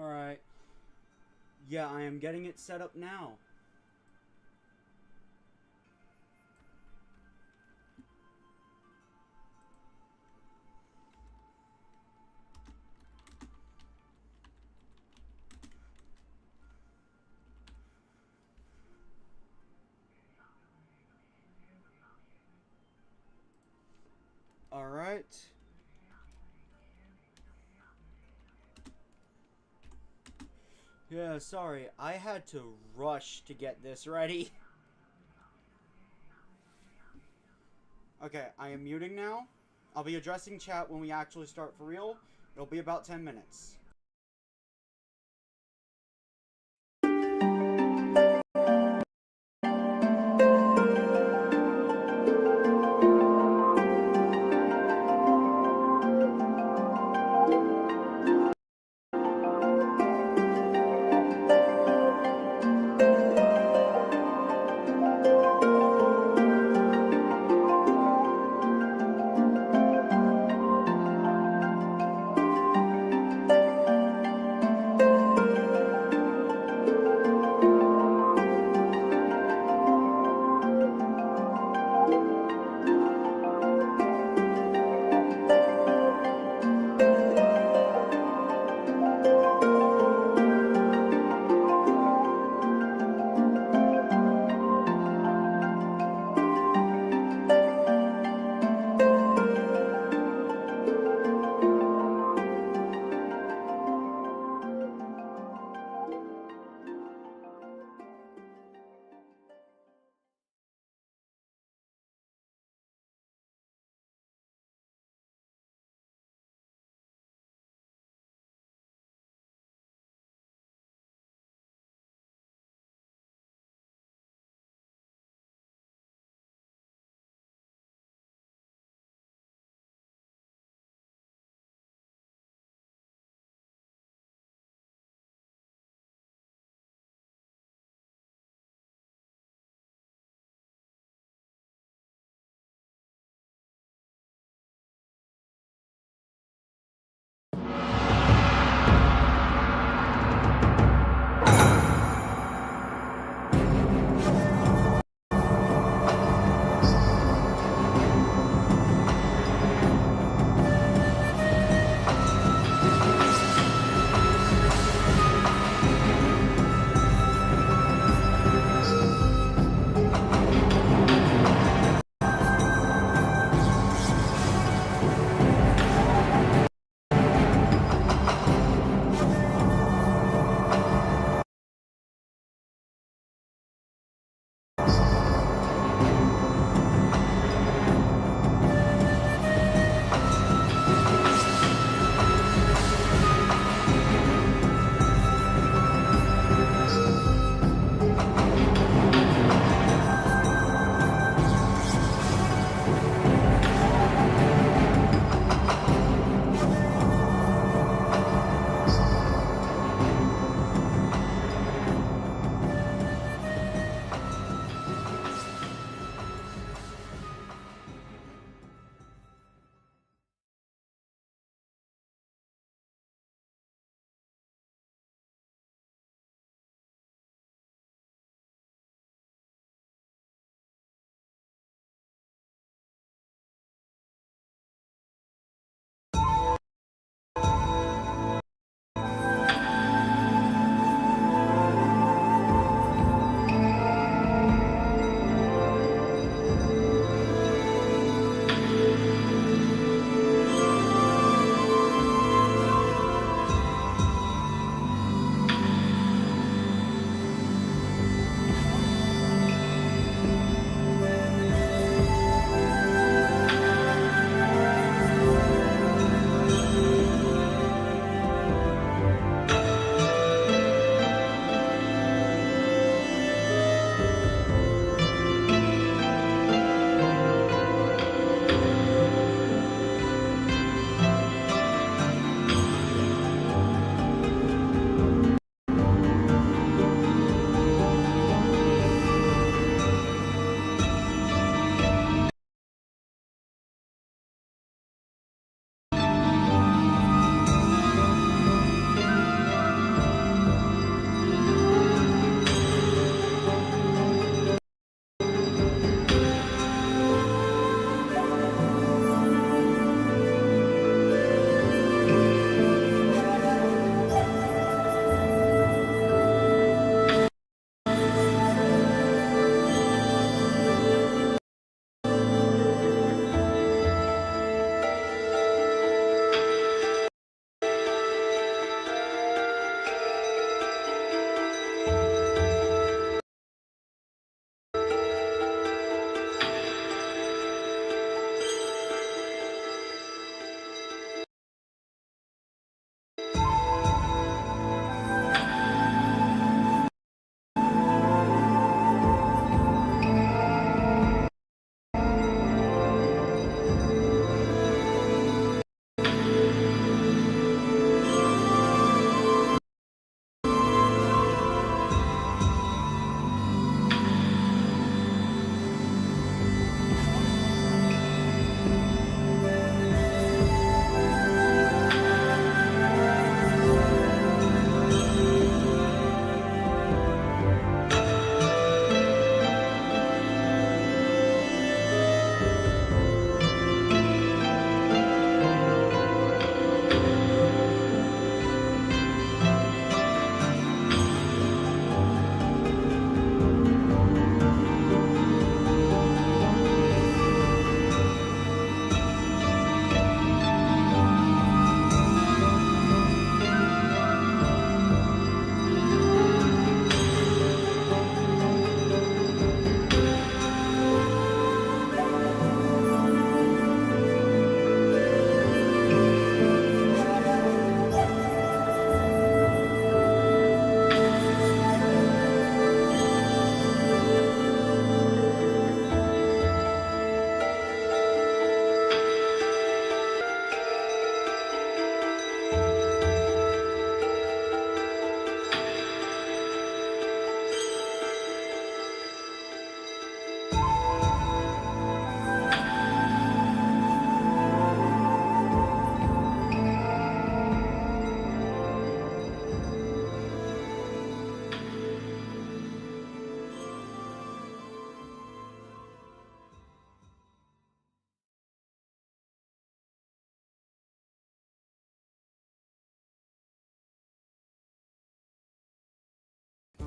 Alright. Yeah, I am getting it set up now. Alright. Yeah, sorry. I had to rush to get this ready. Okay, I am muting now. I'll be addressing chat when we actually start for real. It'll be about 10 minutes.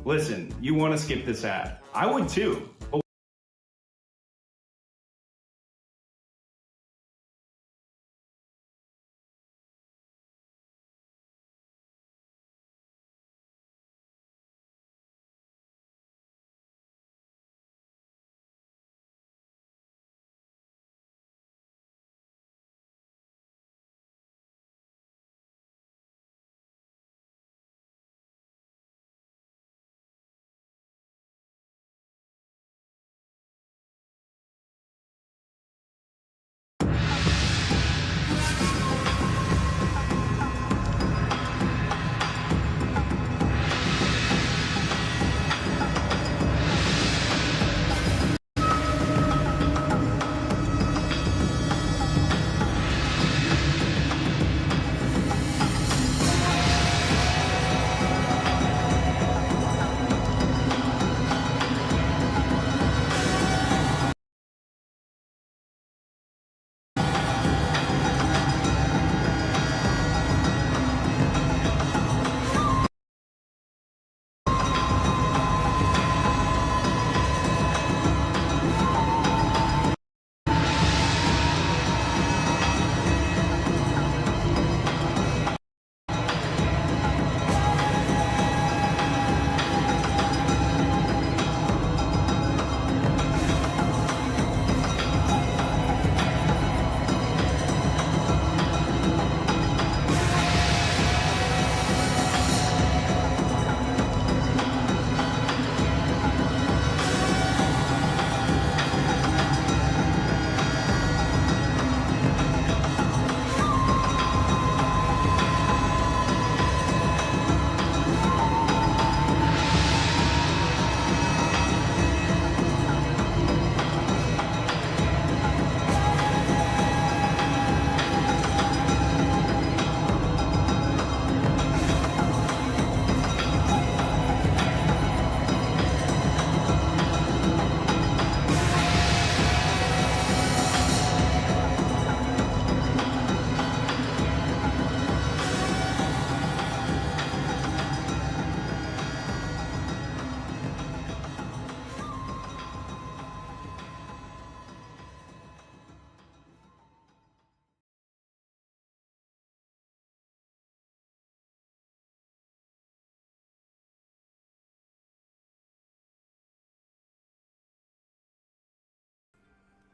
Listen, you want to skip this ad. I would too. But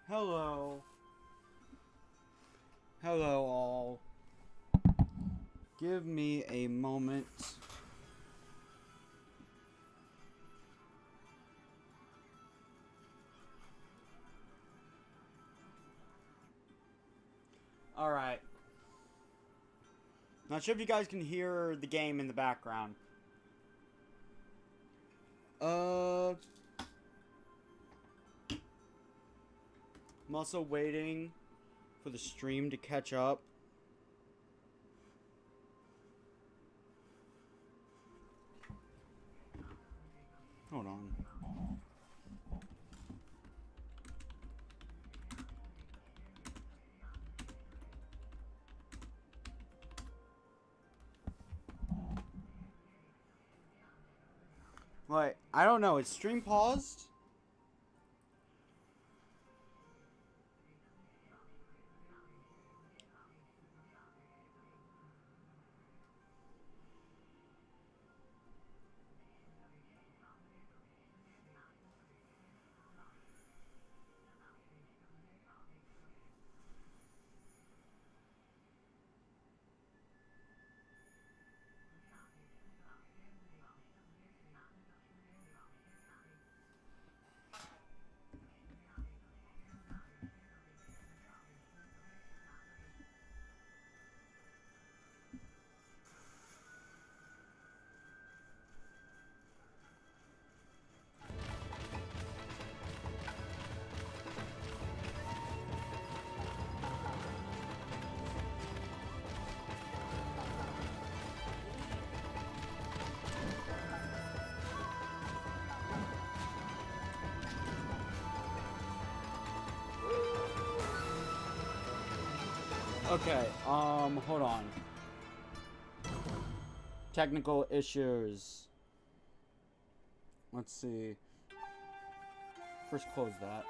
Hello. Hello, all. Give me a moment. Alright. Not sure if you guys can hear the game in the background. I'm also waiting for the stream to catch up. Hold on. Wait, I don't know. Is stream paused? Okay, hold on. Technical issues. Let's see. First close that.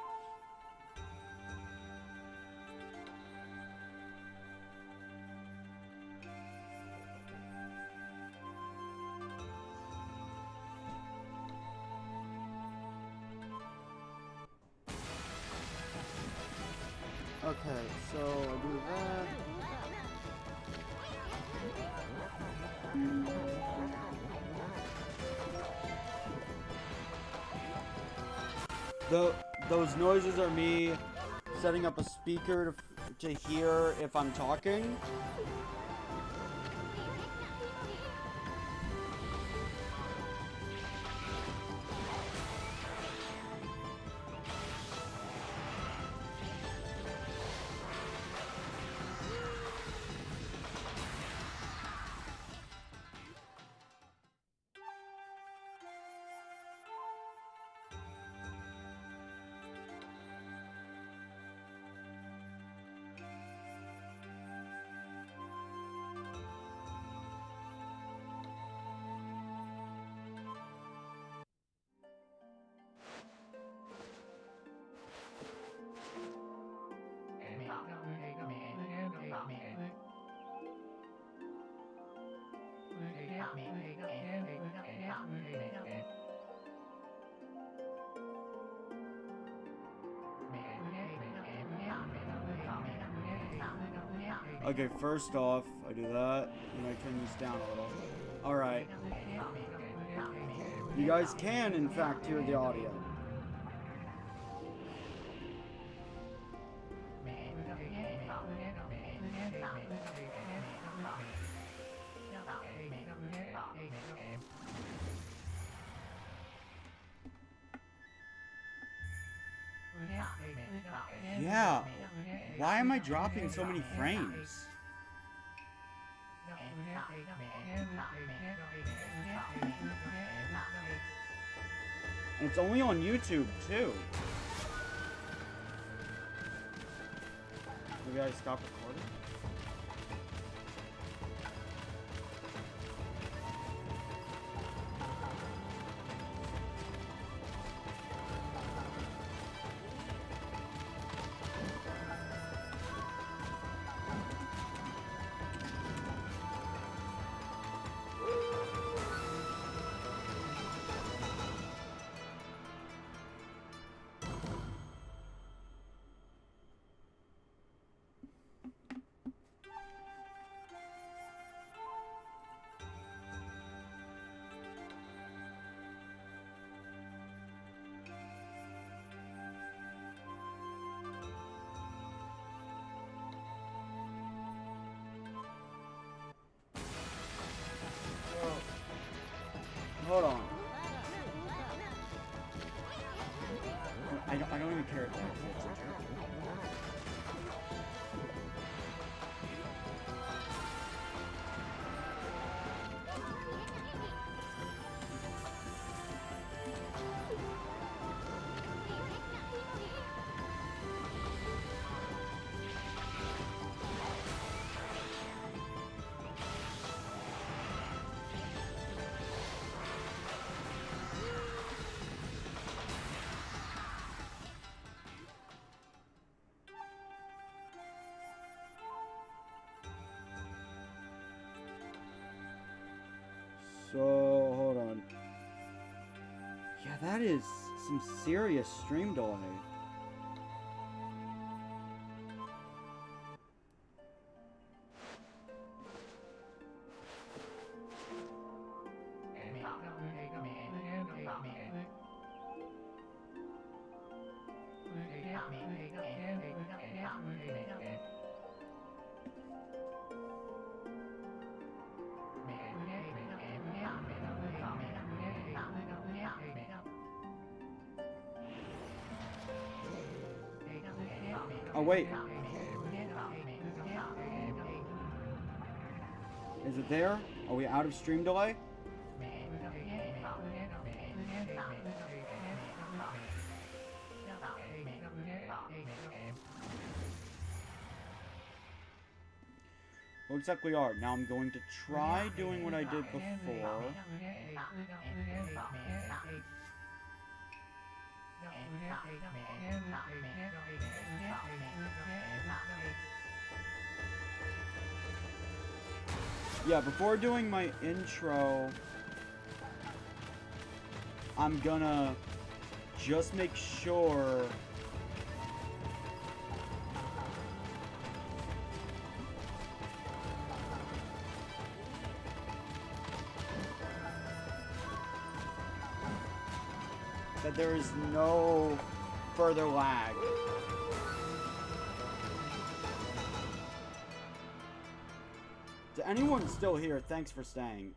Okay, so I do that. Those noises are me setting up a speaker to hear if I'm talking. Okay, first off, I do that, and I turn this down a little. Alright. You guys can, in fact, hear the audio. Yeah. Why am I dropping so many frames? And it's only on YouTube, too. Maybe I stop recording? Hold on. I don't even care if that fits. So, hold on. Yeah, that is some serious stream delay. Oh, wait. Is it there? Are we out of stream delay? Looks like we are. Now I'm going to try doing what I did before. Yeah, before doing my intro, I'm gonna just make sure that there is no further lag. To anyone still here, thanks for staying.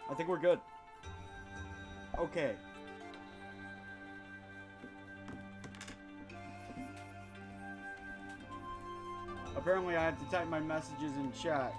I think we're good. Okay. Apparently I have to type my messages in chat.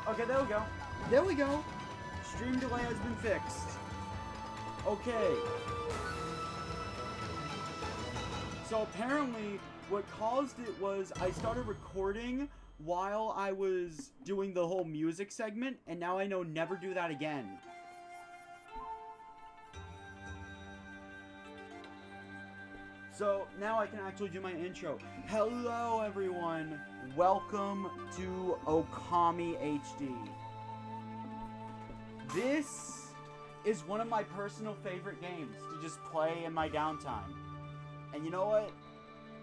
Okay, there we go. There we go. Stream delay has been fixed. Okay. So apparently, what caused it was I started recording while I was doing the whole music segment, and now I know never do that again. So now I can actually do my intro. Hello everyone, welcome to Okami HD. This is one of my personal favorite games to just play in my downtime. And you know what?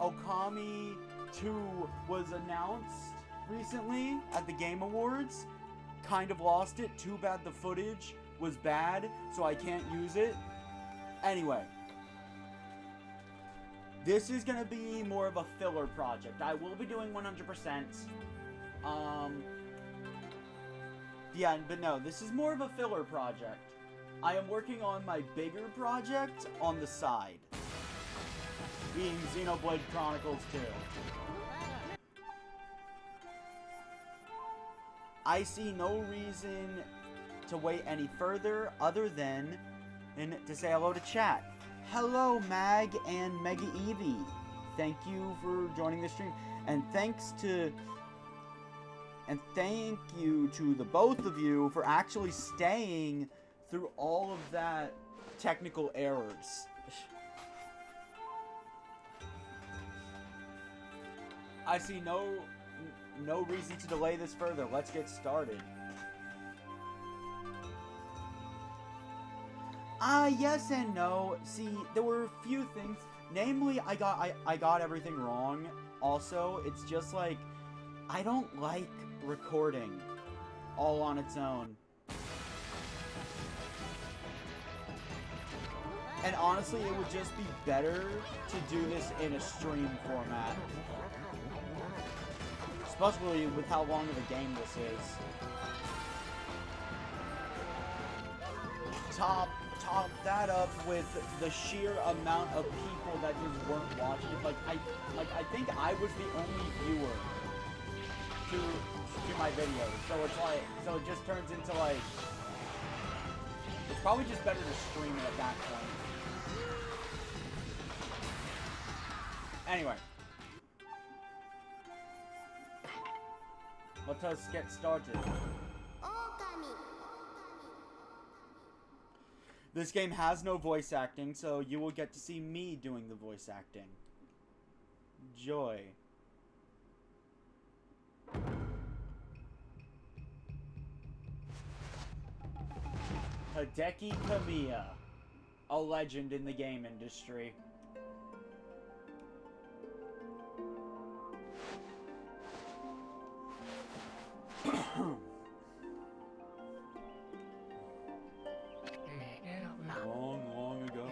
Okami 2 was announced recently at the Game Awards. Kind of lost it. Too bad the footage was bad, so I can't use it. Anyway. This is gonna be more of a filler project. I will be doing 100%. Yeah, but no, this is more of a filler project. I am working on my bigger project on the side. Being Xenoblade Chronicles 2. I see no reason to wait any further other than to say hello to chat. Hello, Mag and Mega Evie. Thank you for joining the stream. And thank you to the both of you for actually staying through all of that technical errors. I see no reason to delay this further. Let's get started. Yes and no. See, there were a few things. Namely, I got everything wrong. Also, it's just like I don't like recording all on its own. And honestly, it would just be better to do this in a stream format. Especially with how long of a game this is. Top that up with the sheer amount of people that just weren't watching it. I think I was the only viewer to my videos. So it just turns into like, it's probably just better to stream it at that point. Anyway. Let us get started. Okami. This game has no voice acting, so you will get to see me doing the voice acting. Joy. Hideki Kamiya, a legend in the game industry. Long ago,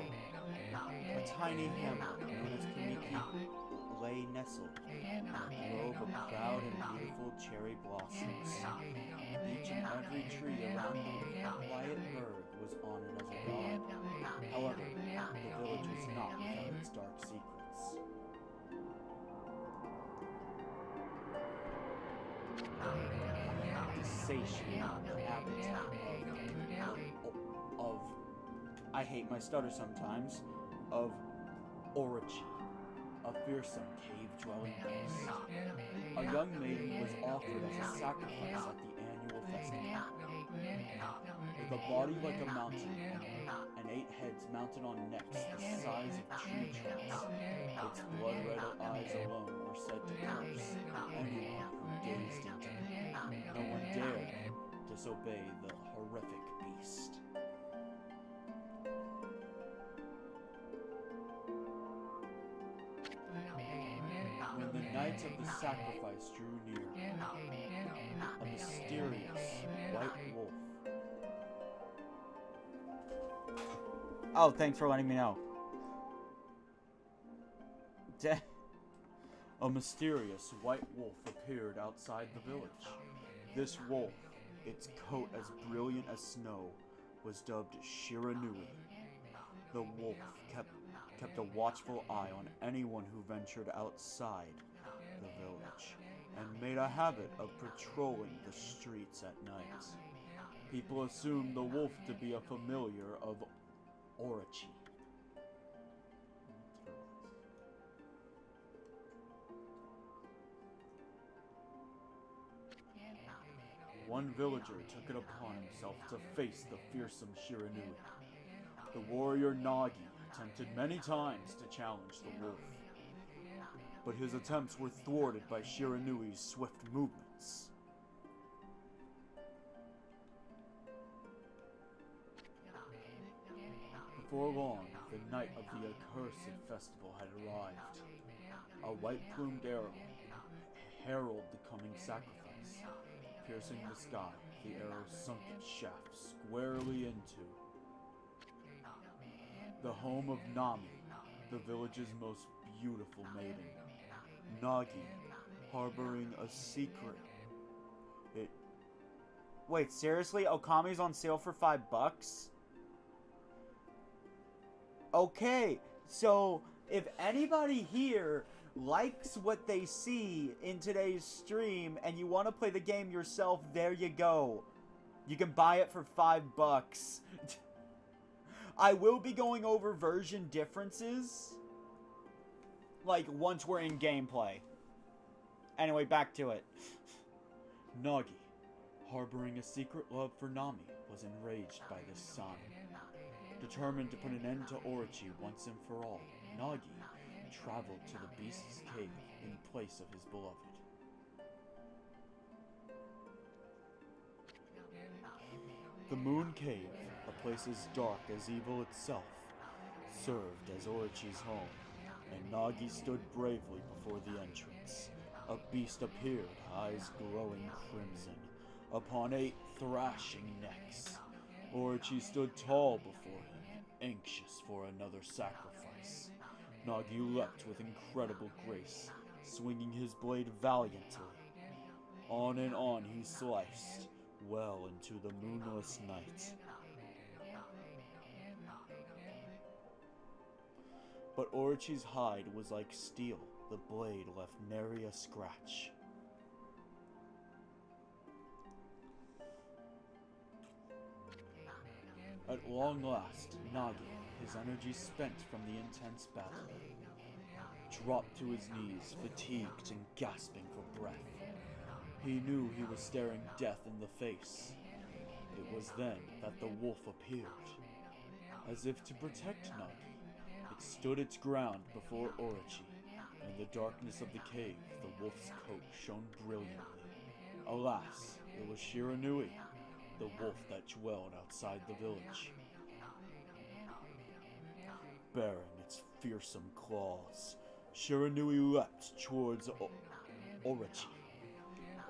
a tiny hamlet known as Kamiki lay a grove of proud and beautiful cherry blossoms. Each and every tree around the quiet bird was honored as a god. However, the village was not without its dark secrets. The satiate appetite of I hate my stutter sometimes, of Orochi, a fearsome cave-dwelling beast. A young maiden was offered as a sacrifice at the annual festival. With a body like a mountain and 8 heads mounted on necks the size of tree trunks, its blood-red eyes alone were said to curse anyone who gazed into it. No one dared disobey the horrific beast. When the night of the sacrifice drew near, a mysterious white wolf. Oh, thanks for letting me know. A mysterious white wolf appeared outside the village. This wolf, its coat as brilliant as snow, was dubbed Shiranui. The wolf kept a watchful eye on anyone who ventured outside the village, and made a habit of patrolling the streets at night. People assumed the wolf to be a familiar of Orochi. One villager took it upon himself to face the fearsome Shiranui. The warrior Nagi attempted many times to challenge the wolf, but his attempts were thwarted by Shiranui's swift movements. Before long, the night of the accursed festival had arrived. A white-plumed arrow heralded the coming sacrifice. Piercing the sky, the arrow sunk its shaft squarely into the home of Nami, the village's most beautiful maiden. Nagi, harboring a secret. Wait, seriously? Okami's on sale for $5? Okay, so if anybody here likes what they see in today's stream and you want to play the game yourself, there you go. You can buy it for $5. I will be going over version differences, like, once we're in gameplay. Anyway, back to it. Nagi, harboring a secret love for Nami, was enraged by this sign. Determined to put an end to Orochi once and for all, Nagi traveled to the beast's cave in place of his beloved. The Moon Cave, a place as dark as evil itself, served as Orochi's home, and Nagi stood bravely before the entrance. A beast appeared, eyes glowing crimson, upon 8 thrashing necks. Orochi stood tall before him, anxious for another sacrifice. Nagi leapt with incredible grace, swinging his blade valiantly. On and on he sliced, well into the moonless night. But Orochi's hide was like steel. The blade left nary a scratch. At long last, Nagi, his energy spent from the intense battle, dropped to his knees, fatigued and gasping for breath. He knew he was staring death in the face. It was then that the wolf appeared. As if to protect Nagi, it stood its ground before Orochi. In the darkness of the cave, the wolf's coat shone brilliantly. Alas, it was Shiranui, the wolf that dwelled outside the village. Baring its fearsome claws, Shiranui leapt towards Orochi.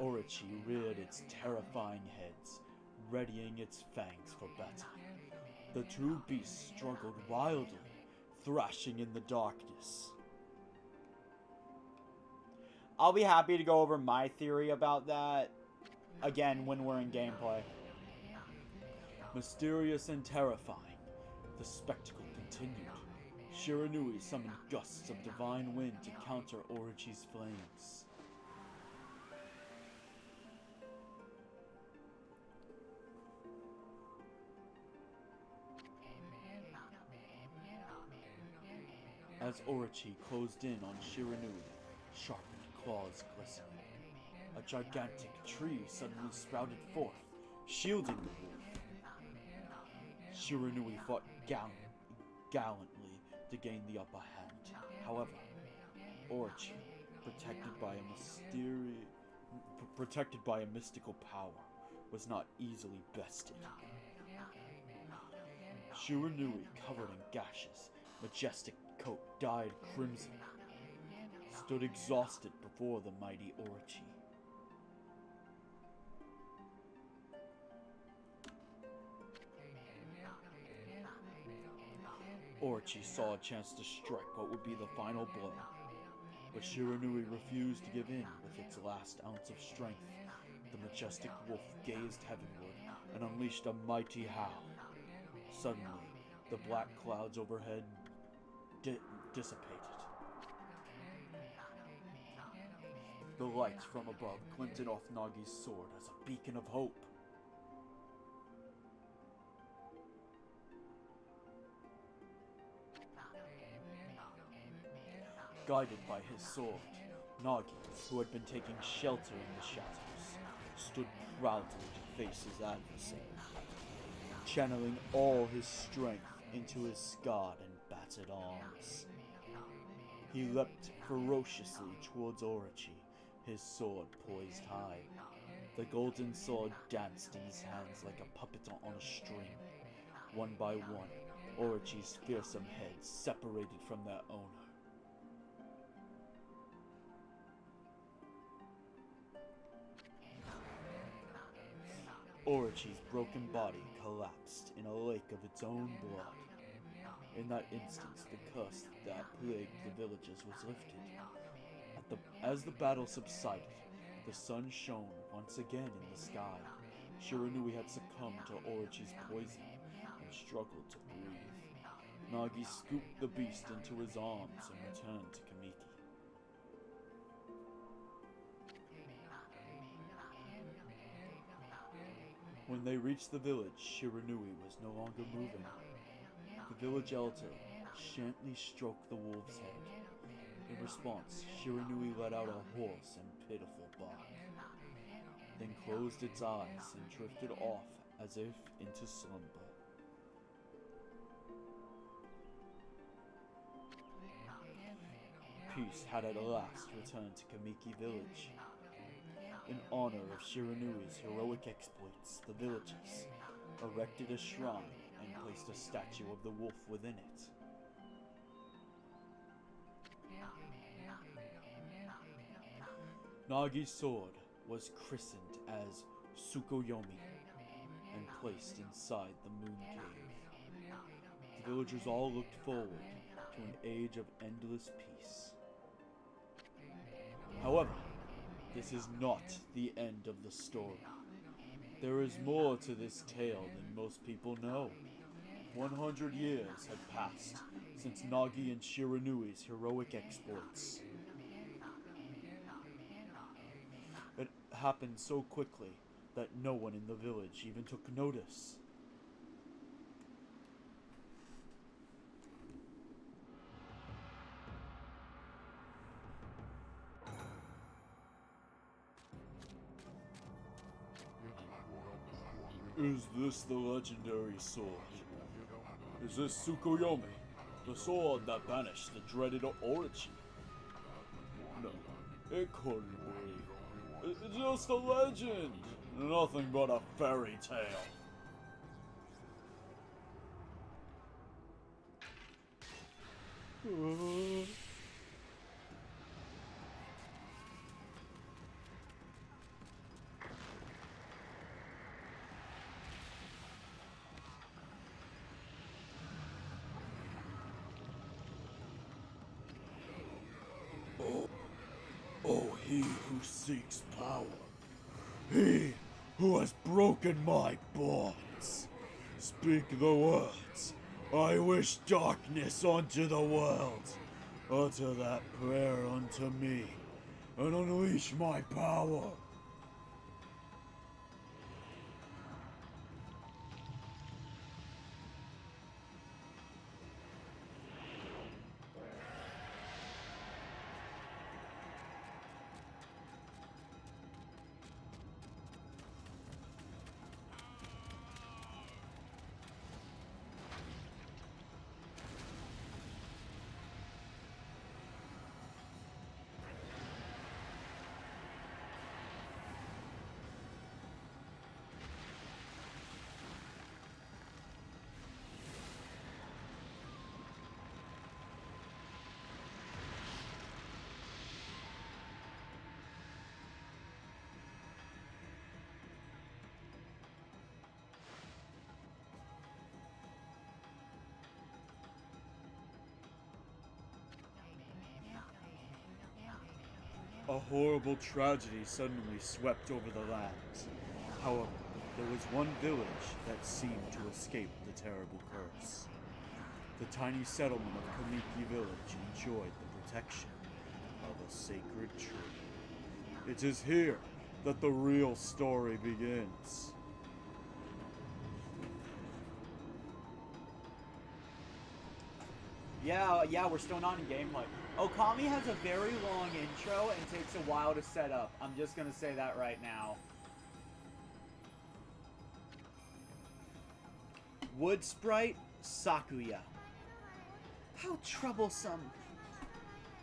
Orochi reared its terrifying heads, readying its fangs for battle. The two beasts struggled wildly, thrashing in the darkness. I'll be happy to go over my theory about that again when we're in gameplay. Mysterious and terrifying, the spectacle continued. Shiranui summoned gusts of divine wind to counter Orochi's flames. As Orochi closed in on Shiranui, sharpened claws glistening, a gigantic tree suddenly sprouted forth, shielding the wolf. Shiranui fought gallantly to gain the upper hand. However, Orochi, protected by a mystical power, was not easily bested. Shiranui, covered in gashes, majestic coat dyed crimson, stood exhausted before the mighty Orochi. Orochi saw a chance to strike what would be the final blow, but Shiranui refused to give in with its last ounce of strength. The majestic wolf gazed heavenward and unleashed a mighty howl. Suddenly, the black clouds overhead dissipated. The light from above glinted off Nagi's sword as a beacon of hope. Guided by his sword, Nagi, who had been taking shelter in the shadows, stood proudly to face his adversary, channeling all his strength into his scarred and battered arms. He leapt ferociously towards Orochi, his sword poised high. The golden sword danced in his hands like a puppet on a string. One by one, Orochi's fearsome heads separated from their owner. Orochi's broken body collapsed in a lake of its own blood. In that instant, the curse that plagued the villagers was lifted. As the battle subsided, the sun shone once again in the sky. Shiranui had succumbed to Orochi's poison and struggled to breathe. Nagi scooped the beast into his arms and returned to Kamiki. When they reached the village, Shiranui was no longer moving. The village elder gently stroked the wolf's head. In response, Shiranui let out a hoarse and pitiful bark, then closed its eyes and drifted off as if into slumber. Peace had at last returned to Kamiki village. In honor of Shiranui's heroic exploits, the villagers erected a shrine and placed a statue of the wolf within it. Nagi's sword was christened as Tsukuyomi and placed inside the moon cave. The villagers all looked forward to an age of endless peace. However, this is not the end of the story. There is more to this tale than most people know. 100 years have passed since Nagi and Shiranui's heroic exploits. It happened so quickly that no one in the village even took notice. Is this the legendary sword? Is this Tsukuyomi, the sword that banished the dreaded Orochi? No, it couldn't be. It's just a legend, nothing but a fairy tale. Oh He who seeks power. He who has broken my bonds. Speak the words. I wish darkness unto the world. Utter that prayer unto me, and unleash my power. A horrible tragedy suddenly swept over the lands. However, there was one village that seemed to escape the terrible curse. The tiny settlement of Kamiki Village enjoyed the protection of a sacred tree. It is here that the real story begins. Yeah, we're still not in gameplay. Okami has a very long intro and takes a while to set up. I'm just gonna say that right now. Wood Sprite, Sakuya. How troublesome.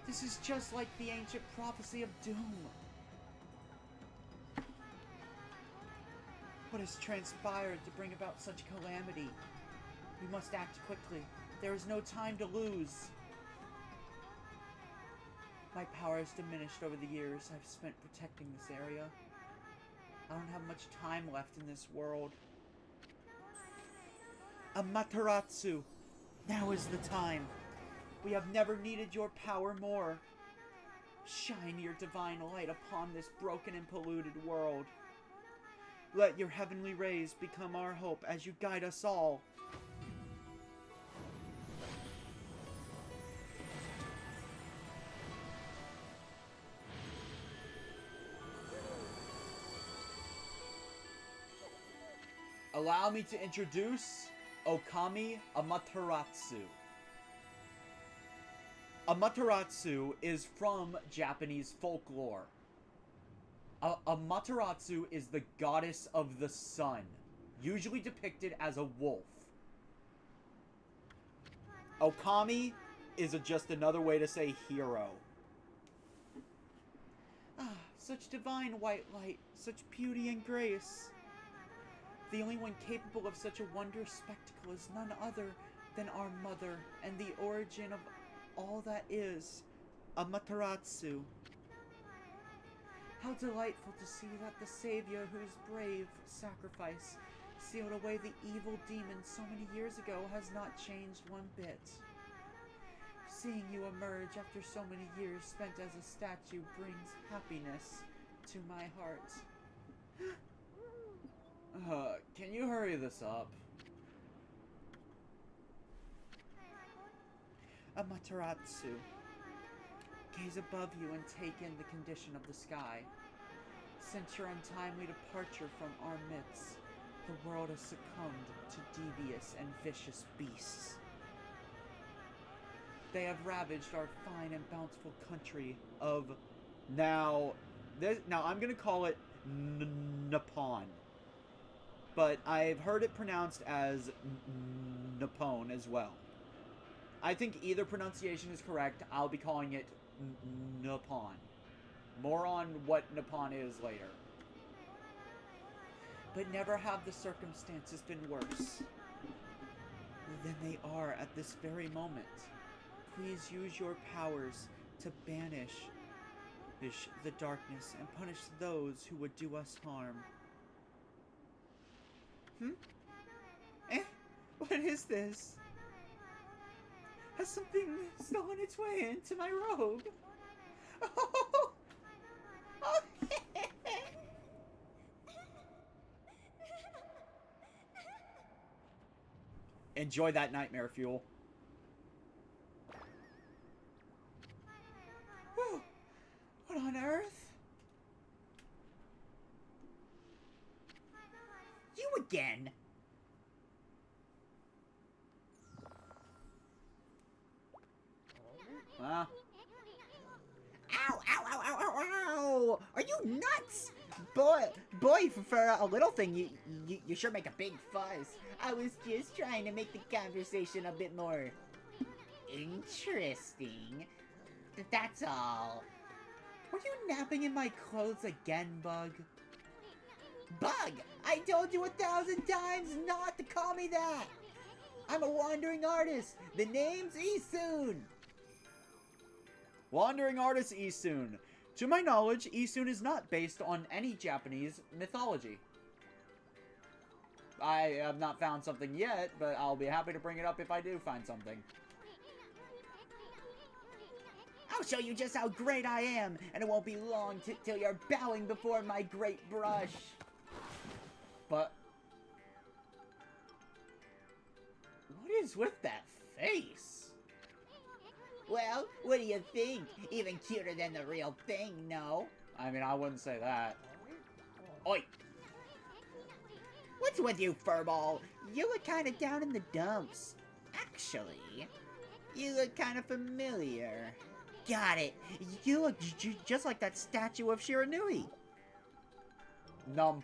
This is just like the ancient prophecy of doom. What has transpired to bring about such calamity? We must act quickly. There is no time to lose. My power has diminished over the years I've spent protecting this area. I don't have much time left in this world. Amaterasu, now is the time. We have never needed your power more. Shine your divine light upon this broken and polluted world. Let your heavenly rays become our hope as you guide us all. Allow me to introduce Okami Amaterasu. Amaterasu is from Japanese folklore. Amaterasu is the goddess of the sun, usually depicted as a wolf. Okami is just another way to say hero. Ah, such divine white light, such beauty and grace. The only one capable of such a wondrous spectacle is none other than our mother, and the origin of all that is, Amaterasu. How delightful to see that the Savior whose brave sacrifice sealed away the evil demon so many years ago has not changed one bit. Seeing you emerge after so many years spent as a statue brings happiness to my heart. Can you hurry this up? Amaterasu, gaze above you and take in the condition of the sky. Since your untimely departure from our midst, the world has succumbed to devious and vicious beasts. They have ravaged our fine and bountiful country of... Now I'm gonna call it Nippon. But I've heard it pronounced as Nippon as well. I think either pronunciation is correct. I'll be calling it Nippon. More on what Nippon is later. But never have the circumstances been worse than they are at this very moment. Please use your powers to banish the darkness and punish those who would do us harm. What is this? Has something stolen its way into my robe? Oh! Enjoy that nightmare fuel. Whew. What on earth? You again? Ow, ow, ow, ow, ow, ow! Are you nuts? Boy, for a little thing, you sure make a big fuss. I was just trying to make the conversation a bit more interesting. That's all. Were you napping in my clothes again, Bug? Bug! I told you 1,000 times not to call me that! I'm a wandering artist. The name's Isun. Wandering artist Isun. To my knowledge, Isun is not based on any Japanese mythology. I have not found something yet, but I'll be happy to bring it up if I do find something. I'll show you just how great I am, and it won't be long till you're bowing before my great brush. But what is with that face? Well, what do you think? Even cuter than the real thing, no? I mean, I wouldn't say that. Oi! What's with you, furball? You look kind of down in the dumps. Actually, you look kind of familiar. Got it. You look just like that statue of Shiranui. Numb.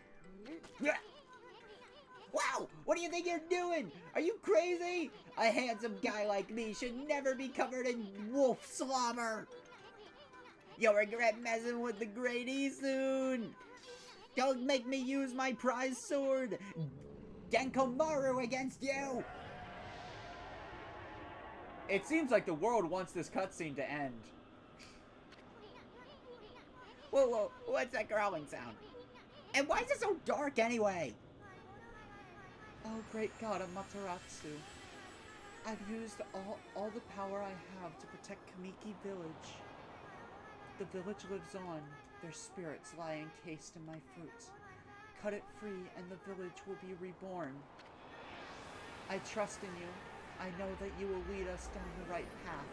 Wow! What do you think you're doing? Are you crazy? A handsome guy like me should never be covered in wolf slobber. You'll regret messing with the great Isun. Don't make me use my prize sword, Denkomaru, against you. It seems like the world wants this cutscene to end. Whoa, what's that growling sound? And why is it so dark anyway? Oh, great God, Amaterasu. I've used all the power I have to protect Kamiki Village. The village lives on, their spirits lie encased in my fruit. Cut it free and the village will be reborn. I trust in you. I know that you will lead us down the right path.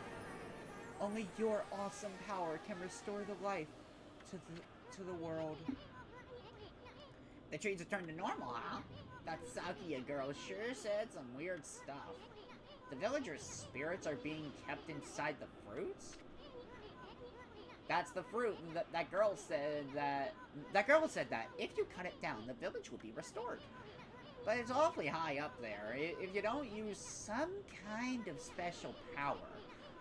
Only your awesome power can restore the life to the world. The trees have turned to normal, huh? That Sakuya girl sure said some weird stuff. The villagers' spirits are being kept inside the fruits? That's the fruit. That girl said that if you cut it down, the village will be restored. But it's awfully high up there. If you don't use some kind of special power,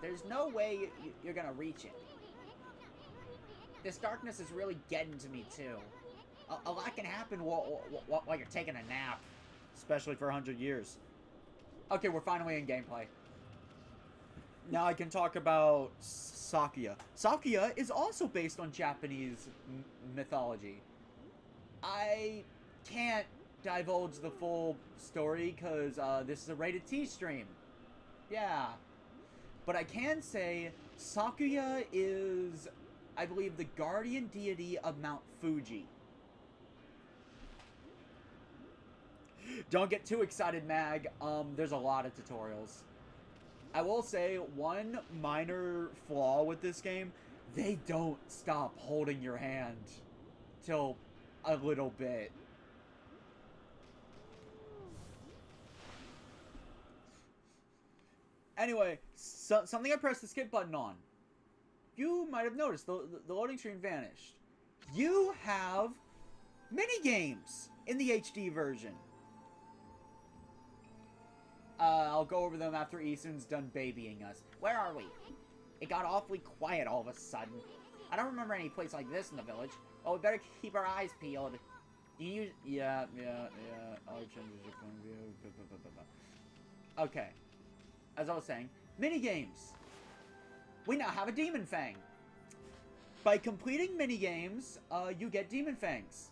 there's no way you're gonna reach it. This darkness is really getting to me too. A lot can happen while you're taking a nap. Especially for 100 years. Okay, we're finally in gameplay. Now I can talk about Sakuya. Sakuya is also based on Japanese mythology. I can't divulge the full story because this is a rated T stream. Yeah. But I can say Sakuya is, I believe, the guardian deity of Mount Fuji. Don't get too excited, Mag. There's a lot of tutorials. I will say, one minor flaw with this game, they don't stop holding your hand till a little bit. Anyway, something I pressed the skip button on. You might have noticed the loading screen vanished. You have mini-games in the HD version. I'll go over them after Isun's done babying us. Where are we? It got awfully quiet all of a sudden. I don't remember any place like this in the village. Oh, we better keep our eyes peeled. Yeah. All changes your point of view. Okay. As I was saying, mini-games. We now have a Demon Fang. By completing mini-games, you get Demon Fangs.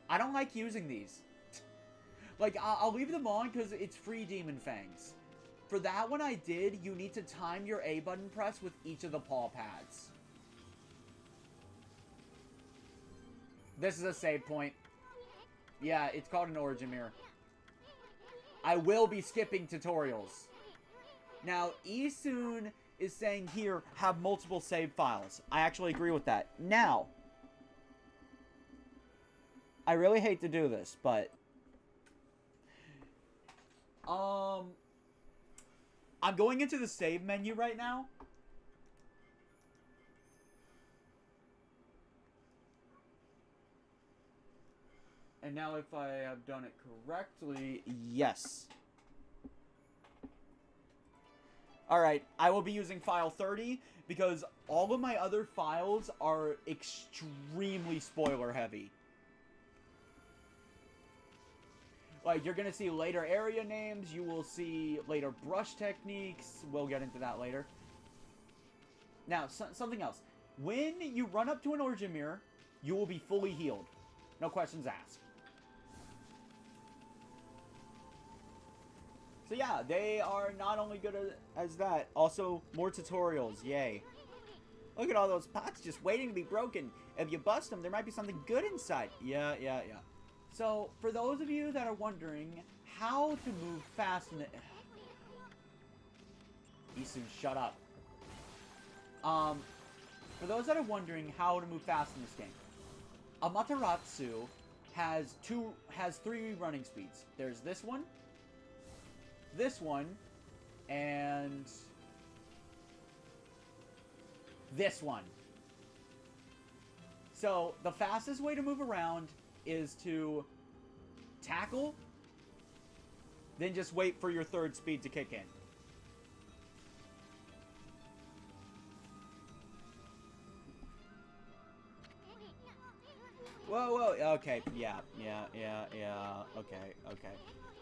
I don't like using these. Like, I'll leave them on because it's free Demon Fangs. For that one I did, you need to time your A button press with each of the paw pads. This is a save point. Yeah, it's called an origin mirror. I will be skipping tutorials. Now, Isun is saying here, have multiple save files. I actually agree with that. Now, I really hate to do this, but I'm going into the save menu right now. And now if I have done it correctly, yes. Alright, I will be using file 30 because all of my other files are extremely spoiler heavy. Like, you're gonna see later area names, you will see later brush techniques, we'll get into that later. Now, something else. When you run up to an origin mirror, you will be fully healed. No questions asked. So yeah, they are not only good as that, also more tutorials, yay. Look at all those pots just waiting to be broken. If you bust them, there might be something good inside. Yeah. So, for those of you that are wondering how to move fast in the... Isu, shut up. For those that are wondering how to move fast in this game, Amaterasu has 3 running speeds. There's this one, and this one. So, the fastest way to move around is to tackle, then just wait for your 3rd speed to kick in. Whoa, okay, yeah, okay.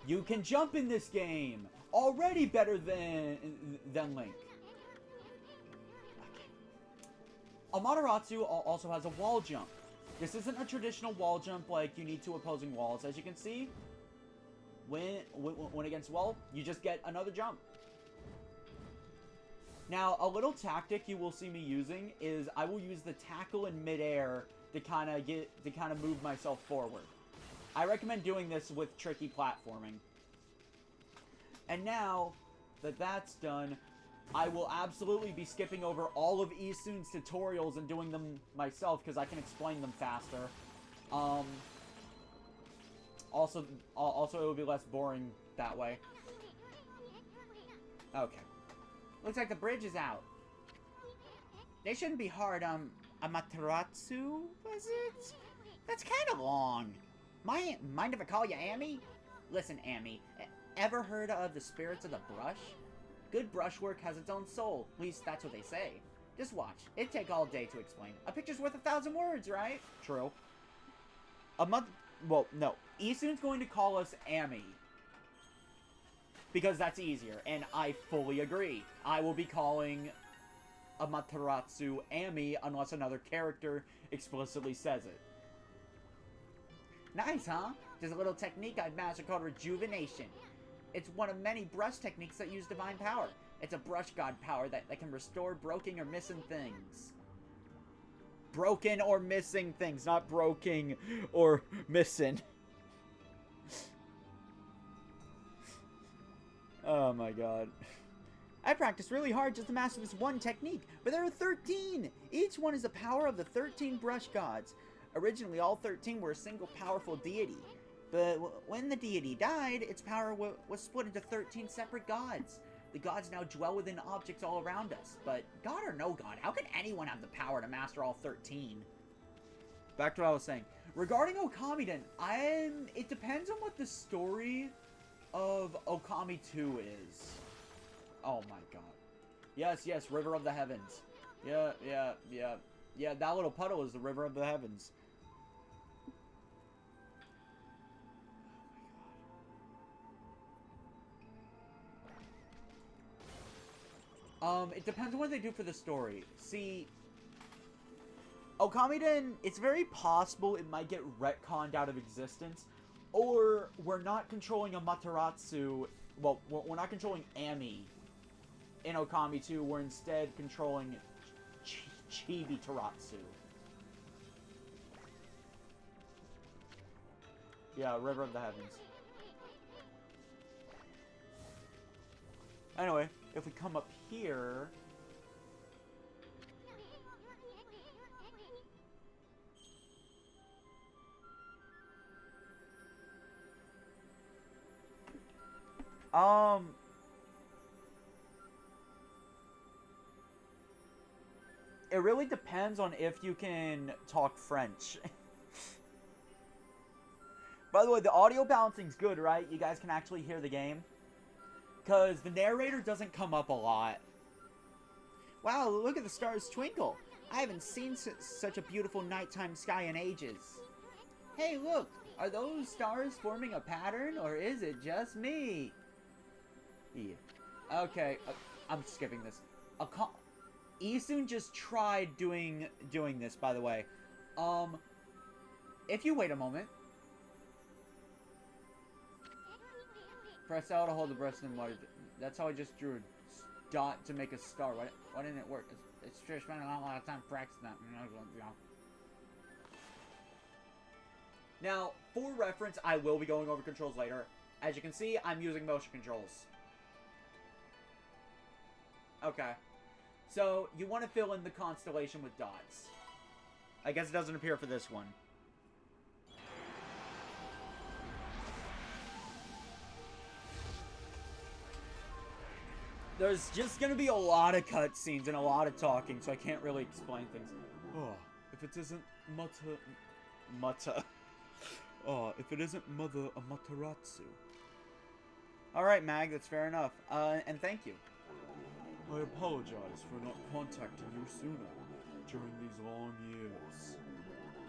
You can jump in this game! Already better than Link. Okay. Amaterasu also has a wall jump. This isn't a traditional wall jump like you need 2 opposing walls. As you can see, when against wall, you just get another jump. Now, a little tactic you will see me using is I will use the tackle in midair to kind of move myself forward. I recommend doing this with tricky platforming. And now that that's done, I will absolutely be skipping over all of Isun's tutorials and doing them myself because I can explain them faster. Also it will be less boring that way. Okay. Looks like the bridge is out. They shouldn't be hard, Amaterasu, was it? That's kind of long. Mind if I call you Amy? Listen, Amy, ever heard of the spirits of the brush? Good brushwork has its own soul. At least that's what they say. Just watch. It'd take all day to explain. A picture's worth 1,000 words, right? True. Well, no. Isun's going to call us Amy. Because that's easier, and I fully agree. I will be calling Amaterasu Amy unless another character explicitly says it. Nice, huh? There's a little technique I've mastered called Rejuvenation. It's one of many brush techniques that use divine power. It's a brush god power that can restore broken or missing things. Broken or missing things, not broken or missing. Oh my god. I practiced really hard just to master this one technique, but there are 13! Each one is the power of the 13 brush gods. Originally, all 13 were a single powerful deity. But when the deity died, its power was split into 13 separate gods. The gods now dwell within objects all around us. But god or no god, how can anyone have the power to master all 13? Back to what I was saying. Regarding Okami then, it depends on what the story of Okami 2 is. Oh my god. Yes, River of the Heavens. Yeah, that little puddle is the River of the Heavens. It depends on what they do for the story. See, Okamiden, it's very possible it might get retconned out of existence, or we're not controlling Amaterasu, well, we're not controlling Amy in Okami 2, we're instead controlling Chibi-Taratsu. Yeah, River of the Heavens. Anyway, if we come up here... It really depends on if you can talk French. By the way, the audio balancing's good, right? You guys can actually hear the game. Because the narrator doesn't come up a lot. Wow, look at the stars twinkle. I haven't seen such a beautiful nighttime sky in ages. Hey, look. Are those stars forming a pattern, or is it just me? Yeah. Okay, I'm skipping this. Isun just tried doing this, by the way. If you wait a moment. Press L to hold the brush and water. That's how I just drew a dot to make a star. Why didn't it work? It's just spending a lot of time practicing that. Now, for reference, I will be going over controls later. As you can see, I'm using motion controls. Okay. So, you want to fill in the constellation with dots. I guess it doesn't appear for this one. There's just going to be a lot of cutscenes and a lot of talking, so I can't really explain things. Oh, if it isn't Oh, if it isn't Mother Amaterasu. Alright, Mag, that's fair enough. And thank you. I apologize for not contacting you sooner during these long years.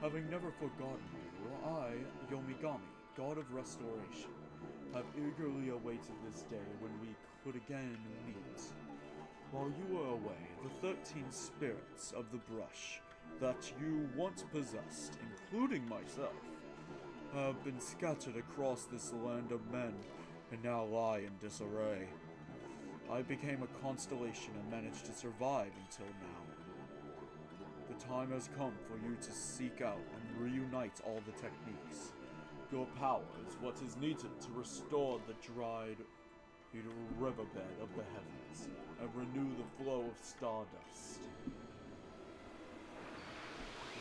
Having never forgotten you, I, Yomigami, God of Restoration, have eagerly awaited this day when we could again meet. While you were away, the 13 spirits of the brush that you once possessed, including myself, have been scattered across this land of men and now lie in disarray. I became a constellation and managed to survive until now. The time has come for you to seek out and reunite all the techniques. Your power is what is needed to restore the dried riverbed of the heavens and renew the flow of stardust.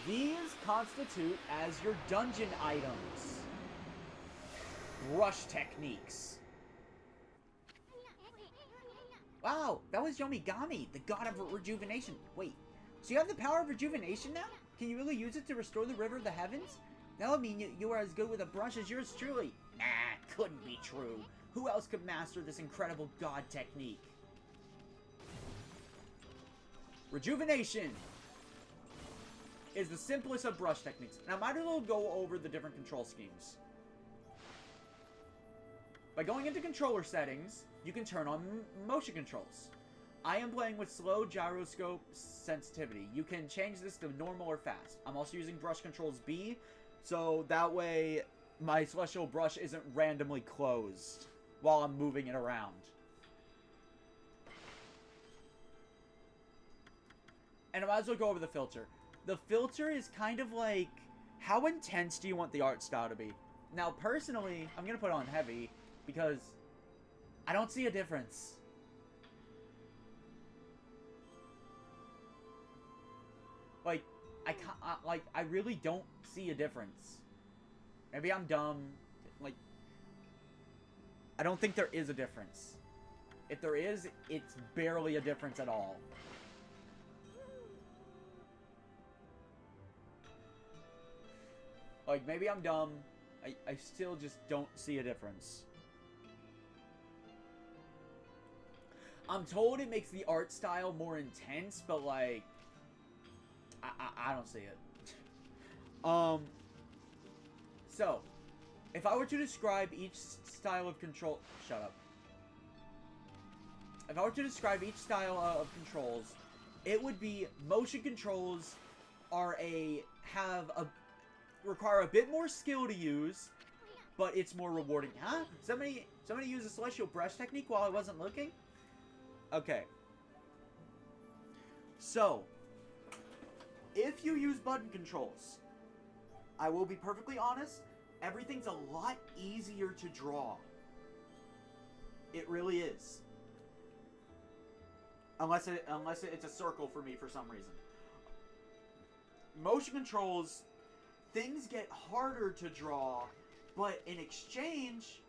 These constitute as your dungeon items. Brush techniques. Wow, that was Yomigami, the god of rejuvenation. Wait, so you have the power of rejuvenation now? Can you really use it to restore the river of the heavens? That would mean you are as good with a brush as yours truly. Nah, couldn't be true. Who else could master this incredible god technique? Rejuvenation is the simplest of brush techniques. Now, I might as well go over the different control schemes. By going into controller settings, you can turn on motion controls. I am playing with slow gyroscope sensitivity. You can change this to normal or fast. I'm also using brush controls B, so that way my celestial brush isn't randomly closed while I'm moving it around. And I might as well go over the filter. The filter is kind of like, how intense do you want the art style to be? Now, personally, I'm going to put on heavy because I don't see a difference. Like, I really don't see a difference. Maybe I'm dumb. Like, I don't think there is a difference. If there is, it's barely a difference at all. Like, maybe I'm dumb. I still just don't see a difference. I'm told it makes the art style more intense, but, like, I don't see it. So, if I were to describe each style of control... Shut up. If I were to describe each style of controls, it would be motion controls require a bit more skill to use, but it's more rewarding. Huh? Somebody used a celestial brush technique while I wasn't looking? Okay. So, if you use button controls, I will be perfectly honest, everything's a lot easier to draw. It really is. Unless it's a circle for me for some reason. Motion controls, things get harder to draw, but in exchange,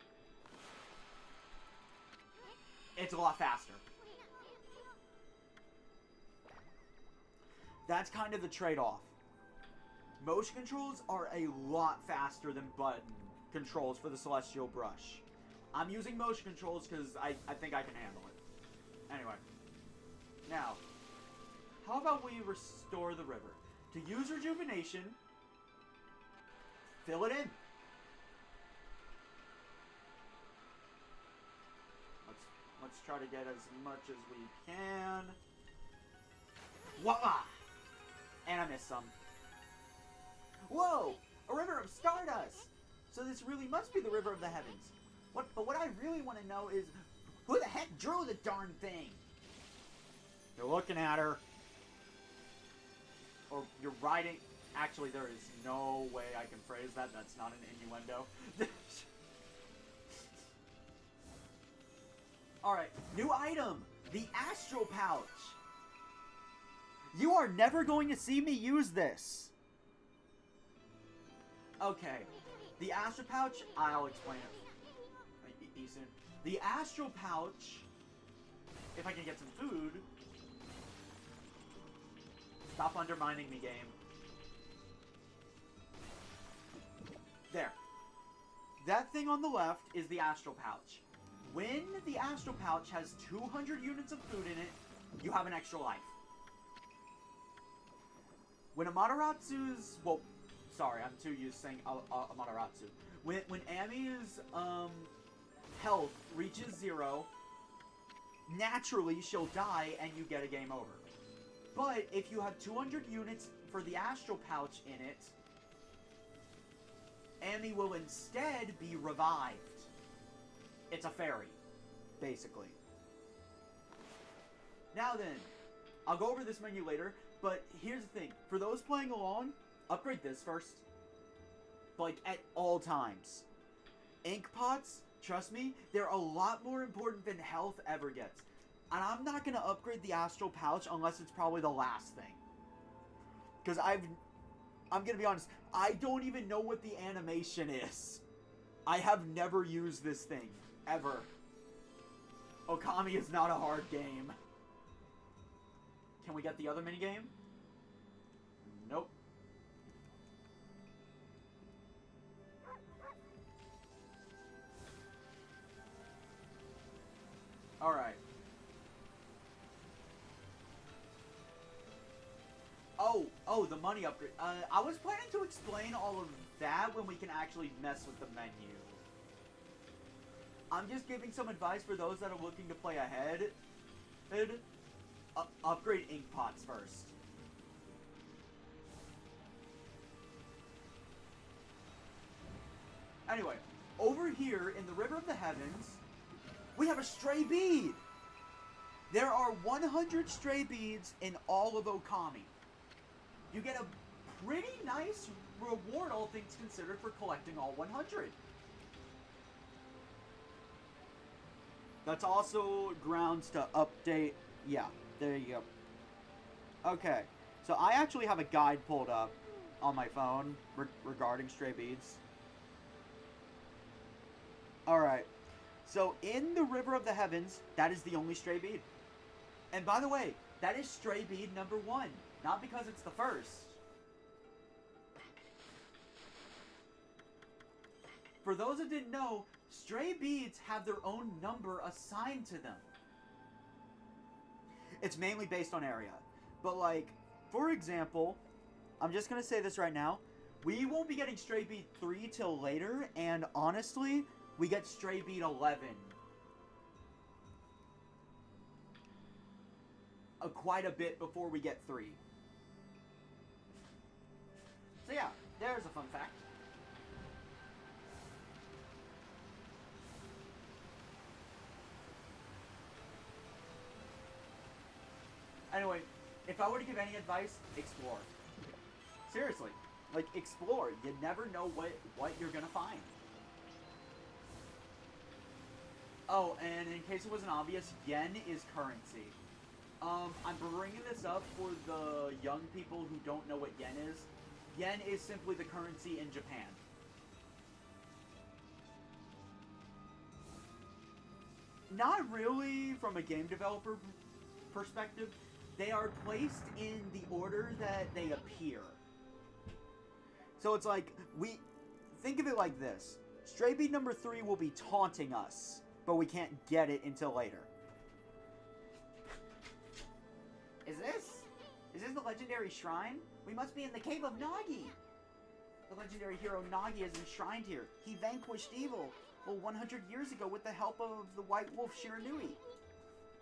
it's a lot faster. That's kind of the trade-off. Motion controls are a lot faster than button controls for the Celestial Brush. I'm using motion controls because I think I can handle it. Anyway. Now, how about we restore the river? To use rejuvenation, fill it in. Let's try to get as much as we can. Voila! And I missed some. Whoa! A river of stardust! So this really must be the river of the heavens. But what I really want to know is, who the heck drew the darn thing? You're looking at her. Or you're riding. Actually, there is no way I can phrase that. That's not an innuendo. Alright, new item. The Astral Pouch. You are never going to see me use this. Okay. The Astral Pouch, I'll explain it. Soon. The Astral Pouch, if I can get some food. Stop undermining me, game. There. That thing on the left is the Astral Pouch. When the Astral Pouch has 200 units of food in it, you have an extra life. When Amaterasu's... Well, sorry, I'm too used to saying Amaterasu. When Ami's health reaches 0, naturally she'll die and you get a game over. But if you have 200 units for the Astral Pouch in it, Ami will instead be revived. It's a fairy, basically. Now then, I'll go over this menu later, but here's the thing. For those playing along, upgrade this first. Like, at all times. Ink pots, trust me, they're a lot more important than health ever gets. And I'm not going to upgrade the Astral Pouch unless it's probably the last thing. Because I'm going to be honest, I don't even know what the animation is. I have never used this thing, ever. Okami is not a hard game. Can we get the other minigame? Nope. Alright. Oh, the money upgrade. I was planning to explain all of that when we can actually mess with the menu. I'm just giving some advice for those that are looking to play ahead. Upgrade ink pots first. Anyway, over here in the River of the Heavens, we have a stray bead. There are 100 stray beads in all of Okami. You get a pretty nice reward, all things considered, for collecting all 100. That's also grounds to update. Yeah, there you go. Okay, so I actually have a guide pulled up on my phone regarding stray beads. Alright, so in the River of the Heavens, that is the only stray bead. And by the way, that is stray bead number 1. Not because it's the first. For those that didn't know, stray beads have their own number assigned to them. It's mainly based on area. But like, for example, I'm just going to say this right now. We won't be getting stray bead 3 till later, and honestly, we get stray bead 11. Quite a bit before we get 3. So yeah, there's a fun fact. Anyway, if I were to give any advice, explore. Seriously, like, explore. You never know what you're gonna find. Oh, and in case it wasn't obvious, yen is currency. I'm bringing this up for the young people who don't know what yen is. Yen is simply the currency in Japan. Not really from a game developer perspective. They are placed in the order that they appear. So it's like, think of it like this. Stray Beat number 3 will be taunting us, but we can't get it until later. Is this the legendary shrine? We must be in the cave of Nagi. The legendary hero Nagi is enshrined here. He vanquished evil, 100 years ago with the help of the White Wolf Shiranui.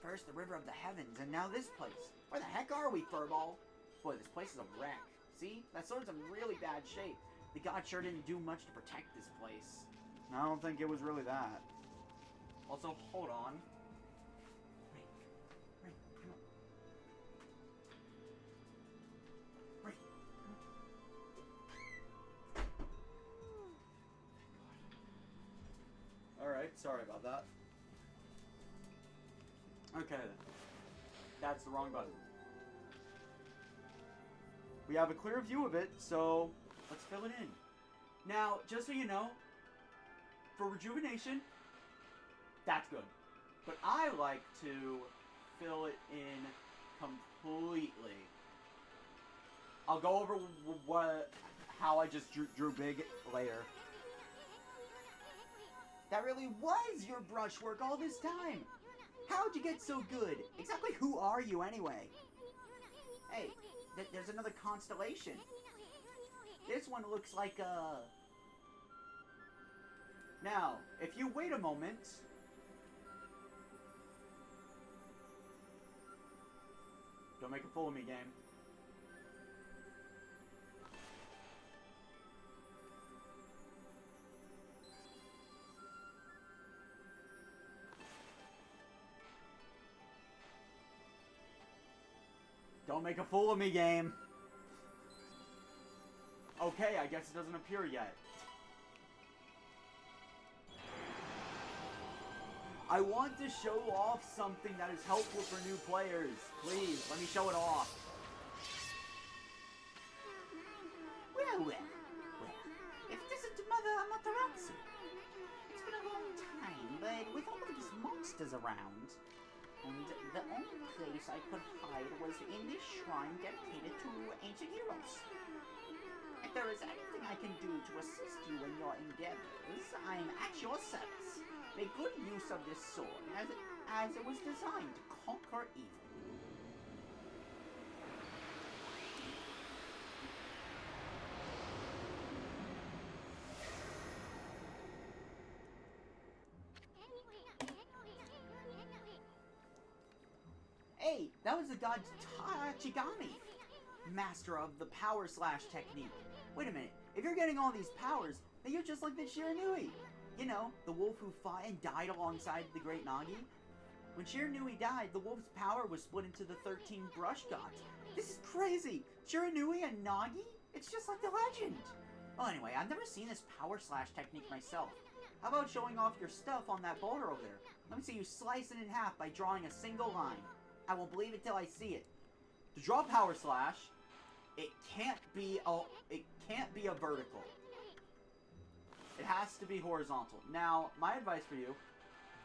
First the River of the Heavens, and now this place. Where the heck are we, Furball? Boy, this place is a wreck. See? That sword's in really bad shape. The god sure didn't do much to protect this place. I don't think it was really that. Also, hold on. Ring, come on. Ring. Alright, sorry about that. Okay then. That's the wrong button. We have a clear view of it, so let's fill it in. Now, just so you know, for rejuvenation, that's good. But I like to fill it in completely. I'll go over how I just drew big later. That really was your brushwork all this time. How'd you get so good? Exactly who are you anyway? Hey, there's another constellation. This one looks like a... Now, if you wait a moment... Don't make a fool of me, game. Don't make a fool of me, game. Okay, I guess it doesn't appear yet. I want to show off something that is helpful for new players. Please, let me show it off. Well, if it isn't Mother Amaterasu. It's been a long time, but with all these monsters around, and the only place I could hide was in this shrine dedicated to ancient heroes. If there is anything I can do to assist you in your endeavors, I am at your service. Make good use of this sword, as it was designed to conquer evil. Hey, that was the god Tachigami, master of the power slash technique. Wait a minute, if you're getting all these powers, then you're just like the Shiranui. You know, the wolf who fought and died alongside the great Nagi. When Shiranui died, the wolf's power was split into the 13 brush gods. This is crazy! Shiranui and Nagi? It's just like the legend! Well, anyway, I've never seen this power slash technique myself. How about showing off your stuff on that boulder over there? Let me see you slice it in half by drawing a single line. I won't believe it till I see it. To draw power slash, it can't be a vertical. It has to be horizontal. Now, my advice for you,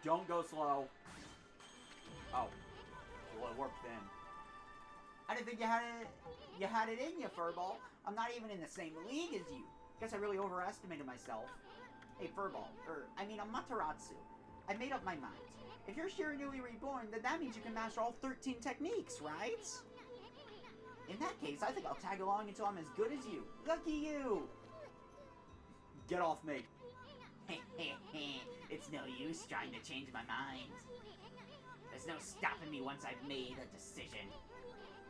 don't go slow. Oh. Well, it worked then. I didn't think you had it in you, Furball. I'm not even in the same league as you. Guess I really overestimated myself. Hey, Furball. I mean, Amaterasu. I made up my mind. If you're Shiranui Reborn, then that means you can master all 13 techniques, right? In that case, I think I'll tag along until I'm as good as you. Lucky you! Get off me. It's no use trying to change my mind. There's no stopping me once I've made a decision.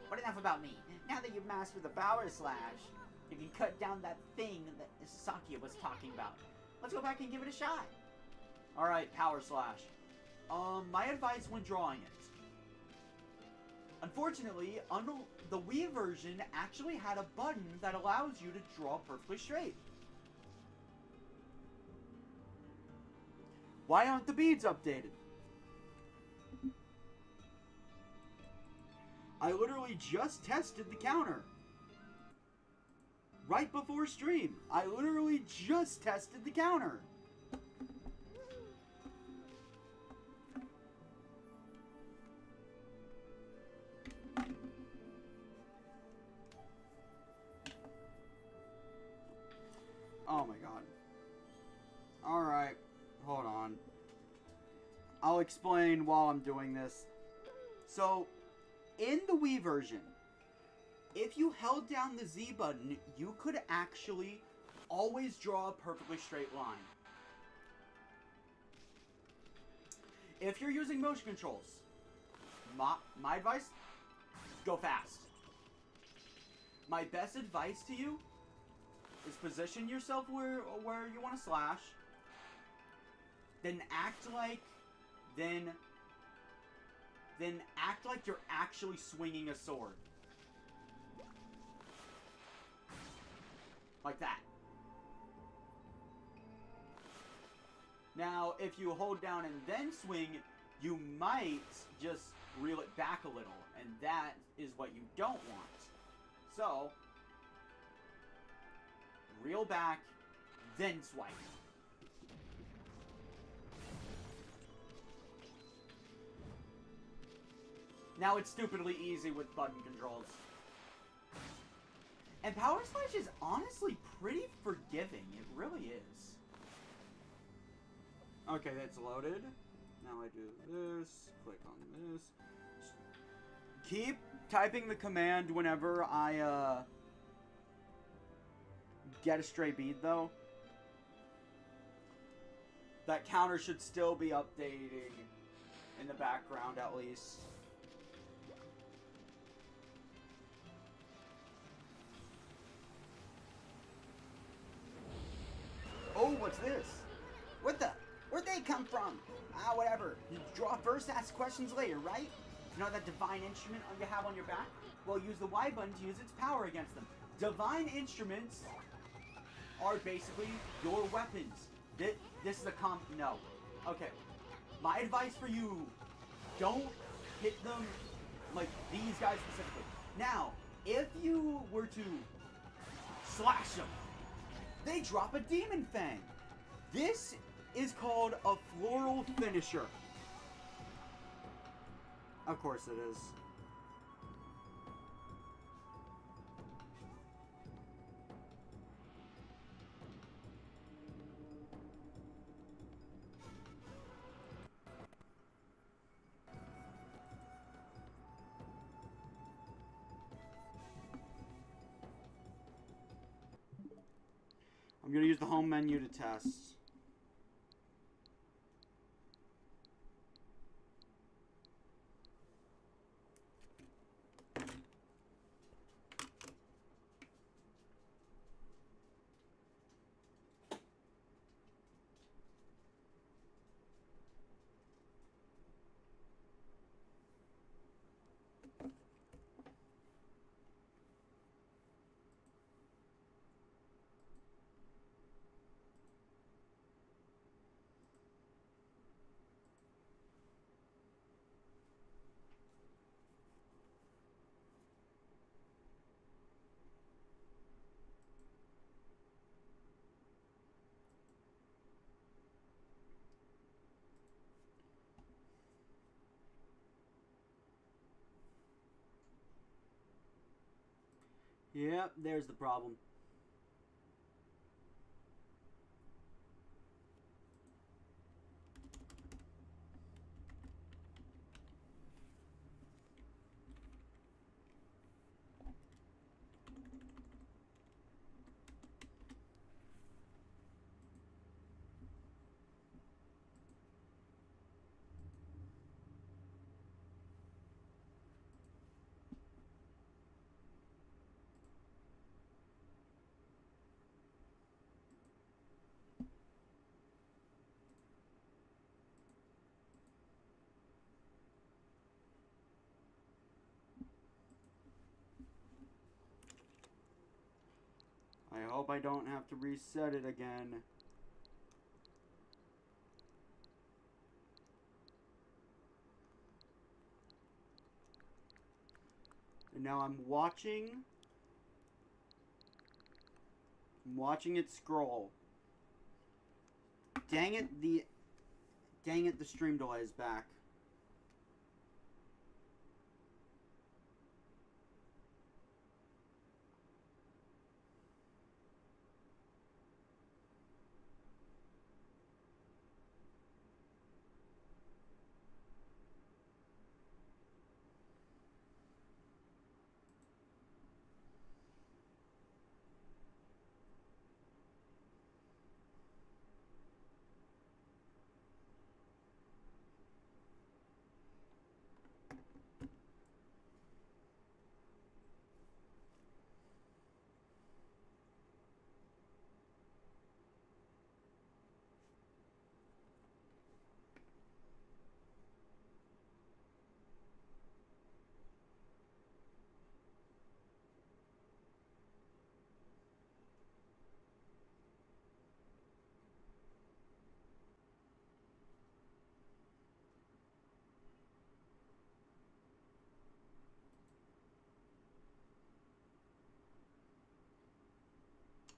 But enough about me. Now that you've mastered the power slash, you can cut down that thing that Sakia was talking about. Let's go back and give it a shot. Alright, power slash. My advice when drawing it. Unfortunately, the Wii version actually had a button that allows you to draw perfectly straight. Why aren't the beads updated? I literally just tested the counter. Right before stream. I literally just tested the counter. Oh my god. Alright. Hold on. I'll explain while I'm doing this. So, in the Wii version, if you held down the Z button, you could actually always draw a perfectly straight line. If you're using motion controls, my advice, go fast. My best advice to you is position yourself where you want to slash, then act like you're actually swinging a sword. Like that. Now, if you hold down and then swing, you might just reel it back a little, and that is what you don't want. So, reel back, then swipe. Now it's stupidly easy with button controls. And Power Slash is honestly pretty forgiving. It really is. Okay, that's loaded. Now I do this. Click on this. Keep typing the command whenever I get a stray bead, though. That counter should still be updating in the background, at least. Oh, what's this? What the? Where'd they come from? Ah, whatever. You draw first, ask questions later, right? You know that divine instrument you have on your back? Well, use the Y button to use its power against them. Divine instruments are basically your weapons. This is a no. Okay. My advice for you, don't hit them like these guys specifically. Now, if you were to slash them, they drop a Demon Fang. This is called a floral finisher. Of course it is. I'm going to use the home menu to test. Yep, there's the problem. I hope I don't have to reset it again. And now I'm watching it scroll. Dang it, the stream delay is back.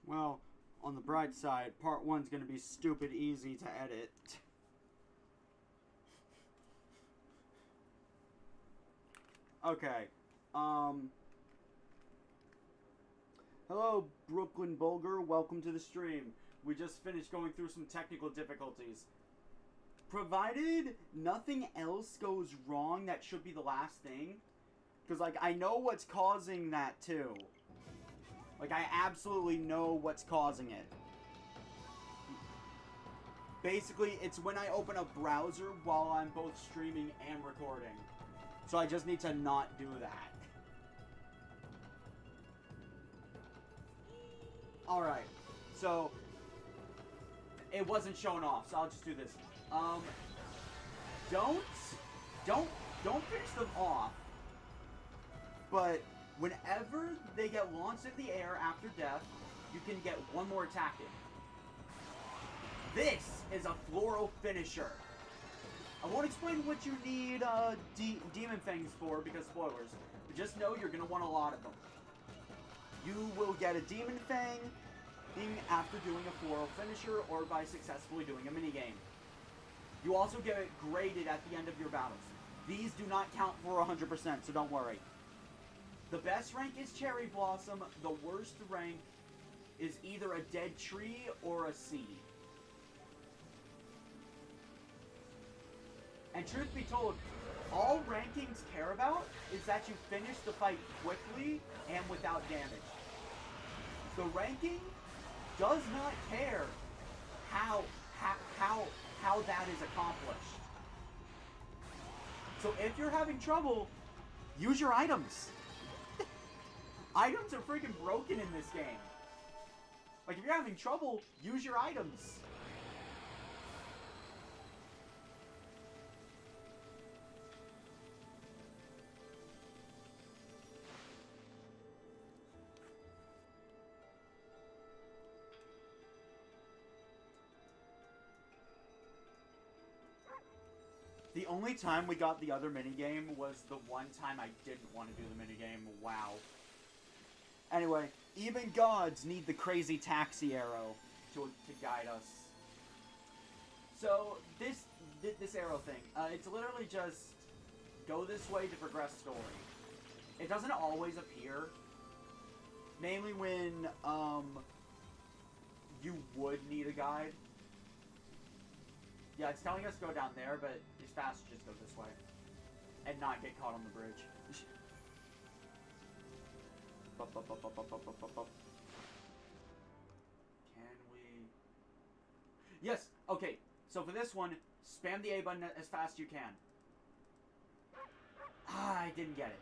Well, on the bright side, part 1's gonna be stupid easy to edit. Okay, hello, Brooklyn Bulger, welcome to the stream. We just finished going through some technical difficulties. Provided nothing else goes wrong, that should be the last thing. Because, like, I know what's causing that, too. Like, I absolutely know what's causing it. Basically, it's when I open a browser while I'm both streaming and recording. So I just need to not do that. Alright, so it wasn't shown off, so I'll just do this. Don't finish them off, but whenever they get launched in the air after death, you can get one more attack in. This is a floral finisher. I won't explain what you need Demon Fangs for, because spoilers, but just know you're going to want a lot of them. You will get a Demon Fang after doing a floral finisher or by successfully doing a minigame. You also get it graded at the end of your battles. These do not count for 100%, so don't worry. The best rank is Cherry Blossom. The worst rank is either a dead tree or a seed. And truth be told, all rankings care about is that you finish the fight quickly and without damage. The ranking does not care how that is accomplished. So if you're having trouble, use your items. Items are freaking broken in this game. Like, if you're having trouble, use your items. The only time we got the other minigame was the one time I didn't want to do the minigame. Wow. Anyway, even gods need the crazy taxi arrow to guide us. So, this arrow thing, it's literally just go this way to progress story. It doesn't always appear. Mainly when, you would need a guide. Yeah, it's telling us to go down there, but it's faster to just go this way. And not get caught on the bridge. Can we... Yes! Okay, so for this one, spam the A button as fast as you can. Ah, I didn't get it.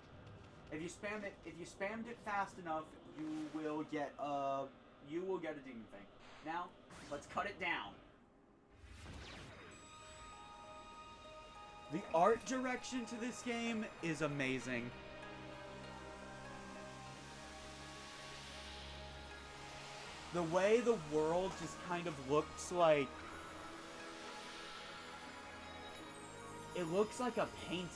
If you spammed it fast enough, you will get a demon thing. Now, let's cut it down. The art direction to this game is amazing. The way the world just kind of looks like... It looks like a painting.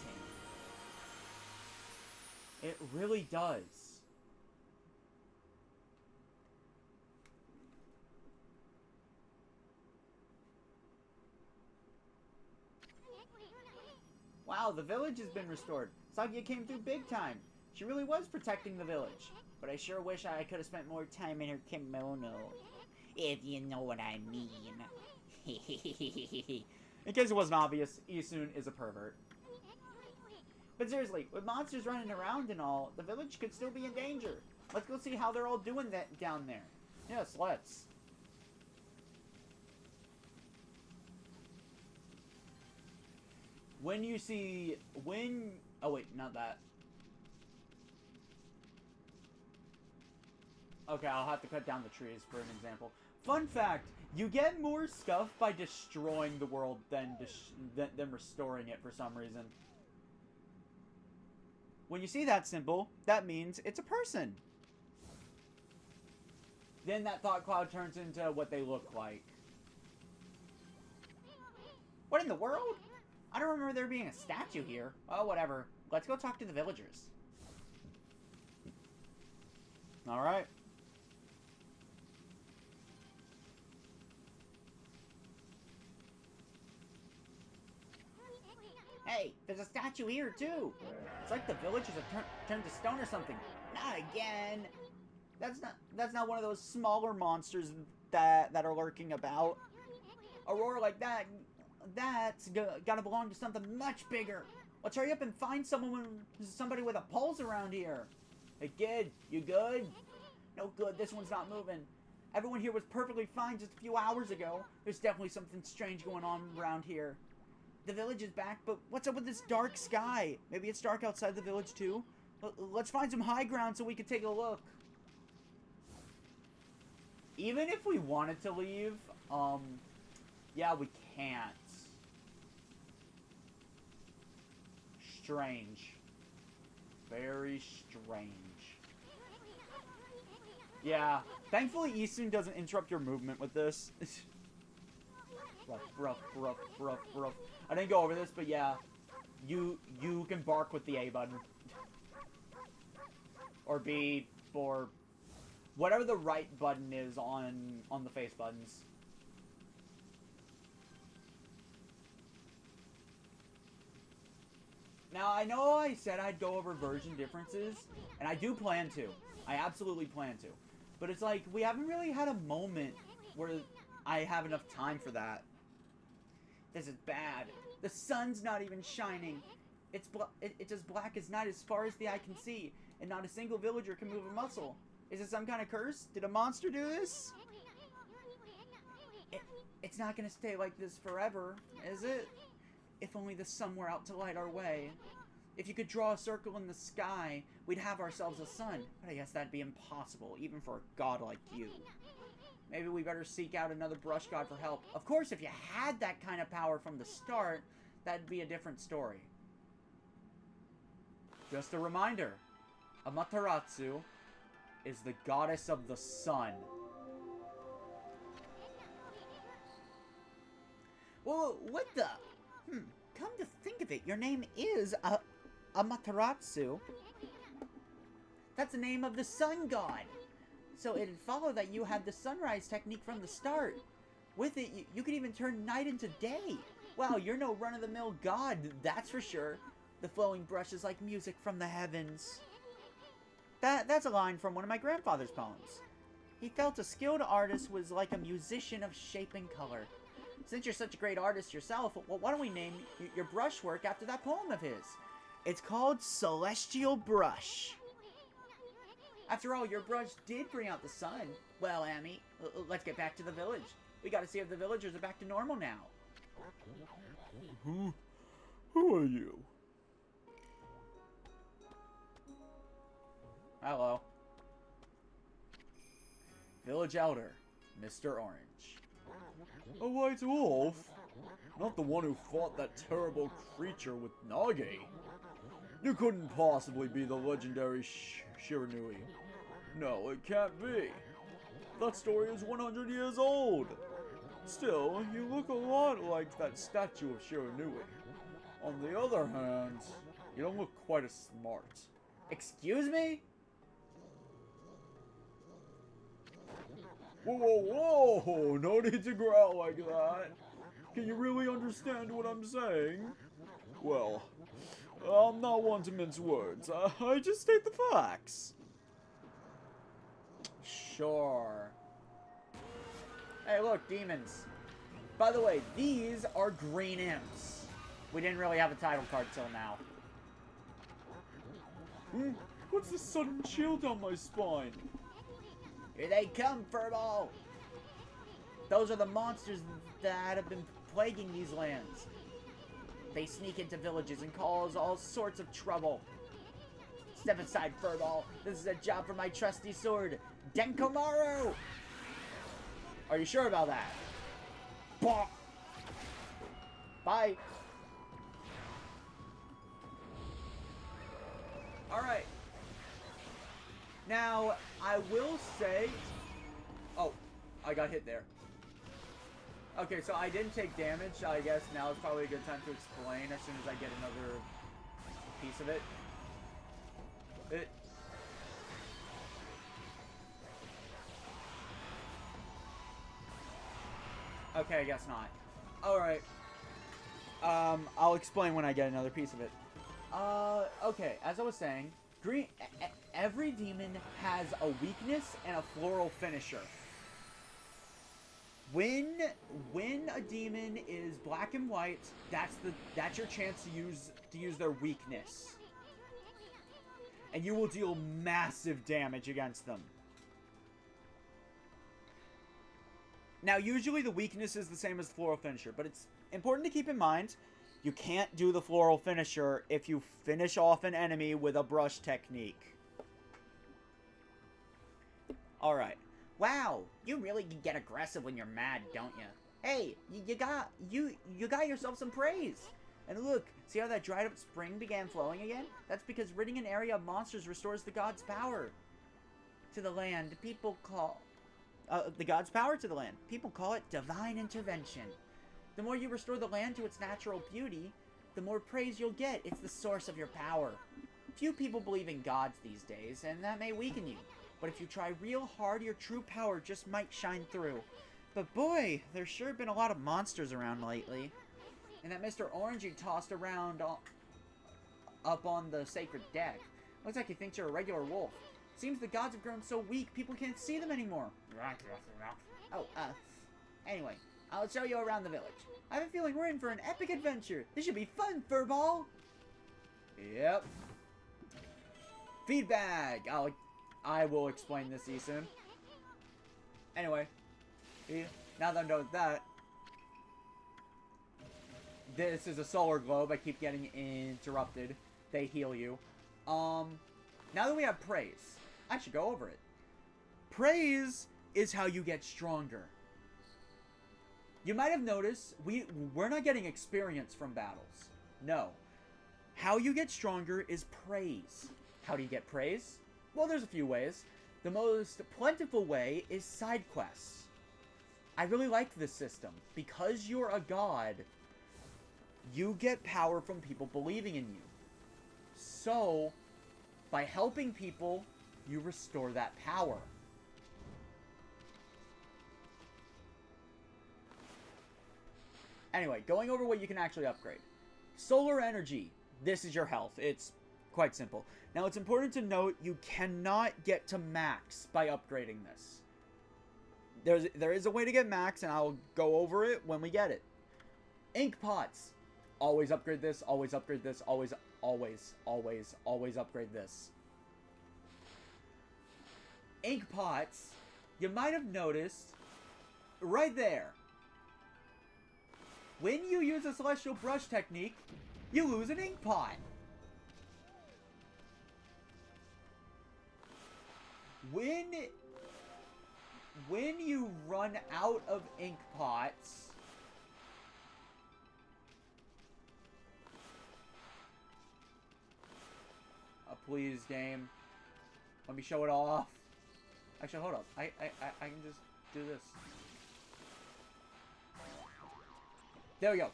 It really does. Wow, the village has been restored. Sagia came through big time. She really was protecting the village. But I sure wish I could have spent more time in her kimono. If you know what I mean. In case it wasn't obvious, Isun is a pervert. But seriously, with monsters running around and all, the village could still be in danger. Let's go see how they're all doing that down there. Yes, let's. When you see... Oh wait, not that. Okay, I'll have to cut down the trees for an example. Fun fact, you get more stuff by destroying the world than restoring it for some reason. When you see that symbol, that means it's a person. Then that thought cloud turns into what they look like. What in the world? I don't remember there being a statue here. Oh, whatever. Let's go talk to the villagers. Alright. Hey, there's a statue here, too. It's like the villagers have turned to stone or something. Not again. That's not one of those smaller monsters that are lurking about. A roar like that's gotta belong to something much bigger. Let's hurry up and find somebody with a pulse around here. Hey kid, you good? No good, this one's not moving. Everyone here was perfectly fine just a few hours ago. There's definitely something strange going on around here. The village is back, but what's up with this dark sky? Maybe it's dark outside the village too? Let's find some high ground so we can take a look. Even if we wanted to leave, yeah, we can't. Strange. Very strange. Yeah, thankfully Isun doesn't interrupt your movement with this. Rough. I didn't go over this, but yeah, you can bark with the A button. Or B, or whatever the right button is on the face buttons. Now, I know I said I'd go over version differences, and I do plan to. I absolutely plan to. But it's like, we haven't really had a moment where I have enough time for that. This is bad. The sun's not even shining. It's as black as night as far as the eye can see, and not a single villager can move a muscle. Is it some kind of curse? Did a monster do this? It's not gonna stay like this forever, is it? If only the sun were out to light our way. If you could draw a circle in the sky, we'd have ourselves a sun. But I guess that'd be impossible, even for a god like you. Maybe we better seek out another brush god for help. Of course, if you had that kind of power from the start, that'd be a different story. Just a reminder, Amaterasu is the goddess of the sun. Whoa, what the? Come to think of it, your name is Amaterasu. That's the name of the sun god. So it'd follow that you had the sunrise technique from the start. With it, you could even turn night into day. Wow, you're no run-of-the-mill god, that's for sure. The flowing brush is like music from the heavens. That's a line from one of my grandfather's poems. He felt a skilled artist was like a musician of shape and color. Since you're such a great artist yourself, well, why don't we name your brushwork after that poem of his? It's called Celestial Brush. After all, your brush did bring out the sun. Well, Amy, let's get back to the village. We gotta see if the villagers are back to normal now. Who are you? Hello. Village Elder, Mr. Orange. A white wolf? Not the one who fought that terrible creature with Nage. You couldn't possibly be the legendary Shiranui. No, it can't be. That story is 100 years old. Still, you look a lot like that statue of Shiranui. On the other hand, you don't look quite as smart. Excuse me? Whoa, whoa, whoa! No need to growl like that. Can you really understand what I'm saying? Well, I'm not one to mince words. I just state the facts. Sure. Hey, look, demons. By the way, these are green imps. We didn't really have a title card till now. What's this sudden chill down my spine? Here they come, Furball! Those are the monsters that have been plaguing these lands. They sneak into villages and cause all sorts of trouble. Step aside, Furball. This is a job for my trusty sword, Denkomaru! Are you sure about that? Bonk. Bye. Alright. Now, I will say... Oh, I got hit there. Okay, so I didn't take damage. I guess now is probably a good time to explain as soon as I get another piece of it. Okay, I guess not. Alright. I'll explain when I get another piece of it. Okay, as I was saying, every demon has a weakness and a floral finisher. When a demon is black and white, that's your chance to use their weakness. And you will deal massive damage against them. Now, usually the weakness is the same as the floral finisher, but it's important to keep in mind, you can't do the floral finisher if you finish off an enemy with a brush technique. Alright. Wow, you really get aggressive when you're mad, don't you? Hey, you got yourself some praise. And look, see how that dried up spring began flowing again? That's because ridding an area of monsters restores the god's power to the land. People call... the god's power to the land. People call it divine intervention. The more you restore the land to its natural beauty, the more praise you'll get. It's the source of your power. Few people believe in gods these days, and that may weaken you. But if you try real hard, your true power just might shine through. But boy, there's sure been a lot of monsters around lately. And that Mr. Orange you tossed around up on the sacred deck. Looks like he thinks you're a regular wolf. Seems the gods have grown so weak, people can't see them anymore. Oh, anyway, I'll show you around the village. I have a feeling we're in for an epic adventure. This should be fun, Furball. Yep. Feedback. I will explain this soon. Anyway, now that I'm done with that, this is a solar globe. I keep getting interrupted. They heal you. Now that we have praise, I should go over it. Praise is how you get stronger. You might have noticed we're not getting experience from battles. No. How you get stronger is praise. How do you get praise? Well, there's a few ways. The most plentiful way is side quests. I really like this system. Because you're a god, you get power from people believing in you. So, by helping people, you restore that power. Anyway, going over what you can actually upgrade. Solar energy. This is your health. It's quite simple. Now, it's important to note you cannot get to max by upgrading this. There is a way to get max, and I'll go over it when we get it. Ink pots. Always upgrade this, always upgrade this, always upgrade this. Ink pots, you might have noticed, right there. When you use a celestial brush technique, you lose an ink pot. When you run out of ink pots, please, game. Let me show it off. Actually, hold up. I can just do this. There we go.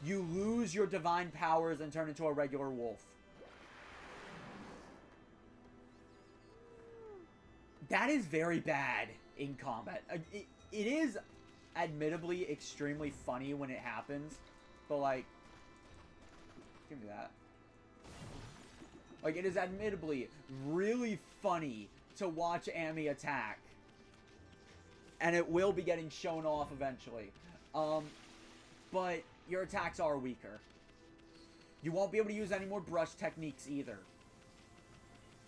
You lose your divine powers and turn into a regular wolf. That is very bad in combat. It is admittedly extremely funny when it happens, but like, give me that. Like, it is admittedly really funny to watch Amy attack. And it will be getting shown off eventually. But your attacks are weaker. You won't be able to use any more brush techniques either.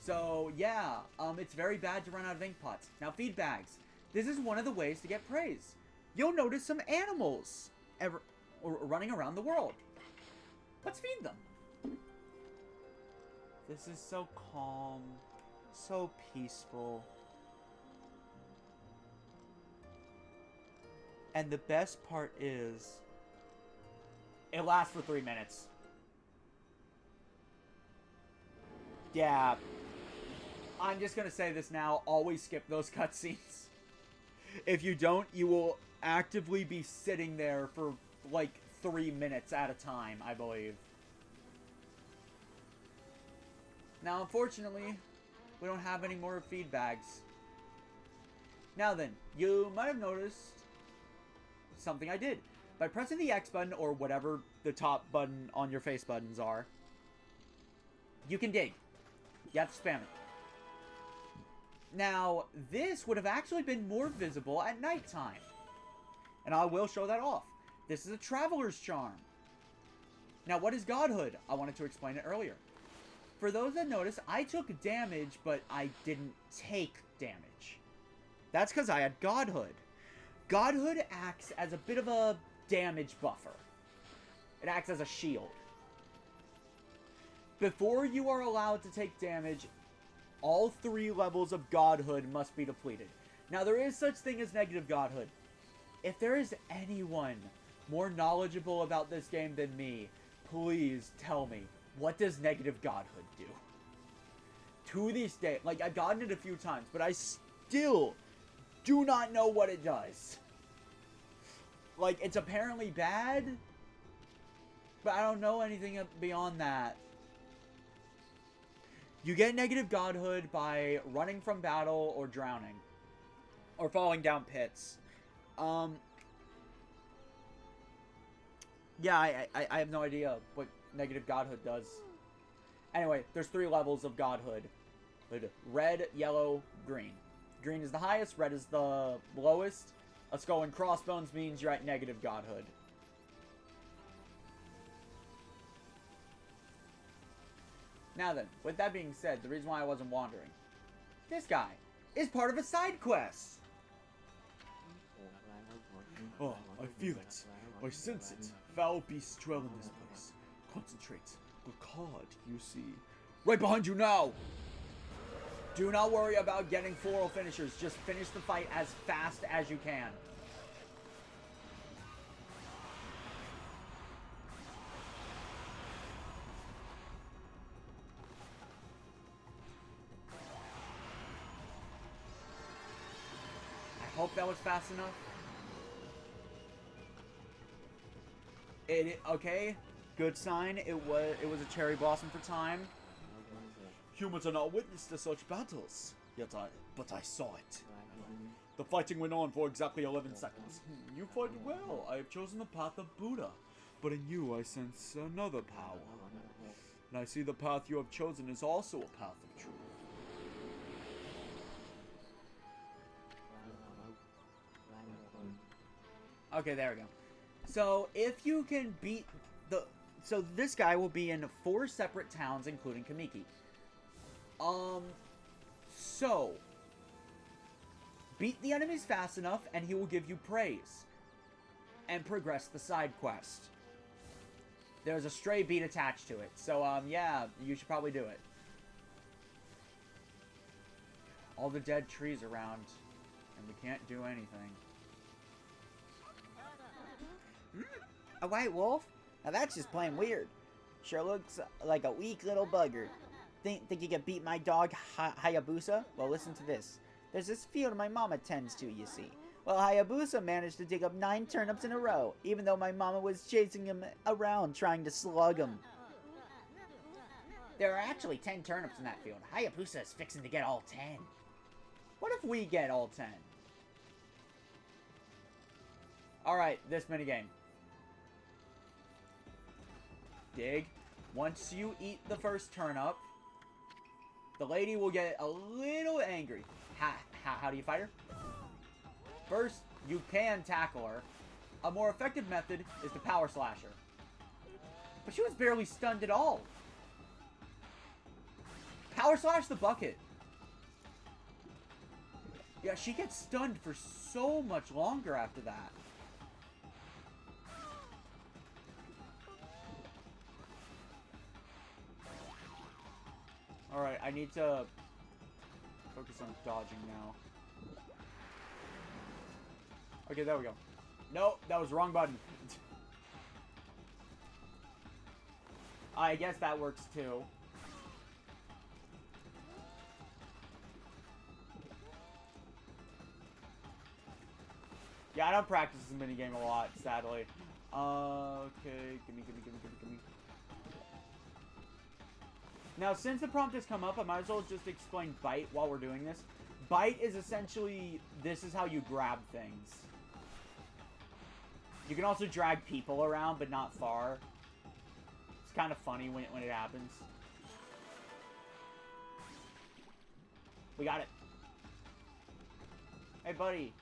So, yeah, it's very bad to run out of ink pots. Now, feed bags. This is one of the ways to get praise. You'll notice some animals running around the world. Let's feed them. This is so calm, so peaceful. And the best part is, it lasts for 3 minutes. yeah, I'm just gonna say this now, always skip those cutscenes. If you don't, you will actively be sitting there for like 3 minutes at a time, I believe. Now, unfortunately, we don't have any more feed bags. Now then, you might have noticed something I did. By pressing the X button, or whatever the top button on your face buttons are, you can dig. You have to spam it. Now, this would have actually been more visible at nighttime. And I will show that off. This is a Traveler's Charm. Now, what is Godhood? I wanted to explain it earlier. For those that notice, I took damage, but I didn't take damage. That's because I had Godhood. Godhood acts as a bit of a damage buffer. It acts as a shield. Before you are allowed to take damage, all 3 levels of Godhood must be depleted. Now, there is such thing as negative Godhood. If there is anyone more knowledgeable about this game than me, please tell me, what does negative Godhood do? To this day, like, I've gotten it a few times, but I still do not know what it does. Like, it's apparently bad, but I don't know anything beyond that. You get negative Godhood by running from battle or drowning. Or falling down pits. Yeah, I have no idea what negative Godhood does. Anyway, there's 3 levels of Godhood. Red, yellow, green. Green is the highest, red is the lowest. A skull and crossbones means you're at negative Godhood. Now then, with that being said, the reason why I wasn't wandering. This guy is part of a side quest. Oh, I feel it. I sense it. Foul beasts dwell in this place. Concentrate. The card, you see. Right behind you now! Do not worry about getting floral finishers. Just finish the fight as fast as you can. I hope that was fast enough. Okay, good sign. It was a cherry blossom for time. Humans are not witness to such battles. But I saw it. The fighting went on for exactly 11 seconds. You fight well. I have chosen the path of Buddha. But in you I sense another power. And I see the path you have chosen is also a path of truth. Okay, there we go. So, if you can beat the... So, this guy will be in 4 separate towns, including Kamiki. So... Beat the enemies fast enough, and he will give you praise. And progress the side quest. There's a stray beat attached to it. So, yeah, you should probably do it. All the dead trees around, and we can't do anything. A white wolf? Now that's just plain weird. Sure looks like a weak little bugger. Think you can beat my dog, Hayabusa? Well, listen to this. There's this field my mama tends to, you see. Well, Hayabusa managed to dig up 9 turnips in a row, even though my mama was chasing him around trying to slug him. There are actually 10 turnips in that field. Hayabusa is fixing to get all 10. What if we get all 10? Alright, this minigame. Dig. Once you eat the first turnip, the lady will get a little angry. How do you fight her? First, you can tackle her. A more effective method is to power slash her. But she was barely stunned at all. Power slash the bucket. Yeah, she gets stunned for so much longer after that. Alright, I need to focus on dodging now. Okay, there we go. Nope, that was the wrong button. I guess that works too. Yeah, I don't practice this minigame a lot, sadly. Okay, gimme. Now, since the prompt has come up, I might as well just explain bite while we're doing this. Bite is essentially, this is how you grab things. You can also drag people around, but not far. It's kind of funny when it happens. We got it. Hey, buddy.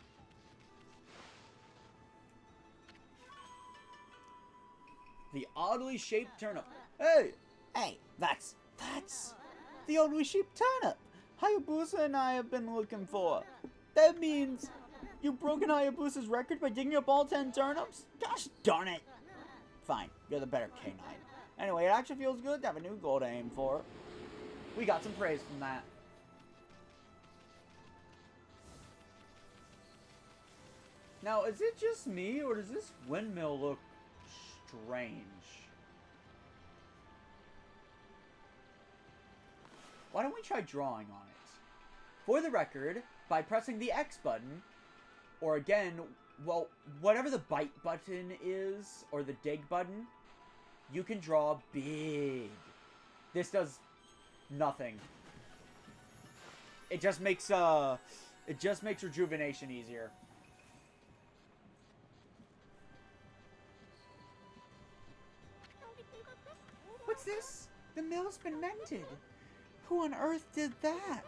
The oddly shaped turnip. Hey! Hey, that's the oddly shaped turnip Hayabusa and I have been looking for. That means you've broken Hayabusa's record by digging up all 10 turnips? Gosh darn it. Fine, you're the better K9. Anyway, it actually feels good to have a new goal to aim for. We got some praise from that. Now, is it just me, or does this windmill look strange? Why don't we try drawing on it? For the record, by pressing the X button, or again, well, whatever the bite button is, or the dig button, you can draw big. This does nothing. It just makes rejuvenation easier. What's this? The mill's been mended. Who on earth did that?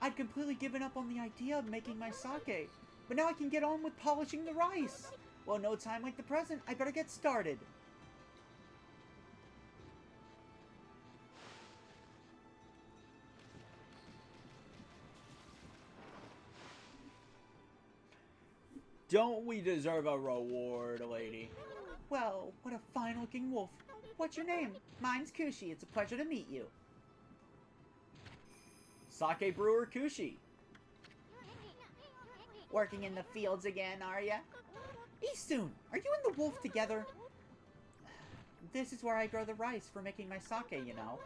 I'd completely given up on the idea of making my sake, but now I can get on with polishing the rice. Well, no time like the present. I better get started. Don't we deserve a reward, lady? Well, what a fine-looking wolf. What's your name? Mine's Kushi. It's a pleasure to meet you. Sake brewer Kushi. Working in the fields again, are ya? Eastun, are you and the wolf together? This is where I grow the rice for making my sake, you know.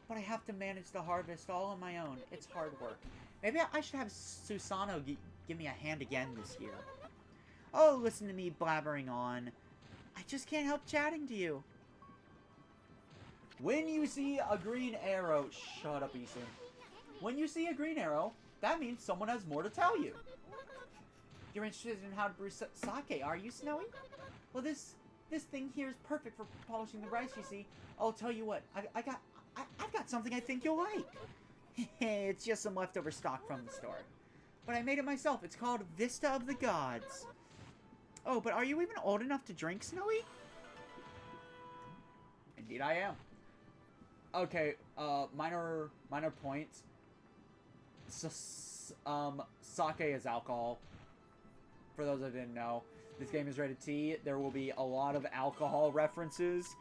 But I have to manage the harvest all on my own. It's hard work. Maybe I should have Susano give me a hand again this year. Oh, listen to me blabbering on. I just can't help chatting to you. When you see a green arrow... Shut up, Eastun. When you see a green arrow, that means someone has more to tell you. You're interested in how to brew sake, are you, Snowy? Well, this thing here is perfect for polishing the rice, you see. I'll tell you what, I've got something I think you'll like. It's just some leftover stock from the store. But I made it myself. It's called Vista of the Gods. Oh, but are you even old enough to drink, Snowy? Indeed I am. Okay, minor points. Sake is alcohol. For those that didn't know, this game is rated T. There will be a lot of alcohol references.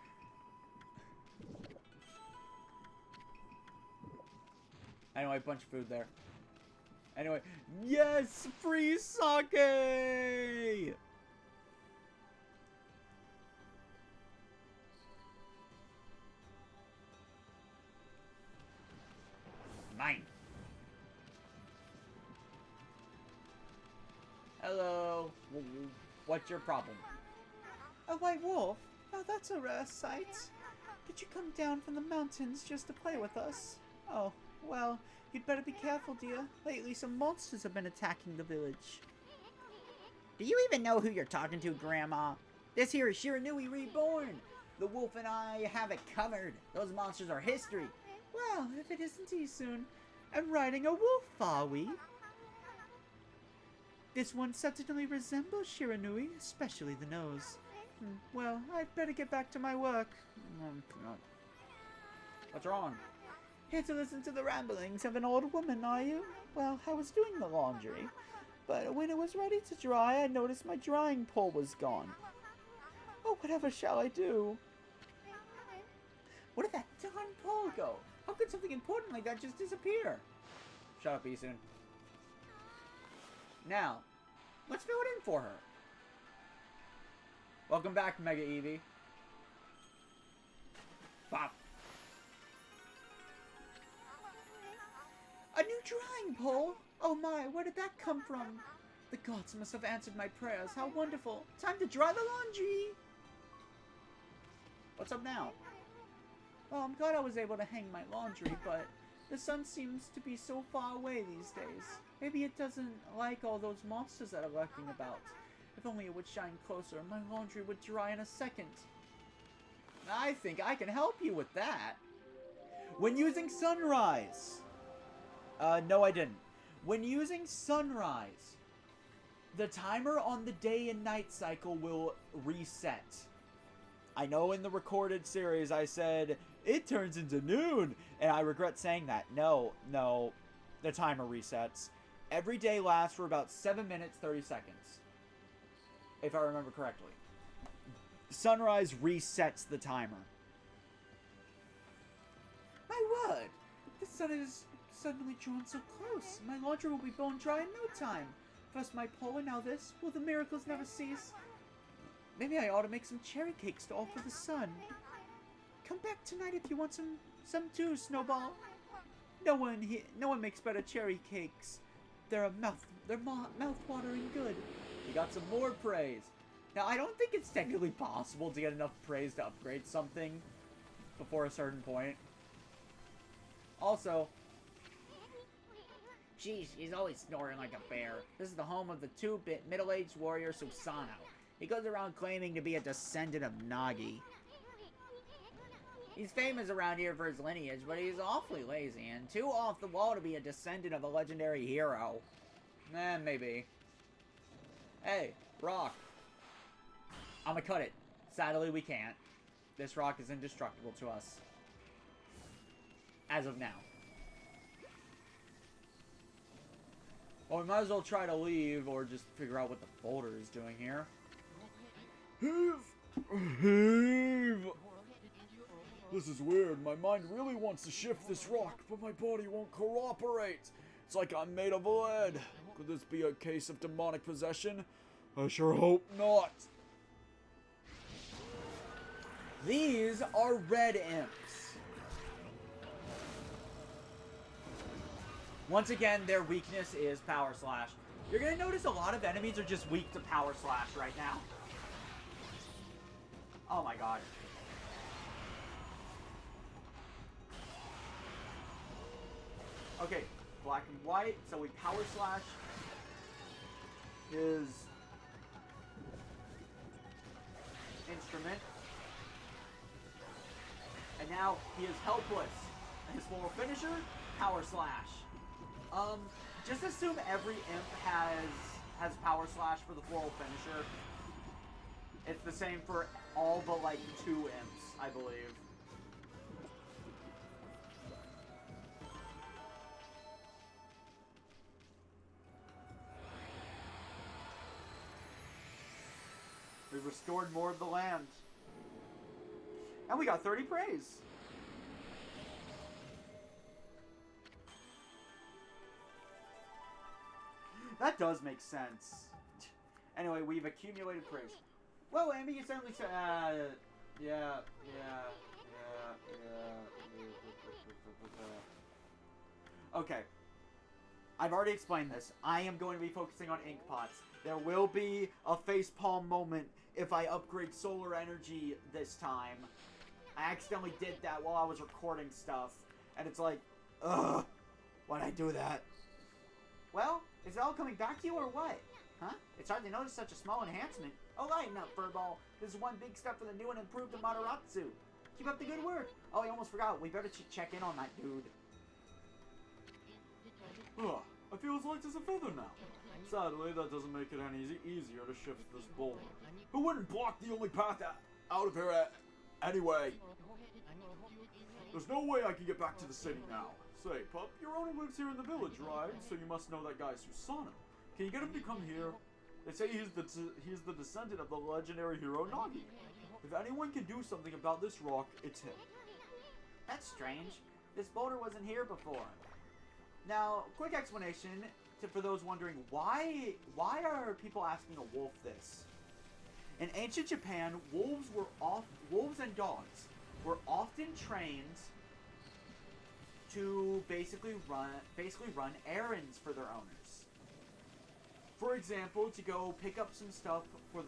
Anyway, bunch of food there. Anyway, yes, free sake! Mine. Hello. What's your problem? A white wolf? Oh, that's a rare sight. Did you come down from the mountains just to play with us? Oh, Well, you'd better be careful, dear. Lately, some monsters have been attacking the village. Do you even know who you're talking to, Grandma? This here is Shiranui Reborn. The wolf and I have it covered. Those monsters are history. Well, if it isn't too soon, I'm riding a wolf, are we? This one certainly resembles Shiranui, especially the nose. Well, I'd better get back to my work. What's wrong? Here to listen to the ramblings of an old woman, are you? Well, I was doing the laundry, but when it was ready to dry, I noticed my drying pole was gone. Oh, whatever shall I do? Where did that darn pole go? How could something important like that just disappear? Shut up, Eason. Now, let's fill it in for her. Welcome back, Mega Eevee. Bop. A new drying pole? Oh my, where did that come from? The gods must have answered my prayers. How wonderful. Time to dry the laundry. What's up now? Well, I'm glad I was able to hang my laundry, but the sun seems to be so far away these days. Maybe it doesn't like all those monsters that are lurking about. If only it would shine closer, my laundry would dry in a second. I think I can help you with that. When using Sunrise... no I didn't. When using Sunrise, the timer on the day and night cycle will reset. I know in the recorded series I said, it turns into noon, and I regret saying that. No, the timer resets. Every day lasts for about 7 minutes, 30 seconds. If I remember correctly. Sunrise resets the timer. My word! The sun is suddenly drawn so close. My laundry will be bone dry in no time. First my pole and now this. Will the miracles never cease? Maybe I ought to make some cherry cakes to offer the sun. Come back tonight if you want some too, Snowball. No one makes better cherry cakes. They're mouth-watering good. You got some more praise. Now, I don't think it's technically possible to get enough praise to upgrade something before a certain point. Also, Geez, he's always snoring like a bear. This is the home of the 2-bit middle-aged warrior Susano. He goes around claiming to be a descendant of Nagi. He's famous around here for his lineage, but he's awfully lazy and too off the wall to be a descendant of a legendary hero. maybe. Hey, rock. I'ma cut it. Sadly, we can't. This rock is indestructible to us. As of now. Well, we might as well try to leave, or just figure out what the folder is doing here. Heave! This is weird. My mind really wants to shift this rock, but my body won't cooperate. It's like I'm made of lead. Could this be a case of demonic possession? I sure hope not. These are red imps. Once again, their weakness is Power Slash. You're gonna notice a lot of enemies are just weak to Power Slash right now. Oh my god. Okay, black and white, so we Power Slash his instrument. And now he is helpless. His full finisher, Power Slash. Just assume every imp has Power Slash for the floral finisher. It's the same for all but like 2 imps, I believe. We restored more of the land. And we got 30 praise. That does make sense. Anyway, we've accumulated praise. Well, Amy, you certainly said, yeah. Okay. I've already explained this. I am going to be focusing on ink pots. There will be a facepalm moment if I upgrade solar energy this time. I accidentally did that while I was recording stuff. And it's like, Ugh. Why'd I do that? Well, is it all coming back to you or what? Huh? It's hard to notice such a small enhancement. Oh, lighten up, Furball. This is one big step for the new and improved Amaterasu. Keep up the good work. Oh, I almost forgot. We better check in on that dude. Ugh, I feel as light as a feather now. Sadly, that doesn't make it any easier to shift this boulder. Who wouldn't block the only path out of here anyway? There's no way I can get back to the city now. Say, pup, your owner lives here in the village, right? So you must know that guy Susano. Can you get him to come here? They say he's the descendant of the legendary hero Nagi. If anyone can do something about this rock, it's him. That's strange. This boulder wasn't here before. Now, quick explanation for those wondering why are people asking a wolf this? In ancient Japan, wolves and dogs were often trained to basically run errands for their owners. For example, to go pick up some stuff from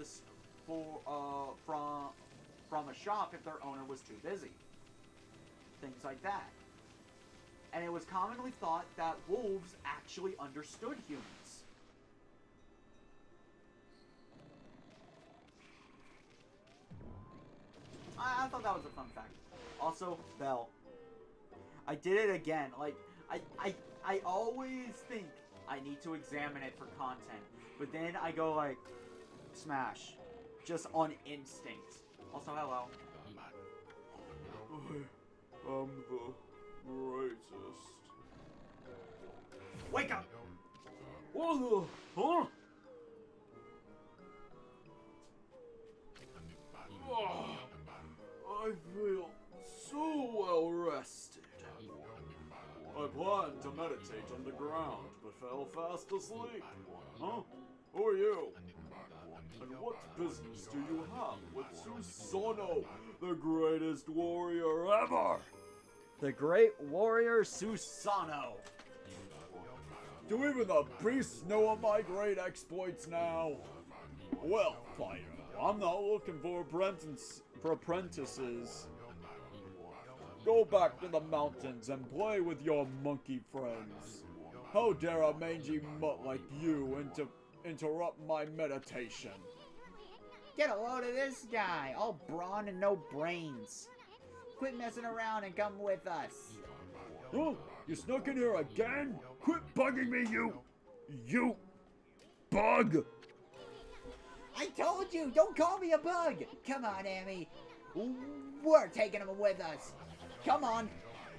a shop if their owner was too busy. Things like that. And it was commonly thought that wolves actually understood humans. I thought that was a fun fact. Also, Bell. I did it again. Like, I always think I need to examine it for content. But then I go like, smash. Just on instinct. Also, hello. I'm the greatest. Wake up! What the? Huh? Oh, I feel so well rested. I planned to meditate on the ground, but fell fast asleep. Huh? Who are you? And what business do you have with Susano, the greatest warrior ever? The great warrior Susano. Do even the beasts know of my great exploits now? Well, fighter, I'm not looking for apprentices. Go back to the mountains and play with your monkey friends. How dare a mangy mutt like you interrupt my meditation? Get a load of this guy, all brawn and no brains. Quit messing around and come with us. Huh? You snuck in here again? Quit bugging me, you bug! I told you, don't call me a bug. Come on, Amy. We're taking him with us. Come on.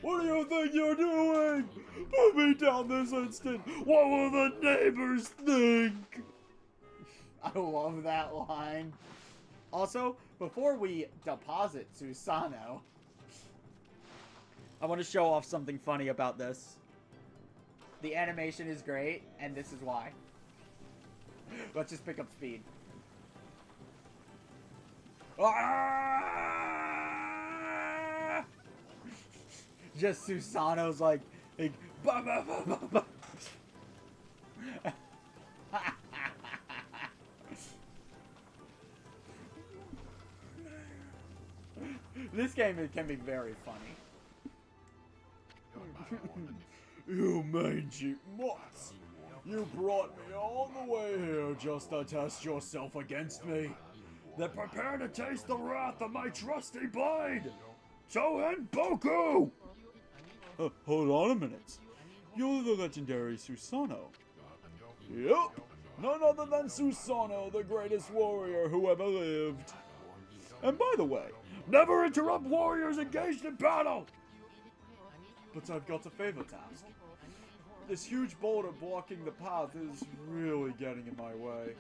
What do you think you're doing? Put me down this instant. What will the neighbors think? I love that line. Also, before we deposit Susano, I want to show off something funny about this. The animation is great, and this is why. Let's just pick up speed. Ah! Just Susano's like bah, bah, bah, bah, bah. This game can be very funny. You mangy mutts! You brought me all the way here just to test yourself against me. Then prepare to taste the wrath of my trusty blade! Shohen Boku! Hold on a minute. You're the legendary Susano. Yep, none other than Susano, the greatest warrior who ever lived. And by the way, never interrupt warriors engaged in battle! But I've got a favor to ask. This huge boulder blocking the path is really getting in my way.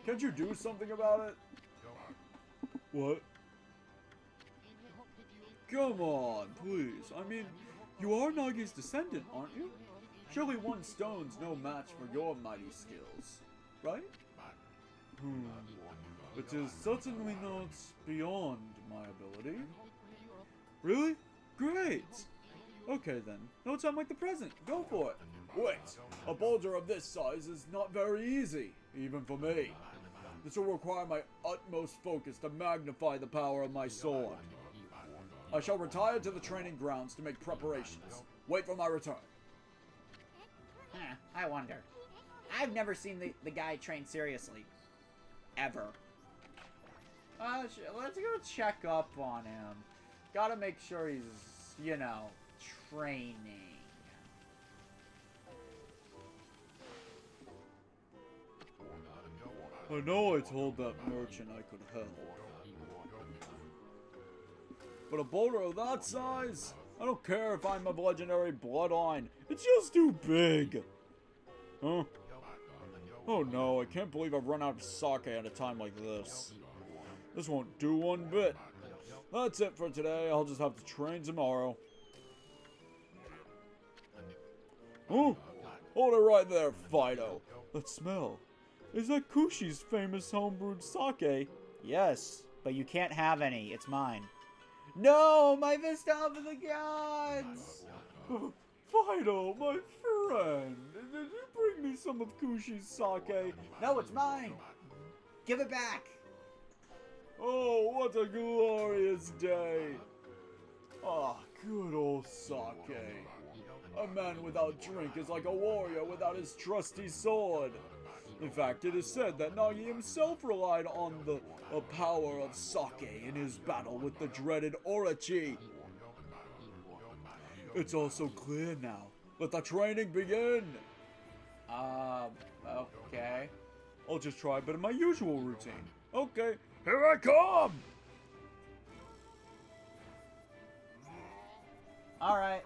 Can't you do something about it? What? Come on, please. I mean, you are Nagi's descendant, aren't you? Surely one stone's no match for your mighty skills, right? It is certainly not beyond my ability. Really? Great! Okay then, no time like the present. Go for it. Wait, a boulder of this size is not very easy, even for me. This will require my utmost focus to magnify the power of my sword. I shall retire to the training grounds to make preparations. Wait for my return. Huh, I wonder. I've never seen the guy train seriously. Ever. Let's go check up on him. Gotta make sure he's, you know, training. I know I told that merchant I could help. But a boulder of that size? I don't care if I'm a legendary bloodline. It's just too big. Huh? Oh no, I can't believe I've run out of sake at a time like this. This won't do one bit. That's it for today. I'll just have to train tomorrow. Oh, hold it right there, Fido. That smell. Is that Kushi's famous homebrewed sake? Yes, but you can't have any. It's mine. No, my Vista of the Gods! Fido, my friend. Did you bring me some of Kushi's sake? No, it's mine. Give it back. Oh, what a glorious day. Ah, good old sake. A man without drink is like a warrior without his trusty sword. In fact, it is said that Nagi himself relied on the power of sake in his battle with the dreaded Orochi. It's also clear now. Let the training begin. Okay. I'll just try a bit of my usual routine. Okay, here I come! Alright.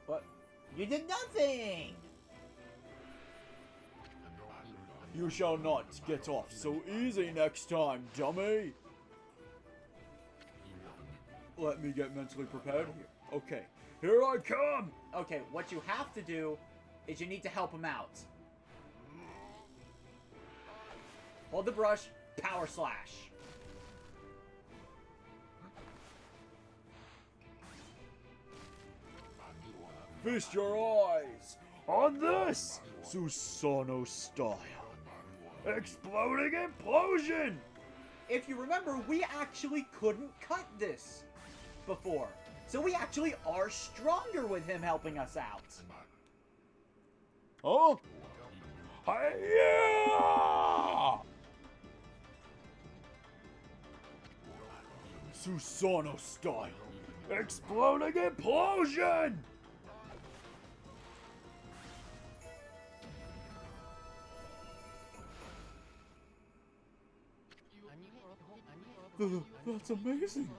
What? You did nothing! You shall not get off so easy next time, dummy! Let me get mentally prepared here. Okay, here I come! Okay, what you have to do is you need to help him out. Hold the brush, power slash. Feast your eyes on this Susanoo style. Exploding implosion! If you remember, we actually couldn't cut this before. So we actually are stronger with him helping us out. Oh! Hi-ya! Susanoo style. Exploding implosion! That's amazing.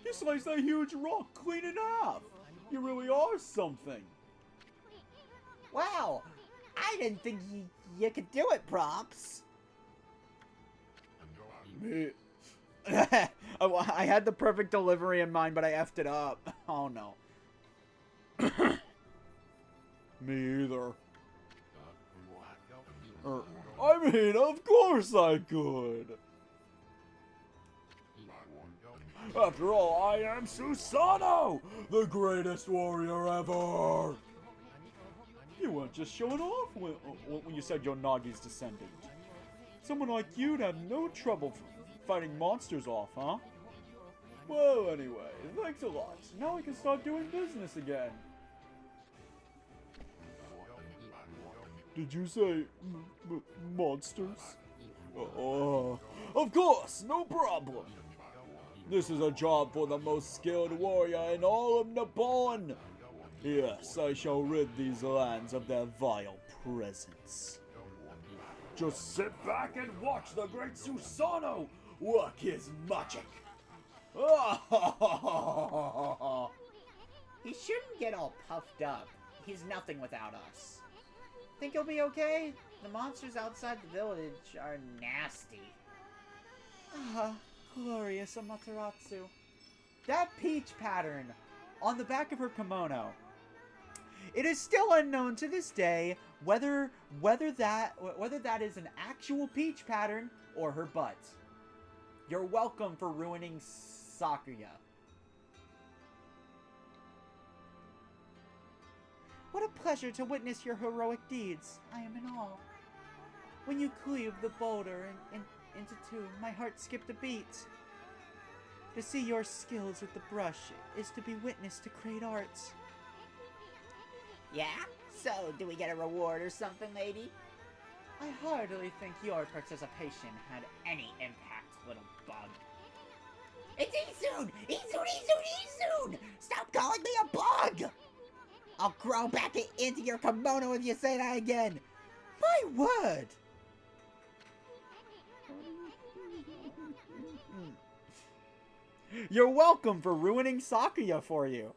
You sliced that huge rock clean in half. You really are something. Wow! I didn't think you could do it, Props. Me, I had the perfect delivery in mind, but I effed it up. Oh no. me either. I mean, of course I could. After all, I am Susanoo, the greatest warrior ever. You weren't just showing off when you said you're Nagi's descendant. Someone like you'd have no trouble fighting monsters off, huh? Well, anyway, thanks a lot. Now I can start doing business again. Did you say monsters? Of course, no problem. This is a job for the most skilled warrior in all of Nippon. Yes, I shall rid these lands of their vile presence. Just sit back and watch the great Susanoo work his magic. He shouldn't get all puffed up. He's nothing without us. Think he'll be okay? The monsters outside the village are nasty. Ah, glorious Amaterasu. That peach pattern on the back of her kimono. It is still unknown to this day whether that is an actual peach pattern or her butt. You're welcome for ruining Sakuya. What a pleasure to witness your heroic deeds. I am in awe. When you cleaved the boulder into two, my heart skipped a beat. To see your skills with the brush is to be witness to great arts. Yeah? So, do we get a reward or something, lady? I hardly think your participation had any impact, little bug. It's Isoon! Isoon! Stop calling me a bug! I'll grow back into your kimono if you say that again! My word! You're welcome for ruining Sakuya for you.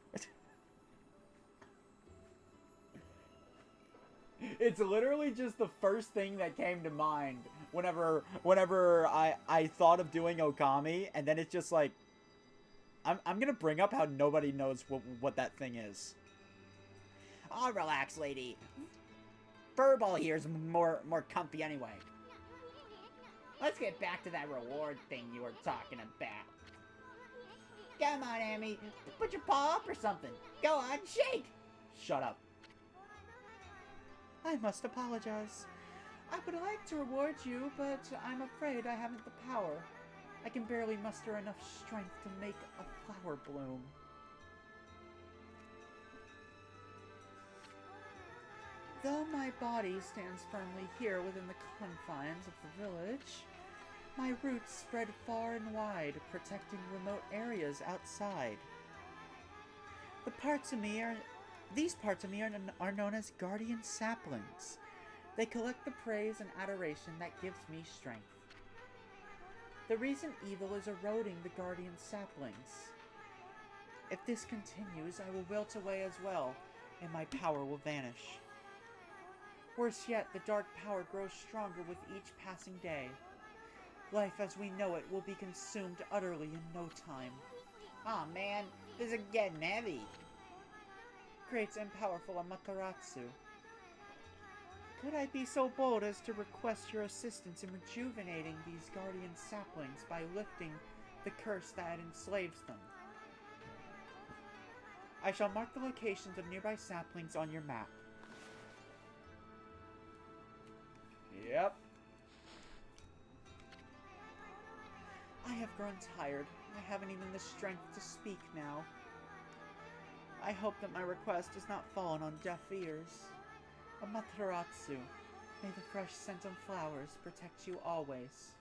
It's literally just the first thing that came to mind whenever I thought of doing Okami, and then it's just like, I'm gonna bring up how nobody knows what that thing is. Oh, relax, lady. Furball here is more comfy anyway. Let's get back to that reward thing you were talking about. Come on, Amy. Put your paw up or something. Go on, shake! Shut up. I must apologize. I would like to reward you, but I'm afraid I haven't the power. I can barely muster enough strength to make a flower bloom. Though my body stands firmly here within the confines of the village, my roots spread far and wide, protecting remote areas outside. These parts of me are known as guardian saplings. They collect the praise and adoration that gives me strength. The recent evil is eroding the guardian saplings. If this continues, I will wilt away as well, and my power will vanish. Worse yet, the dark power grows stronger with each passing day. Life as we know it will be consumed utterly in no time. Aw, oh, man, this is getting heavy. Great and powerful Amaterasu, could I be so bold as to request your assistance in rejuvenating these guardian saplings by lifting the curse that enslaves them? I shall mark the locations of nearby saplings on your map. Yep. I have grown tired. I haven't even the strength to speak now. I hope that my request has not fallen on deaf ears. Amaterasu, may the fresh scent of flowers protect you always.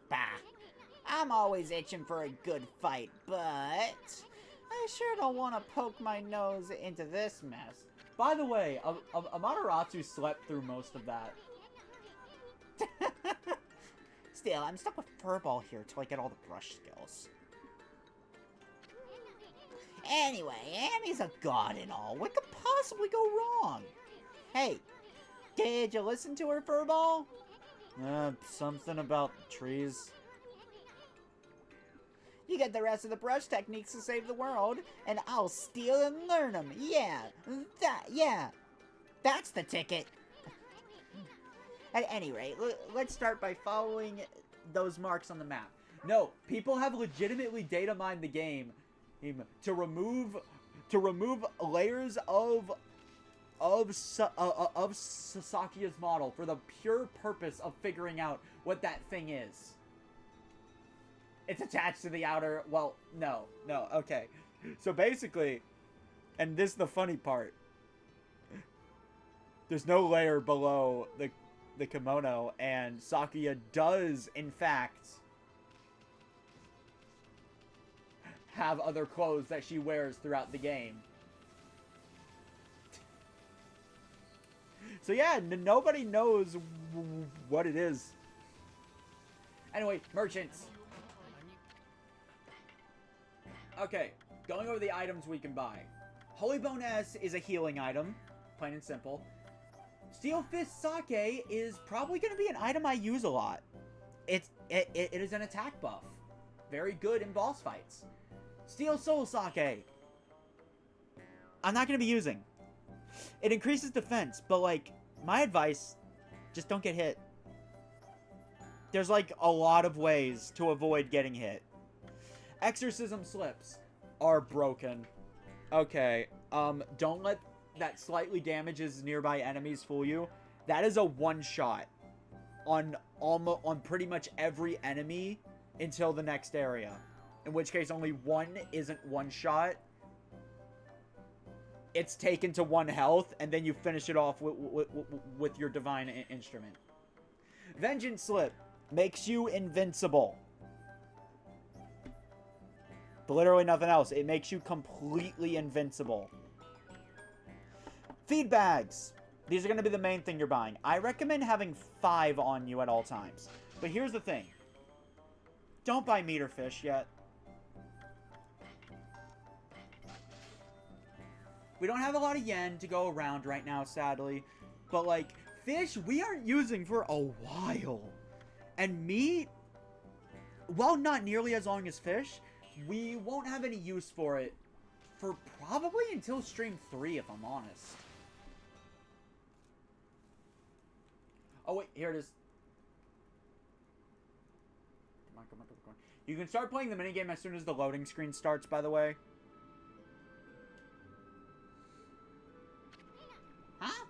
Bah! I'm always itching for a good fight, but I sure don't want to poke my nose into this mess. By the way, Amaterasu slept through most of that. Still, I'm stuck with Furball here till I get all the brush skills. Anyway, Amy's a god and all. What could possibly go wrong? Hey, did you listen to her, Furball? Something about trees. You get the rest of the brush techniques to save the world, and I'll steal and learn them. Yeah, that's the ticket. At any rate, let's start by following Those marks on the map. No, people have legitimately data mined the game to remove layers of Sasakiya's model for the pure purpose of figuring out what that thing is. It's attached to the outer... Well, no, okay. So basically, and this is the funny part, there's no layer below the kimono, and Sakuya does, in fact, have other clothes that she wears throughout the game. So yeah, nobody knows what it is. Anyway, merchants. Okay, going over the items we can buy. Holy Bone S is a healing item, plain and simple. Steel Fist Sake is probably going to be an item I use a lot. It is an attack buff. Very good in boss fights. Steel Soul Sake, I'm not going to be using. It increases defense, but like, my advice, just don't get hit. There's like a lot of ways to avoid getting hit. Exorcism Slips are broken. Okay, don't let that slightly damages nearby enemies fool you. That is a one-shot. on pretty much every enemy until the next area. In which case only one isn't one shot. It's taken to 1 health, and then you finish it off with your divine instrument. Vengeance Slip makes you invincible. Literally nothing else. It makes you completely invincible. Feed bags. These are going to be the main thing you're buying. I recommend having 5 on you at all times. But here's the thing. Don't buy meat or fish yet. We don't have a lot of yen to go around right now, sadly. But, like, fish we aren't using for a while. And meat, while not nearly as long as fish, we won't have any use for it for probably until stream 3, if I'm honest. Oh, wait, here it is. Come on, come on, come on. You can start playing the minigame as soon as the loading screen starts, by the way. Huh?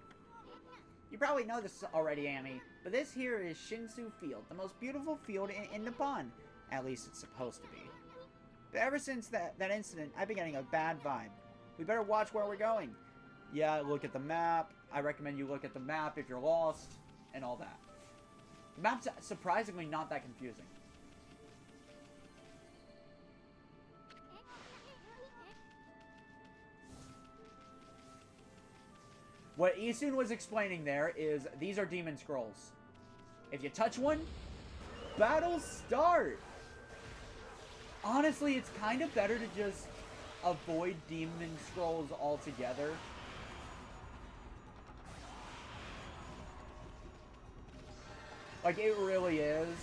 You probably know this already, Amy, but this here is Shinsu Field, the most beautiful field in Nippon. At least it's supposed to be. But ever since that incident, I've been getting a bad vibe. We better watch where we're going. Yeah, look at the map. I recommend you look at the map if you're lost, and all that. The map's surprisingly not that confusing. What Isun was explaining there is these are demon scrolls. If you touch one, battle start. Honestly, it's kind of better to just avoid demon scrolls altogether. Like, it really is.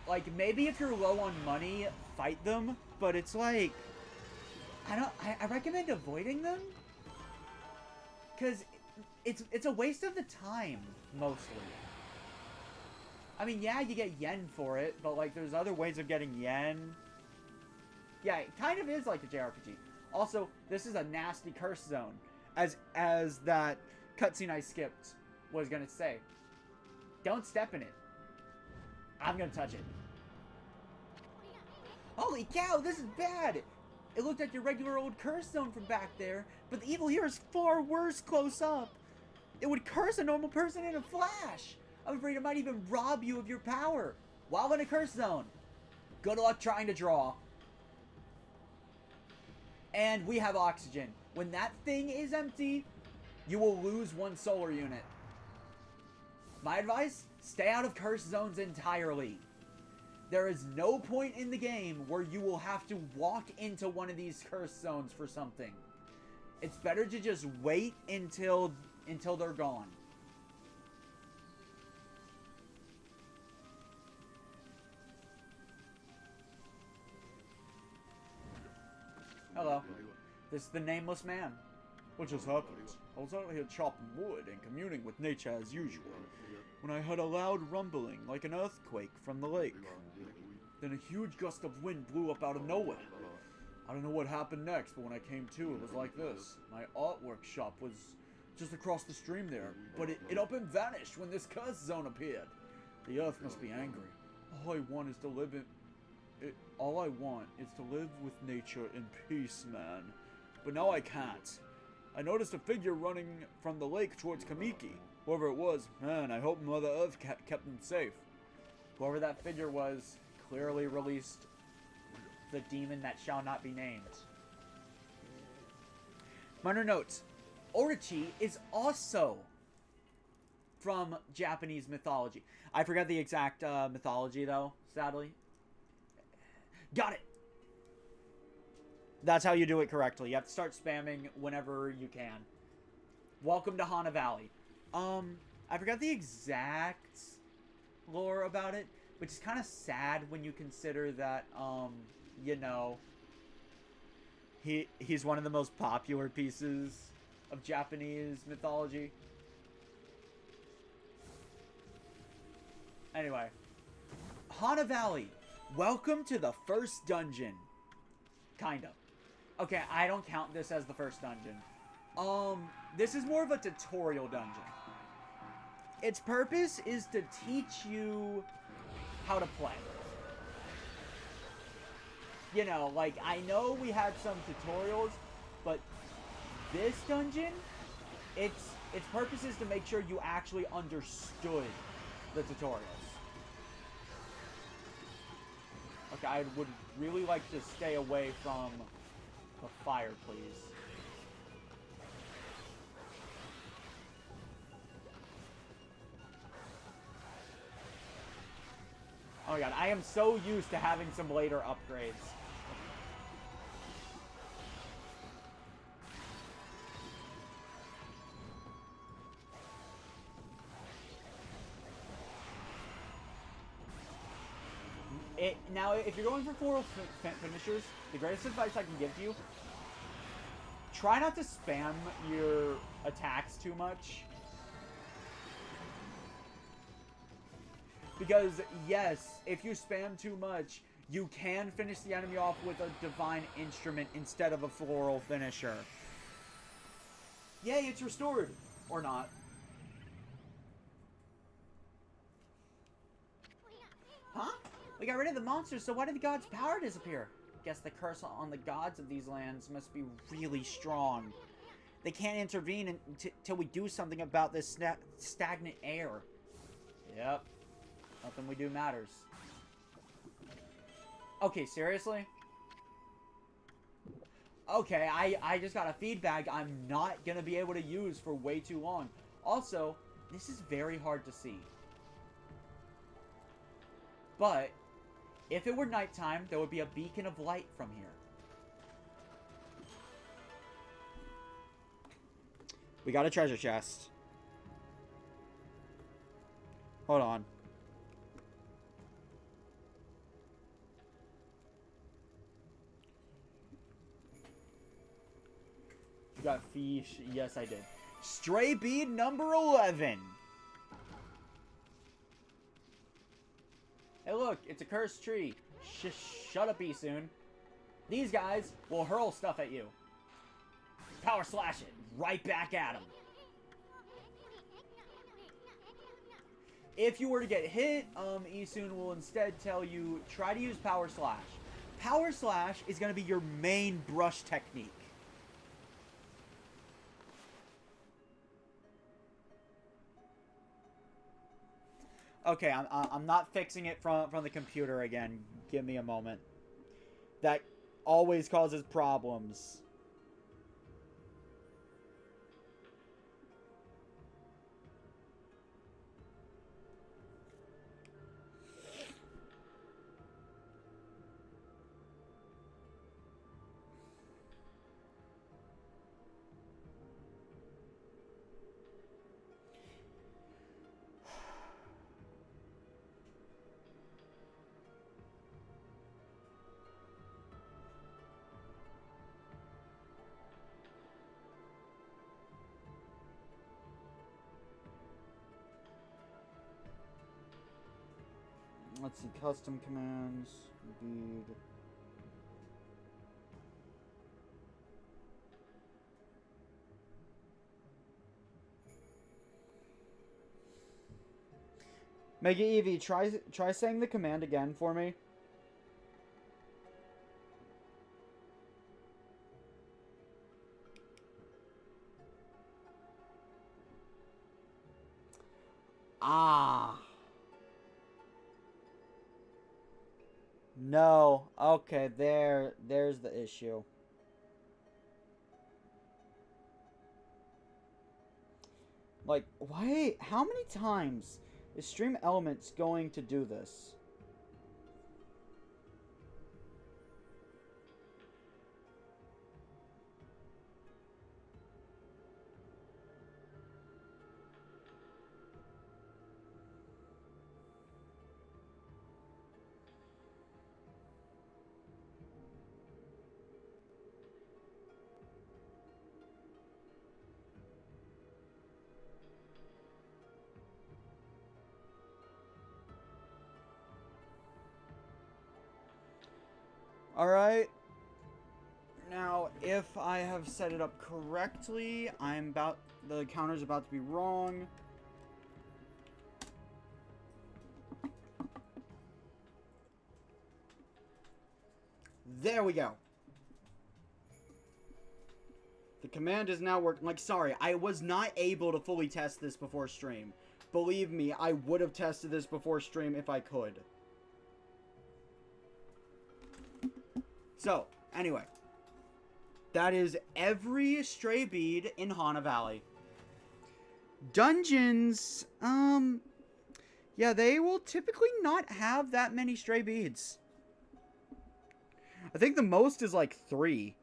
Like, maybe if you're low on money, fight them, but it's like, I recommend avoiding them. Because it's a waste of the time, mostly. I mean, yeah, you get yen for it, but, like, there's other ways of getting yen. Yeah, it kind of is like a JRPG. Also, this is a nasty curse zone, as that cutscene I skipped was gonna say. Don't step in it. I'm gonna touch it. Holy cow, this is bad! It looked like your regular old curse zone from back there, but the evil here is far worse close up. It would curse a normal person in a flash. I'm afraid it might even rob you of your power while in a curse zone. Good luck trying to draw. And we have oxygen. When that thing is empty, you will lose 1 solar unit. My advice, stay out of curse zones entirely. There is no point in the game where you will have to walk into one of these curse zones for something. It's better to just wait until they're gone. Hello. This is the nameless man. What just happened? I was out here chopping wood and communing with nature as usual, when I heard a loud rumbling like an earthquake from the lake. Then a huge gust of wind blew up out of nowhere. I don't know what happened next, but when I came to, it was like this. My artwork shop was just across the stream there, but it up and vanished when this curse zone appeared. The earth must be angry. All I want is to live with nature in peace, man. But now I can't. I noticed a figure running from the lake towards Kamiki. Whoever it was, man, I hope Mother Earth kept them safe. Whoever that figure was clearly released the demon that shall not be named. Minor notes. Orochi is also from Japanese mythology. I forgot the exact mythology, though, sadly. Got it! That's how you do it correctly. You have to start spamming whenever you can. Welcome to Hana Valley. I forgot the exact lore about it, which is kind of sad when you consider that, you know, he's one of the most popular pieces of Japanese mythology. Anyway, Hana Valley. Welcome to the first dungeon. Kind of. Okay, I don't count this as the first dungeon. This is more of a tutorial dungeon. its purpose is to teach you how to play. You know, like, I know we had some tutorials, but this dungeon, its purpose is to make sure you actually understood the tutorials. Okay, I would really like to stay away from the fire, please. Oh my god, I am so used to having some later upgrades. Now, if you're going for floral finishers, the greatest advice I can give to you, try not to spam your attacks too much. Because, yes, if you spam too much, you can finish the enemy off with a divine instrument instead of a floral finisher. Yay, it's restored! Or not. Huh? We got rid of the monsters, so why did the gods' power disappear? Guess the curse on the gods of these lands must be really strong. They can't intervene until we do something about this stagnant air. Yep. Nothing we do matters. Okay, seriously? Okay, I just got a feedback I'm not gonna be able to use for way too long. Also, this is very hard to see. But if it were nighttime, there would be a beacon of light from here. We got a treasure chest. Hold on. You got fish. Yes, I did. Stray bead number 11. Hey, look, it's a cursed tree. Shut up, Esoon. These guys will hurl stuff at you. Power slash it. Right back at them. If you were to get hit, Esoon will instead tell you, try to use Power Slash. Power Slash is going to be your main brush technique. Okay, I'm not fixing it from the computer again. Give me a moment. That always causes problems. Let's see, custom commands, bead. Mega Eevee, try saying the command again for me. Ah. No. Okay, there's the issue. Like, why? How many times is Stream Elements going to do this? Alright. Now, if I have set it up correctly, the counter's about to be wrong. There we go. The command is now working. Like, sorry, I was not able to fully test this before stream. Believe me, I would have tested this before stream if I could. So, anyway. That is every stray bead in Hana Valley. Dungeons, yeah, they will typically not have that many stray beads. I think the most is like 3.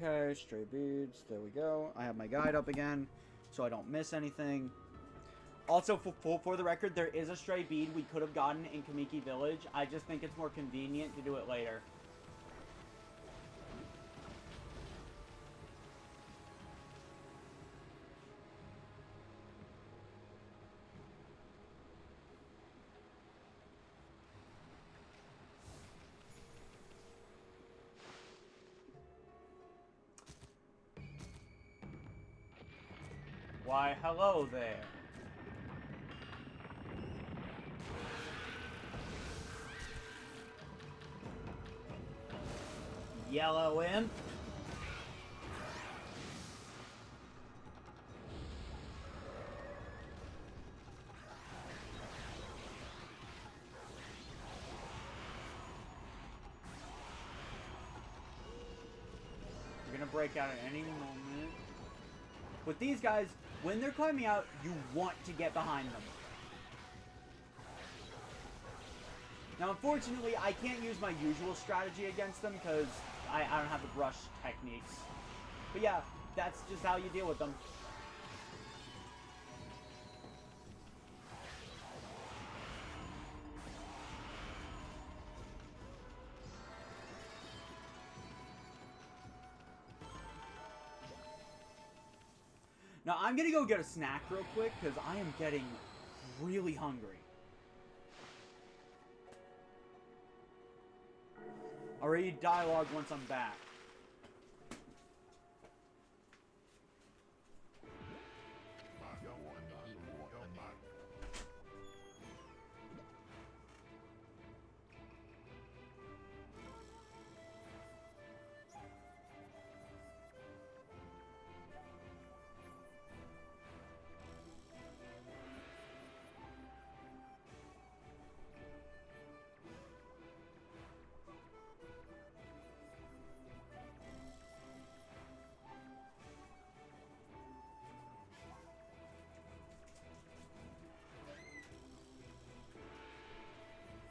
Okay, stray beads. There we go. I have my guide up again, so I don't miss anything. Also, for the record, there is a stray bead we could have gotten in Kamiki Village. I just think it's more convenient to do it later. Why, hello there. Yellow imp. You're gonna break out at any moment. With these guys, when they're climbing out, you want to get behind them. Now, unfortunately, I can't use my usual strategy against them because I don't have the brush techniques. But yeah, that's just how you deal with them. Now, I'm gonna go get a snack real quick, because I am getting really hungry. I'll read dialogue once I'm back.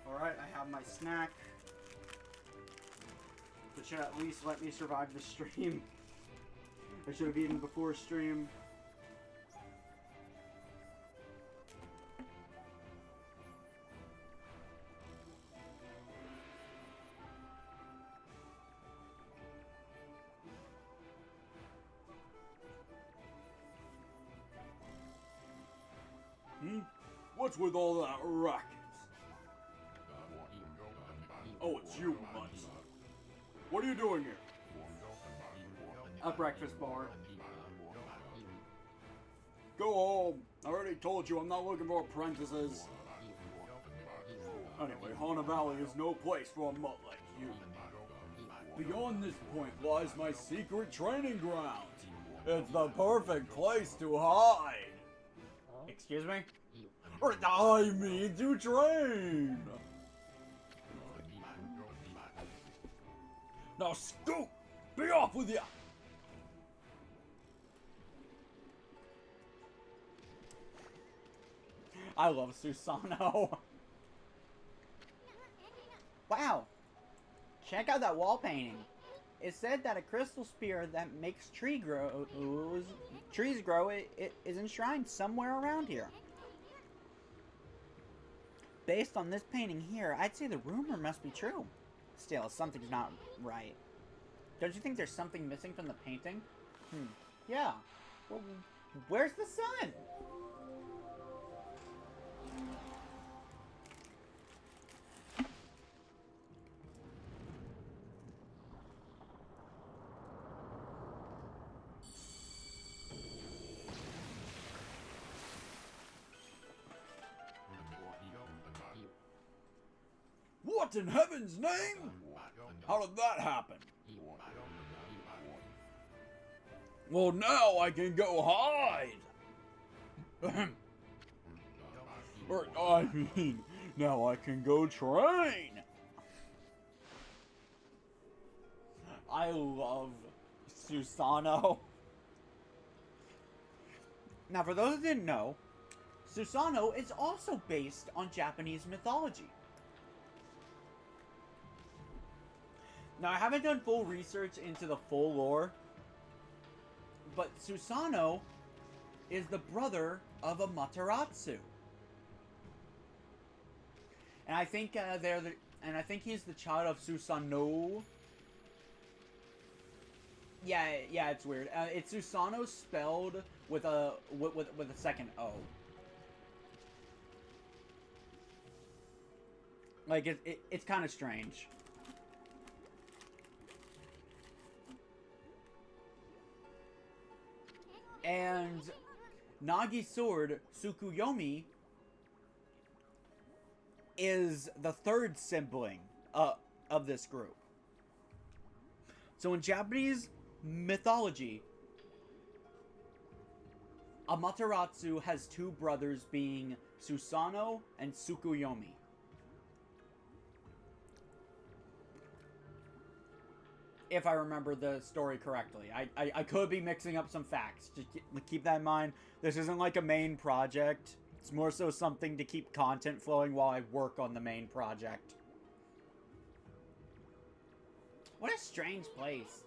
Alright, I have my snack. Which should at least let me survive the stream. I should have eaten before stream. What's with all that racket? Oh, it's you, Mutz. What are you doing here? A breakfast bar. Go home. I already told you I'm not looking for apprentices. Anyway, Hana Valley is no place for a mutt like you. Beyond this point lies my secret training ground. It's the perfect place to hide. Excuse me? I mean to train. Now scoot! Be off with ya! I love Susano. Wow! Check out that wall painting. It said that a crystal spear that makes trees grow is enshrined somewhere around here. Based on this painting here, I'd say the rumor must be true. Still, something's not right. Don't you think there's something missing from the painting? Yeah. Well, where's the sun? What in heaven's name? How did that happen? Well, now I can go hide. Or, I mean, now I can go train. I love Susanoo. Now, for those who didn't know, Susanoo is also based on Japanese mythology. Now, I haven't done full research into the full lore, but Susanoo is the brother of Amaterasu. And I think I think he's the child of Susanoo. Yeah, it's weird. It's Susanoo spelled with a second O. Like it's kind of strange. And Nagi's sword, Tsukuyomi, is the third sibling of this group. So in Japanese mythology, Amaterasu has two brothers being Susanoo and Tsukuyomi. If I remember the story correctly. I could be mixing up some facts. Just keep that in mind. This isn't like a main project. It's more so something to keep content flowing while I work on the main project. What a strange place.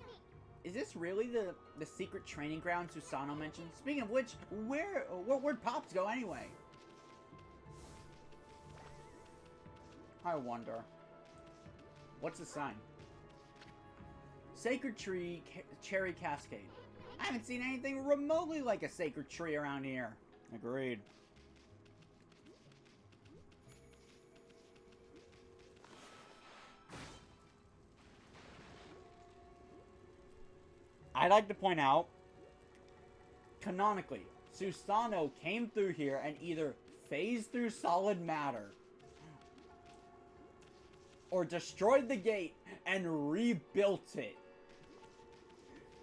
Is this really the secret training ground Susanoo mentioned? Speaking of which, where'd Pops go anyway? I wonder. What's the sign? Sacred Tree Cherry Cascade. I haven't seen anything remotely like a sacred tree around here. Agreed. I'd like to point out, canonically, Susanoo came through here and either phased through solid matter or destroyed the gate and rebuilt it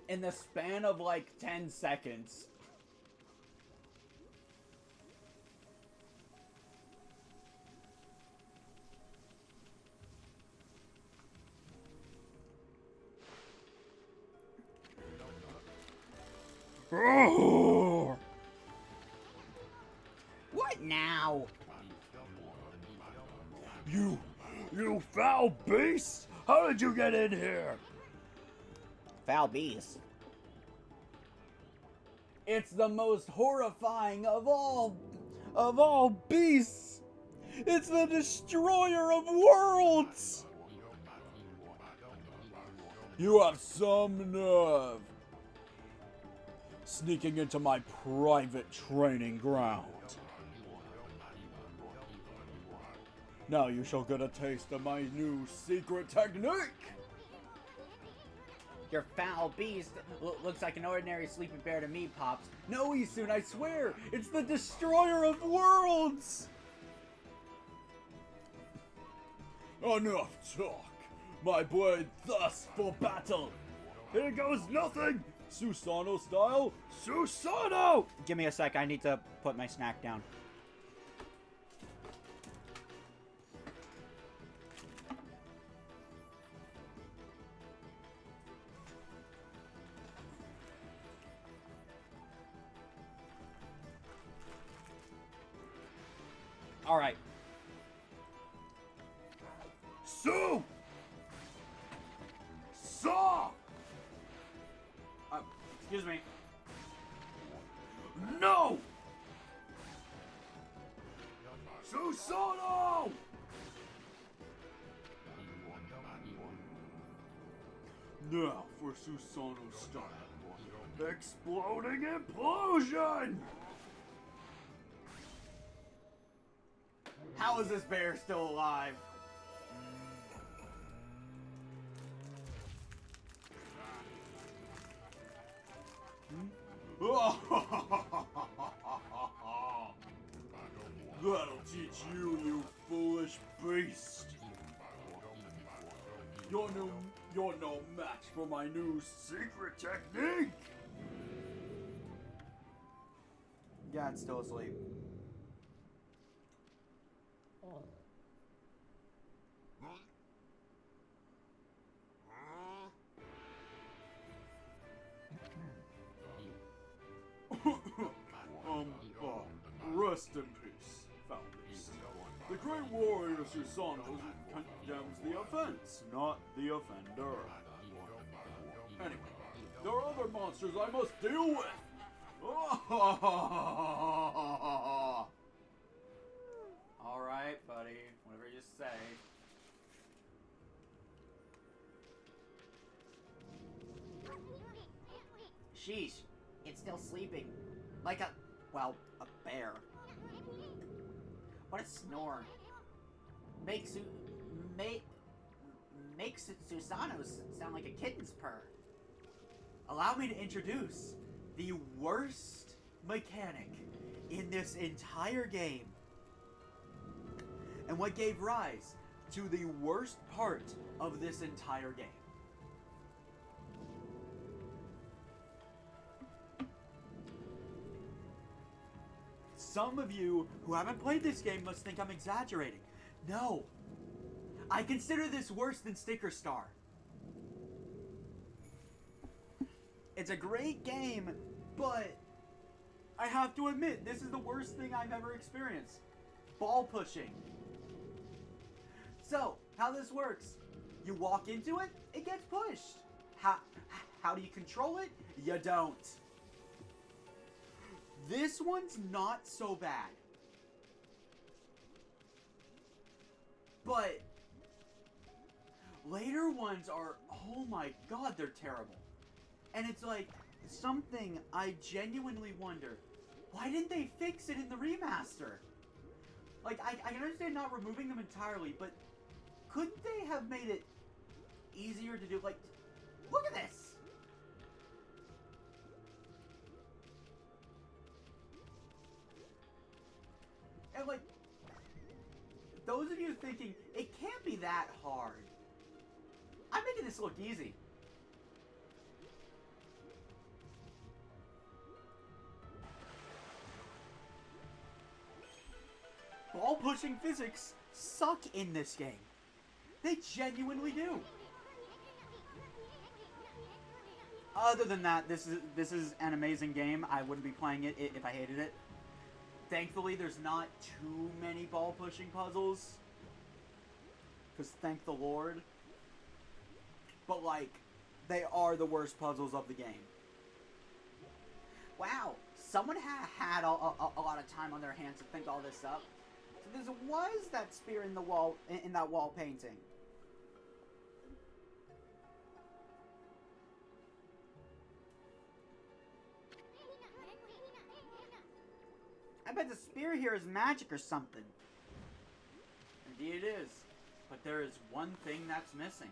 in the span of like 10 seconds. What now? You foul beast! How did you get in here? Foul beast. It's the most horrifying of all beasts. It's the destroyer of worlds. You have some nerve. Sneaking into my private training ground. Now you shall get a taste of my new secret technique! Your foul beast looks like an ordinary sleeping bear to me, Pops. No, Isun, I swear! It's the destroyer of worlds! Enough talk! My blade thirsts for battle! Here goes nothing! Susanoo style, Susanoo! Give me a sec, I need to put my snack down. Alright. Saw! Excuse me. No! Susanoo! Now for Susano's style. Exploding implosion! How is this bear still alive? That'll teach you, you foolish beast. You're no match for my new secret technique. Yeah, it's still asleep. Rest in peace, Founders. The great warrior Susano condemns the offense, not the offender. Anyway, there are other monsters I must deal with. Alright, buddy. Whatever you say. Sheesh, it's still sleeping. Like a bear. What a snore. Makes Susano sound like a kitten's purr. Allow me to introduce the worst mechanic in this entire game. And what gave rise to the worst part of this entire game. Some of you who haven't played this game must think I'm exaggerating. No. I consider this worse than Sticker Star. It's a great game, but I have to admit, this is the worst thing I've ever experienced. Ball pushing. So, how this works. You walk into it, it gets pushed. How do you control it? You don't. This one's not so bad. But later ones are, oh my god, they're terrible. And it's like something I genuinely wonder, why didn't they fix it in the remaster? Like, I can understand not removing them entirely, but couldn't they have made it easier to do? Like, look at this! And like, those of you thinking, it can't be that hard. I'm making this look easy. Ball pushing physics suck in this game. They genuinely do. Other than that, this is an amazing game. I wouldn't be playing it if I hated it. Thankfully, there's not too many ball pushing puzzles. Because thank the Lord. But like, they are the worst puzzles of the game. Wow, someone had a lot of time on their hands to think all this up. So there was that spear in the wall, in that wall painting. I bet the spear here is magic or something. Indeed it is. But there is one thing that's missing.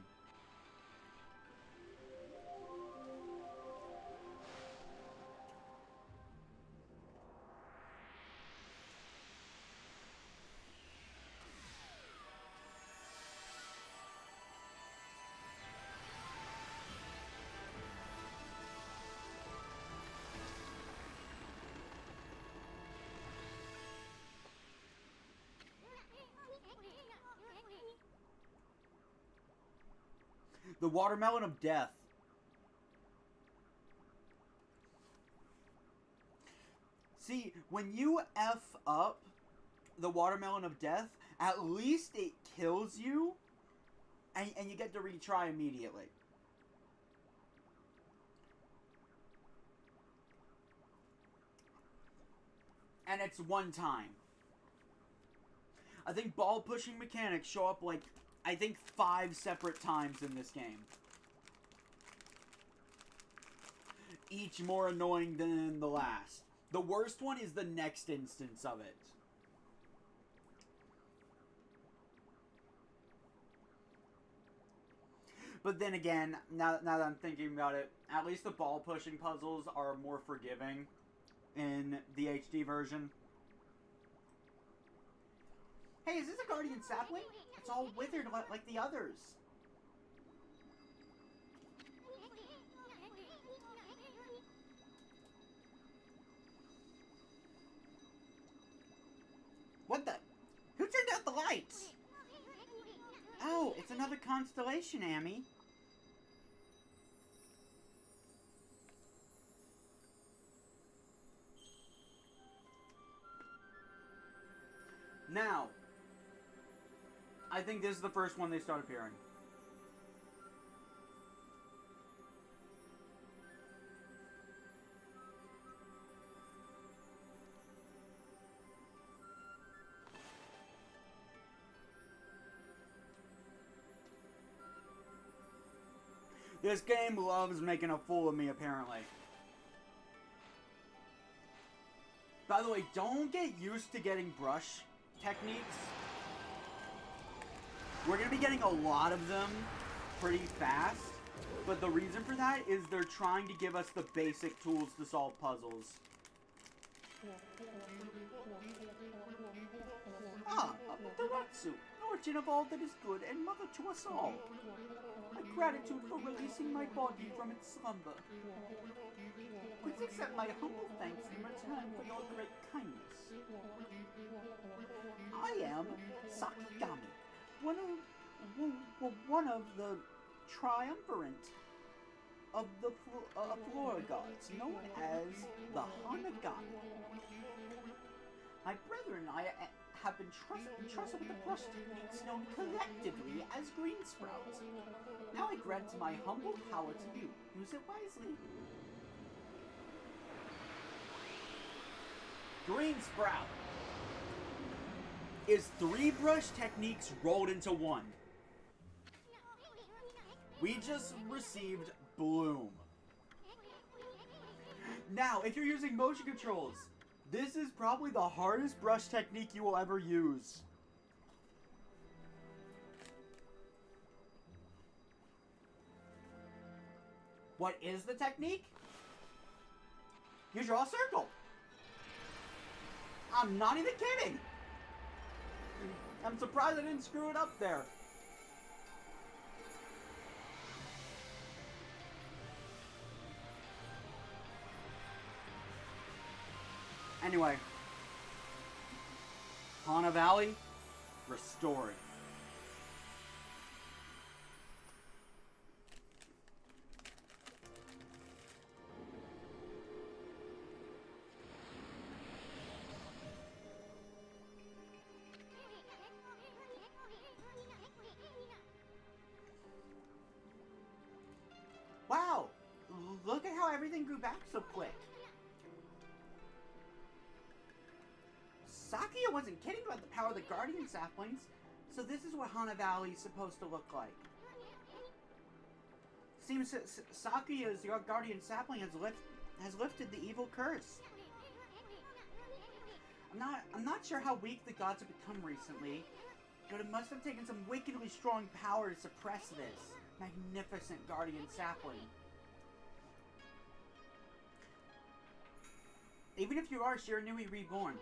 The watermelon of death. See, when you F up the watermelon of death, at least it kills you, and you get to retry immediately. And it's one time. I think ball pushing mechanics show up like, I think 5 separate times in this game. each more annoying than the last. The worst one is the next instance of it. But then again, now that I'm thinking about it, at least the ball pushing puzzles are more forgiving in the HD version. Hey, is this a guardian sapling? It's all withered like the others. What the? Who turned out the lights? Oh, it's another constellation, Amy. Now, I think this is the first one they start appearing. This game loves making a fool of me, apparently. By the way, don't get used to getting brush techniques. We're going to be getting a lot of them pretty fast. But the reason for that is they're trying to give us the basic tools to solve puzzles. Ah, Amaterasu, origin of all that is good and mother to us all. My gratitude for releasing my body from its slumber. Please accept my humble thanks in return for your great kindness. I am Sakigami, one of the triumvirate of the Flora gods, known as the Hanagami. My brethren and I have been trusted with the brush techniques known collectively as green sprouts. Now I grant my humble power to you. Use it wisely. Green Sprout is 3 brush techniques rolled into one. We just received Bloom. Now, if you're using motion controls, this is probably the hardest brush technique you will ever use. What is the technique? You draw a circle. I'm not even kidding. I'm surprised I didn't screw it up there. Anyway, Hana Valley, restored. Wow, look at how everything grew back so quick. Sakia wasn't kidding about the power of the guardian saplings, so this is what Hana Valley is supposed to look like. Seems Sakia's guardian sapling has lifted the evil curse. I'm not sure how weak the gods have become recently, but it must have taken some wickedly strong power to suppress this magnificent guardian sapling. Even if you are Shiranui reborn,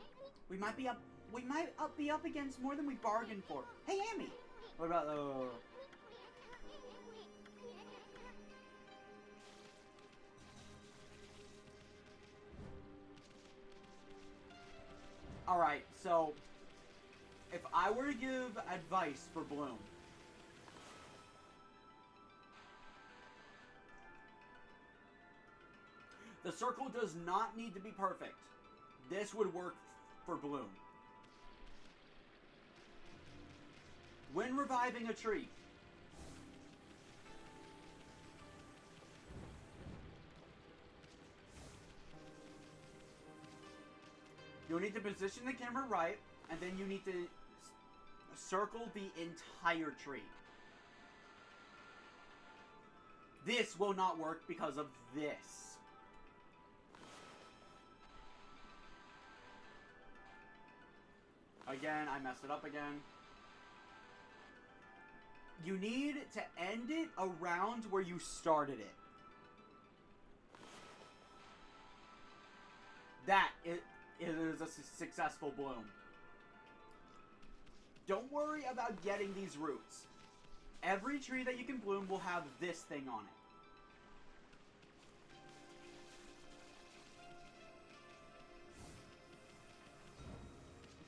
we might be up against more than we bargained for. Hey, Amy! What about Alright, so if I were to give advice for Bloom, the circle does not need to be perfect. This would work for Bloom. When reviving a tree, you'll need to position the camera right, and then you need to circle the entire tree. This will not work because of this. Again, I messed it up again. You need to end it around where you started it. That it is a successful bloom. Don't worry about getting these roots. Every tree that you can bloom will have this thing on it.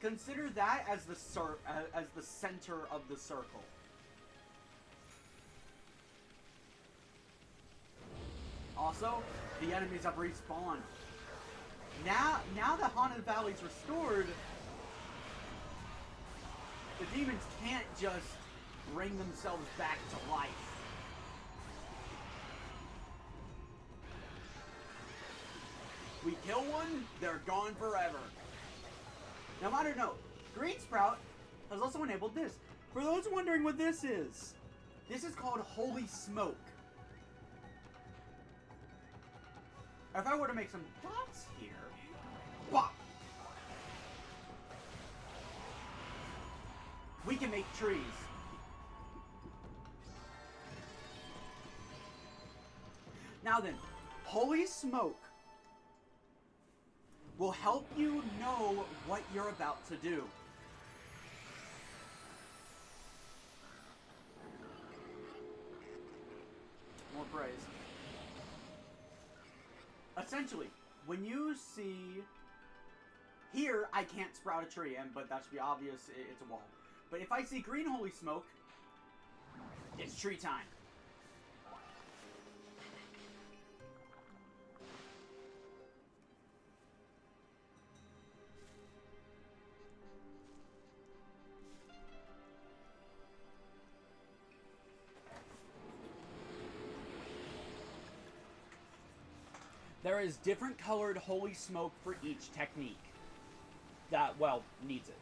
Consider that as the center of the circle. Also, the enemies have respawned. Now that Haunted Valley's restored, the demons can't just bring themselves back to life. We kill one, they're gone forever. Now, minor note, Green Sprout has also enabled this. For those wondering what this is called Holy Smoke. If I were to make some dots here, bop! We can make trees. Now then, Holy Smoke will help you know what you're about to do. More praise. Essentially, when you see... Here, I can't sprout a tree, but that should be obvious, it's a wall. But if I see green Holy Smoke, it's tree time. There is different colored Holy Smoke for each technique that, well, needs it.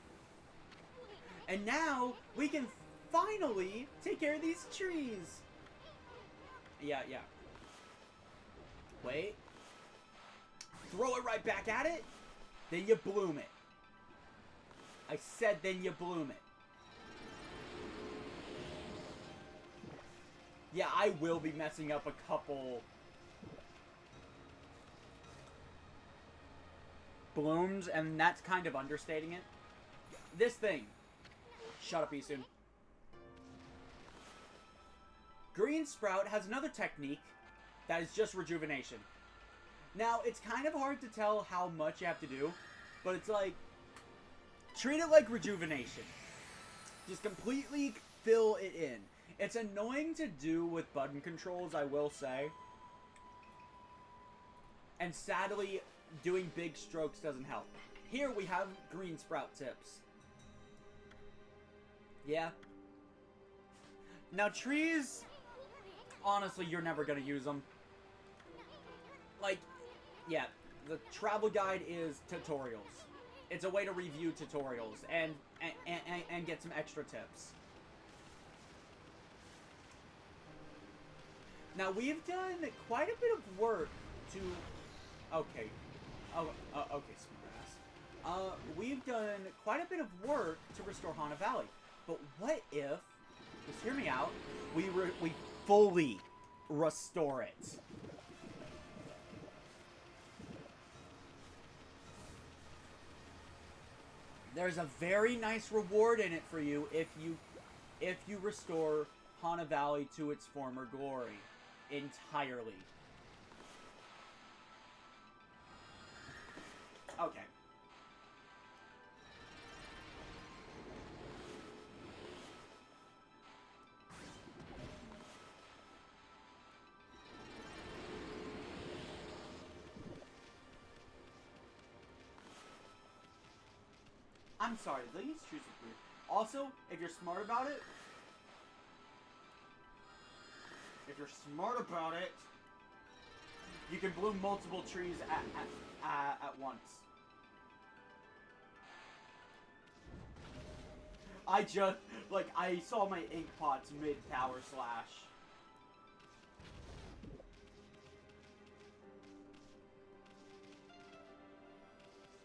And now, we can finally take care of these trees. Yeah. Wait. Throw it right back at it, then you bloom it. I said then you bloom it. Yeah, I will be messing up a couple... blooms, and that's kind of understating it. This thing. Shut up, Isun. Green Sprout has another technique that is just rejuvenation. Now, it's kind of hard to tell how much you have to do, but it's like, treat it like rejuvenation. Just completely fill it in. It's annoying to do with button controls, I will say. And sadly, doing big strokes doesn't help. Here we have Green Sprout tips. Yeah. Now trees, honestly, you're never gonna use them. Like, yeah, the travel guide is tutorials. It's a way to review tutorials and get some extra tips. Now we've done quite a bit of work to... Okay. Okay, smartass. We've done quite a bit of work to restore Haunted Valley. But what if, just hear me out, we fully restore it? There's a very nice reward in it for you if you restore Haunted Valley to its former glory entirely. Okay. I'm sorry, these trees are weird. Also, if you're smart about it, you can bloom multiple trees at once. I saw my ink pots mid-power slash.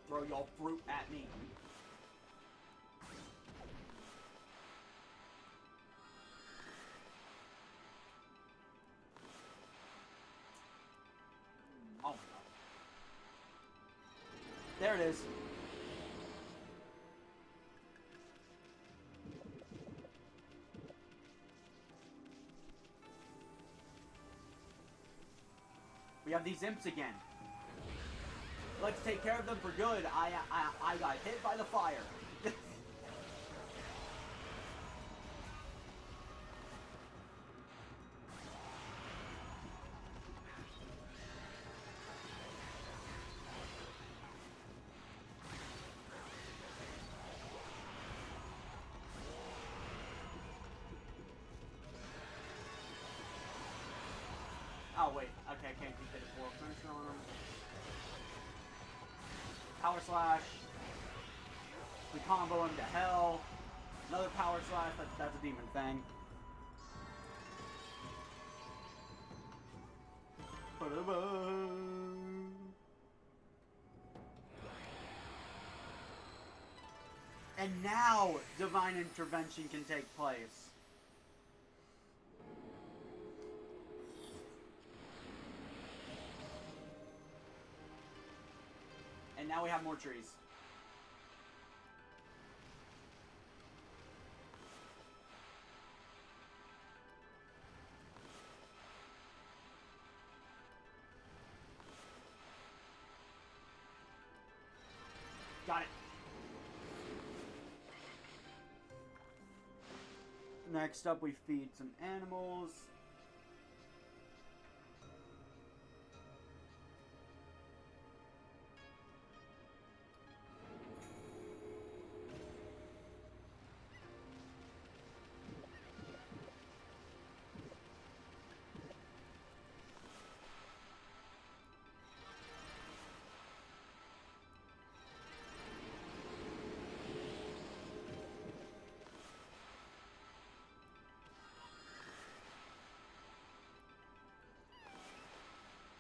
Throw your fruit at me. is. We have these imps again. Let's take care of them for good. I got hit by the fire. Oh wait, okay, I can't keep it at full finisher on him. Power slash. We combo him to hell. Another power slash. That's a demon thing. And now divine intervention can take place. And now we have more trees. Got it. Next up, we feed some animals.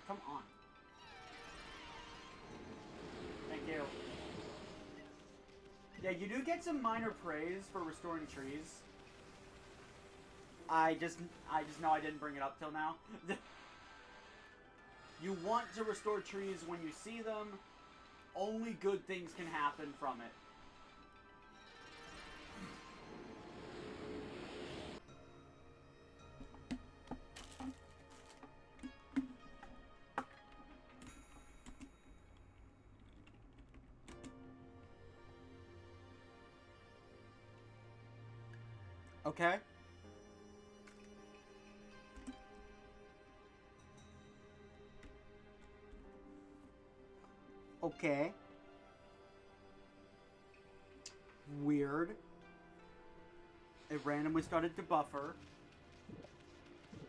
Come on. Thank you. Yeah, you do get some minor praise for restoring trees. I just know I didn't bring it up till now. You want to restore trees when you see them. Only good things can happen from it. Okay. Okay. Weird. It randomly started to buffer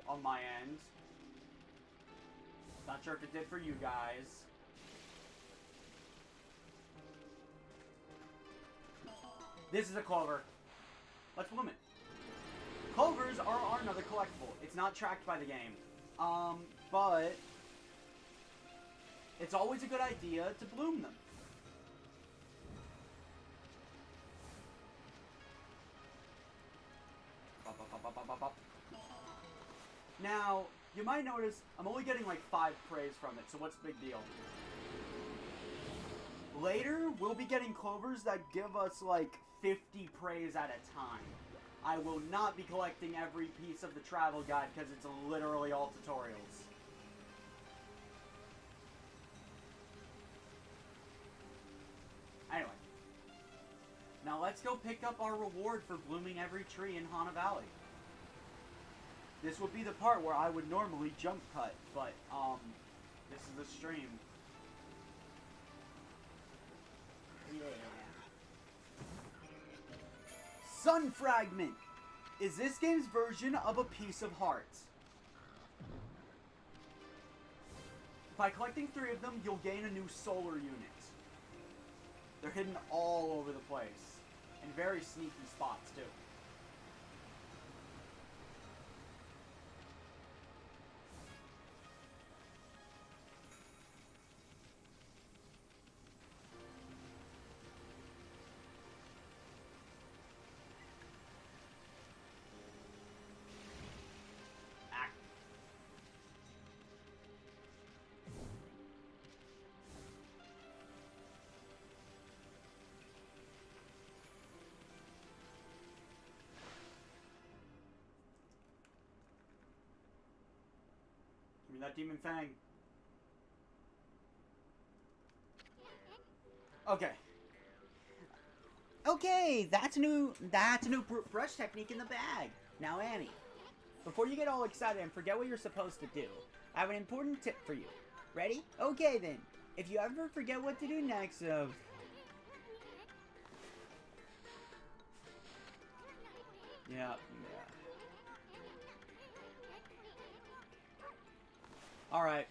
on my end. Not sure if it did for you guys. This is a clover. Let's bloom it. Clovers are another collectible. It's not tracked by the game. But it's always a good idea to bloom them. Now, you might notice I'm only getting like 5 praise from it, so what's the big deal? Later, we'll be getting clovers that give us like 50 praise at a time. I will not be collecting every piece of the travel guide because it's literally all tutorials. Anyway. Now let's go pick up our reward for blooming every tree in Hana Valley. This would be the part where I would normally jump cut, but, this is the stream. Yeah. Sun Fragment is this game's version of a piece of heart. By collecting 3 of them, you'll gain a new solar unit. They're hidden all over the place, in very sneaky spots too. me that demon fang. Okay. Okay, that's a new brush technique in the bag. Now, Annie, before you get all excited and forget what you're supposed to do, I have an important tip for you. Ready? Okay, then. If you ever forget what to do next, yeah. Alright.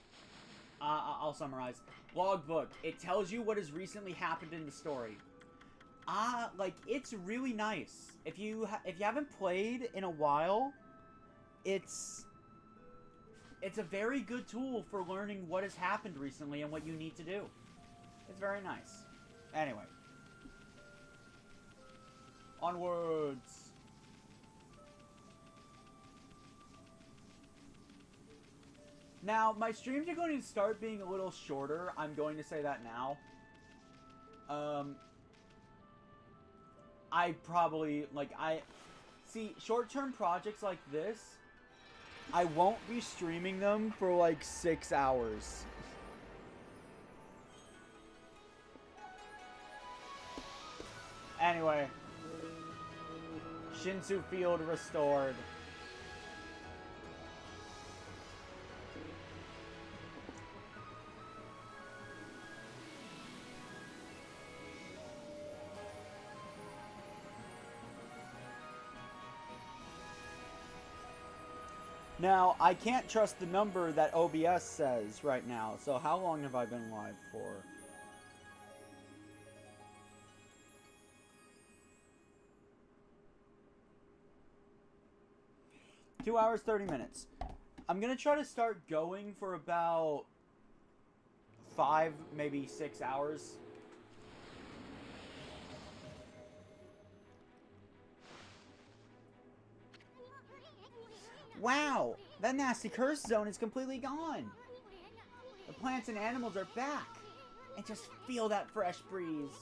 I'll summarize. Logbook. It tells you what has recently happened in the story. Like, it's really nice. If you haven't played in a while, it's a very good tool for learning what has happened recently and what you need to do. It's very nice. Anyway. Onwards. Now, my streams are going to start being a little shorter. I'm going to say that now. I probably, see, short-term projects like this, I won't be streaming them for, like, 6 hours. Anyway. Shinsu Field restored. Now, I can't trust the number that OBS says right now, so how long have I been live for? Two hours, 30 minutes. I'm gonna try to start going for about 5, maybe 6 hours. Wow! That nasty curse zone is completely gone! The plants and animals are back! And just feel that fresh breeze.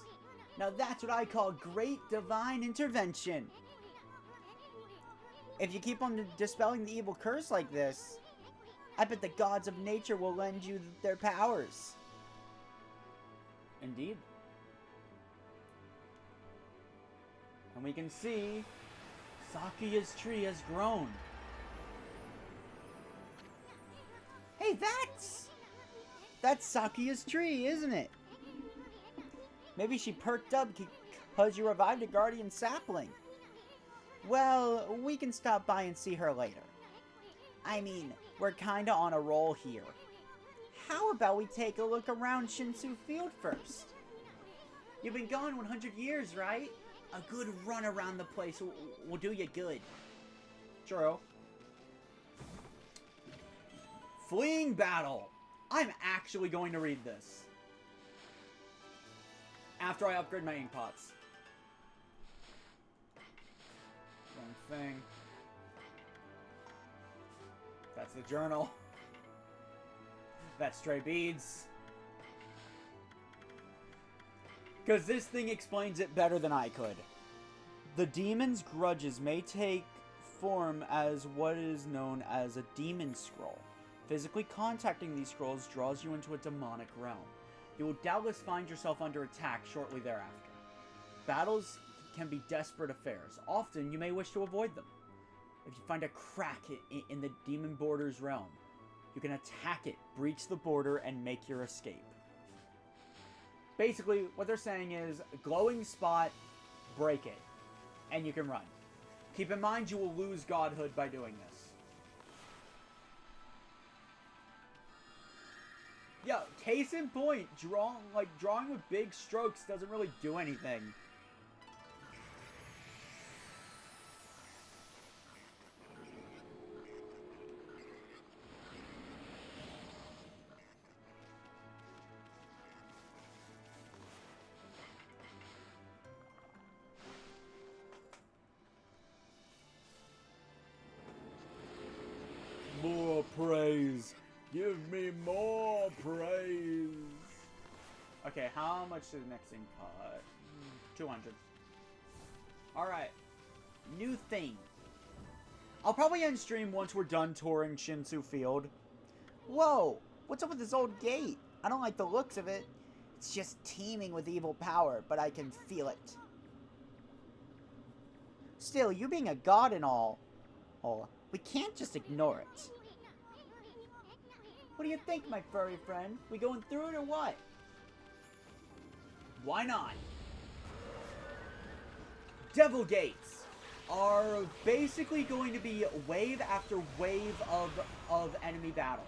Now that's what I call great divine intervention! If you keep on dispelling the evil curse like this, I bet the gods of nature will lend you their powers. Indeed. And we can see Sakuya's tree has grown. Hey, that's Sakuya's tree, isn't it? Maybe she perked up because you revived a guardian sapling. Well, we can stop by and see her later. I mean, we're kinda on a roll here. How about we take a look around Shinsu Field first? You've been gone 100 years, right? A good run around the place will do you good. True. Fleeing battle. I'm actually going to read this. After I upgrade my ink pots. Wrong thing. That's the journal. That's stray beads. Because this thing explains it better than I could. The demon's grudges may take form as what is known as a demon scroll. Physically contacting these scrolls draws you into a demonic realm. You will doubtless find yourself under attack shortly thereafter. Battles can be desperate affairs. Often, you may wish to avoid them. If you find a crack in the demon border's realm, you can attack it, breach the border, and make your escape. Basically, what they're saying is, glowing spot, break it, and you can run. Keep in mind, you will lose godhood by doing this. Yeah, case in point, drawing with big strokes doesn't really do anything. More praise. Give me more praise. Okay, how much did the next thing cut? 200. Alright. New thing. I'll probably end stream once we're done touring Shinsu Field. Whoa! What's up with this old gate? I don't like the looks of it. It's just teeming with evil power, but I can feel it. Still, you being a god and all, we can't just ignore it. What do you think, my furry friend? We going through it or what? Why not? Devil Gates are basically going to be wave after wave of enemy battle.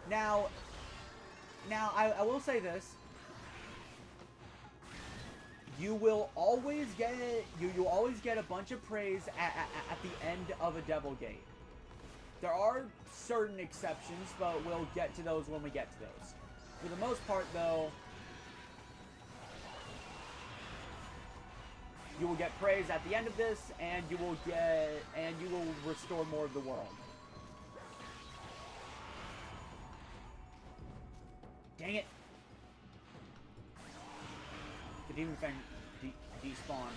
Now I will say this. You will always get you always get a bunch of praise at the end of a Devil Gate. There are certain exceptions, but we'll get to those when we get to those. For the most part, though, you will get praise at the end of this, and you will restore more of the world. Dang it! The demon thing despawned.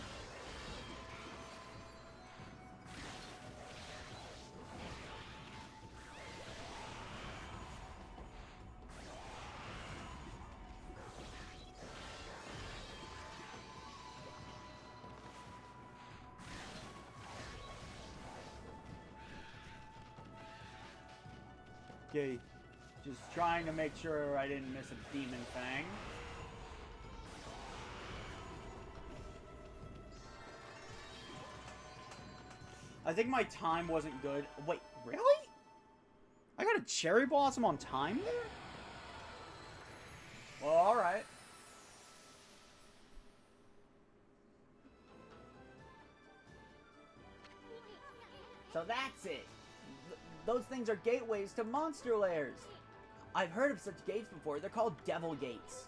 Okay, just trying to make sure I didn't miss a demon thing. I think my time wasn't good. Wait, really? I got a cherry blossom on time there? Well, alright. So that's it. Those things are gateways to monster lairs. I've heard of such gates before. They're called Devil Gates.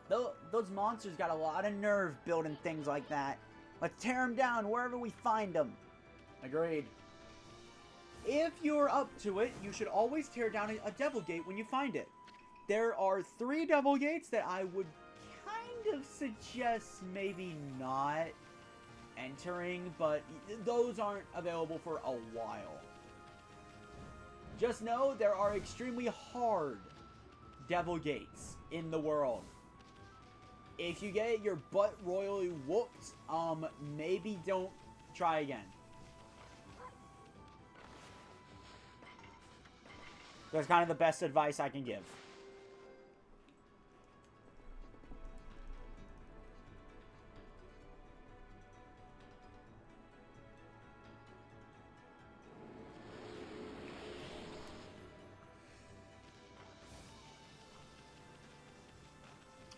Those monsters got a lot of nerve building things like that. Let's tear them down wherever we find them. Agreed. If you're up to it, you should always tear down a Devil Gate when you find it. There are 3 Devil Gates that I would kind of suggest maybe not entering, but those aren't available for a while. Just know there are extremely hard Devil Gates in the world. If you get your butt royally whooped, maybe don't try again. That's kind of the best advice I can give.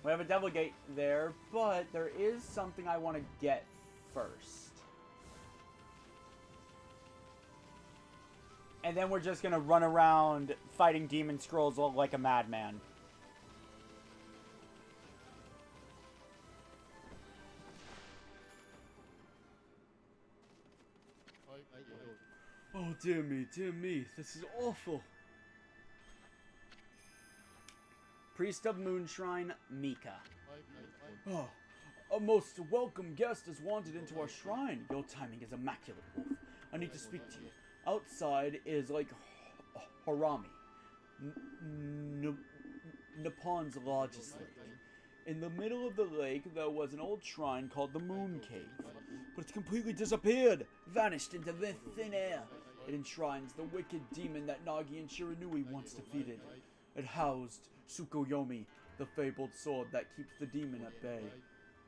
We have a Devil Gate there, but there is something I want to get first. And then we're just going to run around fighting demon scrolls like a madman. Oh, dear me, this is awful. Priest of Moonshrine, Mika. Oh, a most welcome guest is wanted into our shrine. Your timing is immaculate, Wolf. I need to speak to you. Outside is like Harami, Nippon's largest lake. In the middle of the lake, there was an old shrine called the Moon Cave, but it's completely disappeared, vanished into the thin air. It enshrines the wicked demon that Nagi and Shiranui once defeated. It housed Tsukuyomi, the fabled sword that keeps the demon at bay.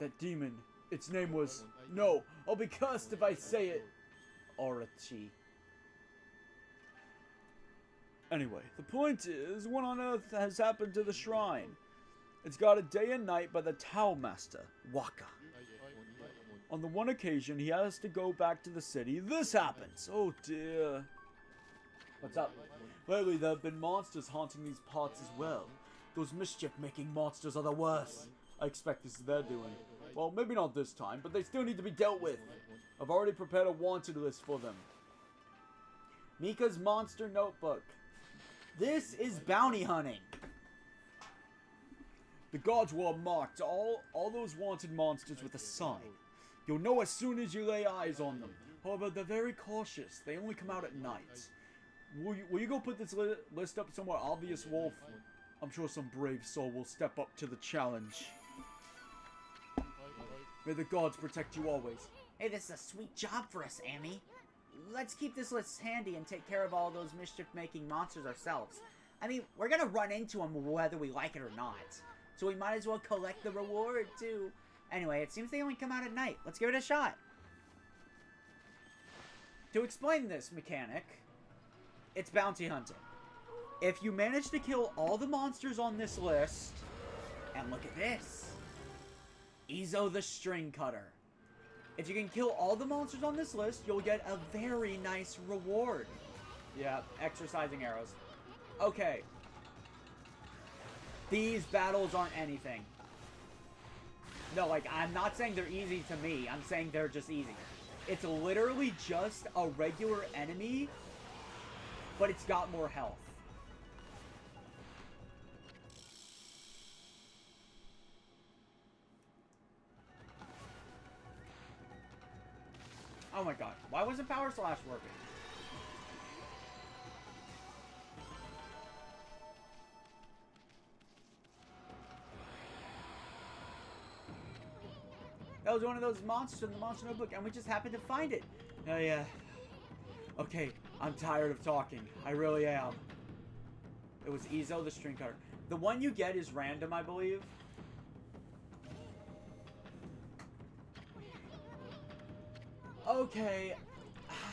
That demon, its name was... No, I'll be cursed if I say it. Orochi. Anyway, the point is, what on earth has happened to the shrine? It's got a day and night by the Tao Master, Waka. On the one occasion he has to go back to the city, this happens. Oh dear. What's up? Lately there have been monsters haunting these parts as well. Those mischief-making monsters are the worst. I expect this is their doing. Well, maybe not this time, but they still need to be dealt with. I've already prepared a wanted list for them. Mika's Monster Notebook. This is bounty hunting. The gods will mark all those wanted monsters with a sign. You'll know as soon as you lay eyes on them. However, they're very cautious. They only come out at night. Will you go put this list up somewhere obvious, Wolf? I'm sure some brave soul will step up to the challenge. May the gods protect you always. Hey, this is a sweet job for us, Amy. Let's keep this list handy and take care of all those mischief-making monsters ourselves. I mean, we're gonna run into them whether we like it or not. So we might as well collect the reward, too. Anyway, it seems they only come out at night. Let's give it a shot. To explain this mechanic, it's bounty hunting. If you manage to kill all the monsters on this list, and look at this, Izo the String Cutter. If you can kill all the monsters on this list, you'll get a very nice reward. Yeah, exercising arrows. Okay. These battles aren't anything. No, like, I'm not saying they're easy to me. I'm saying they're just easy. It's literally just a regular enemy, but it's got more health. Oh my god. Why wasn't Power Slash working? That was one of those monsters in the Monster Notebook, and we just happened to find it. Oh, yeah. Okay, I'm tired of talking. I really am. It was Izo the String Cutter. The one you get is random, I believe. Okay.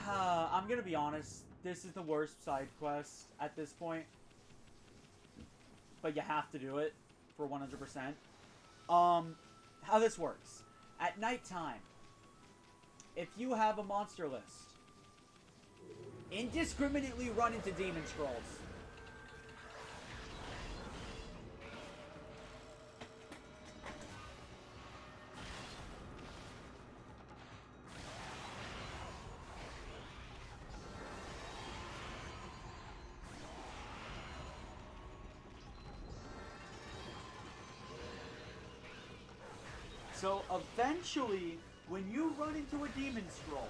I'm gonna be honest. This is the worst side quest at this point. But you have to do it for 100%. How this works. At nighttime, if you have a monster list, indiscriminately run into demon scrolls. So eventually, when you run into a demon scroll,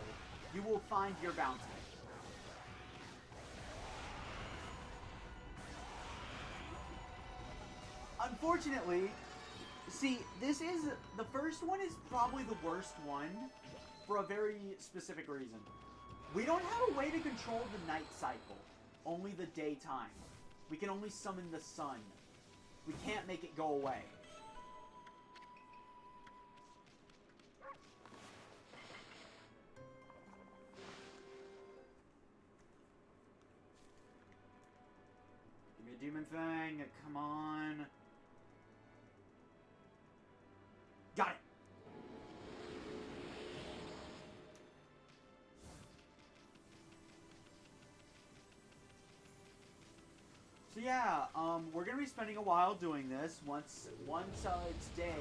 you will find your bounty. Unfortunately, see, this is, the first one is probably the worst one for a very specific reason. We don't have a way to control the night cycle, only the daytime. We can only summon the sun. We can't make it go away. Demon thing, come on. Got it. So yeah, we're gonna be spending a while doing this. Once it's day,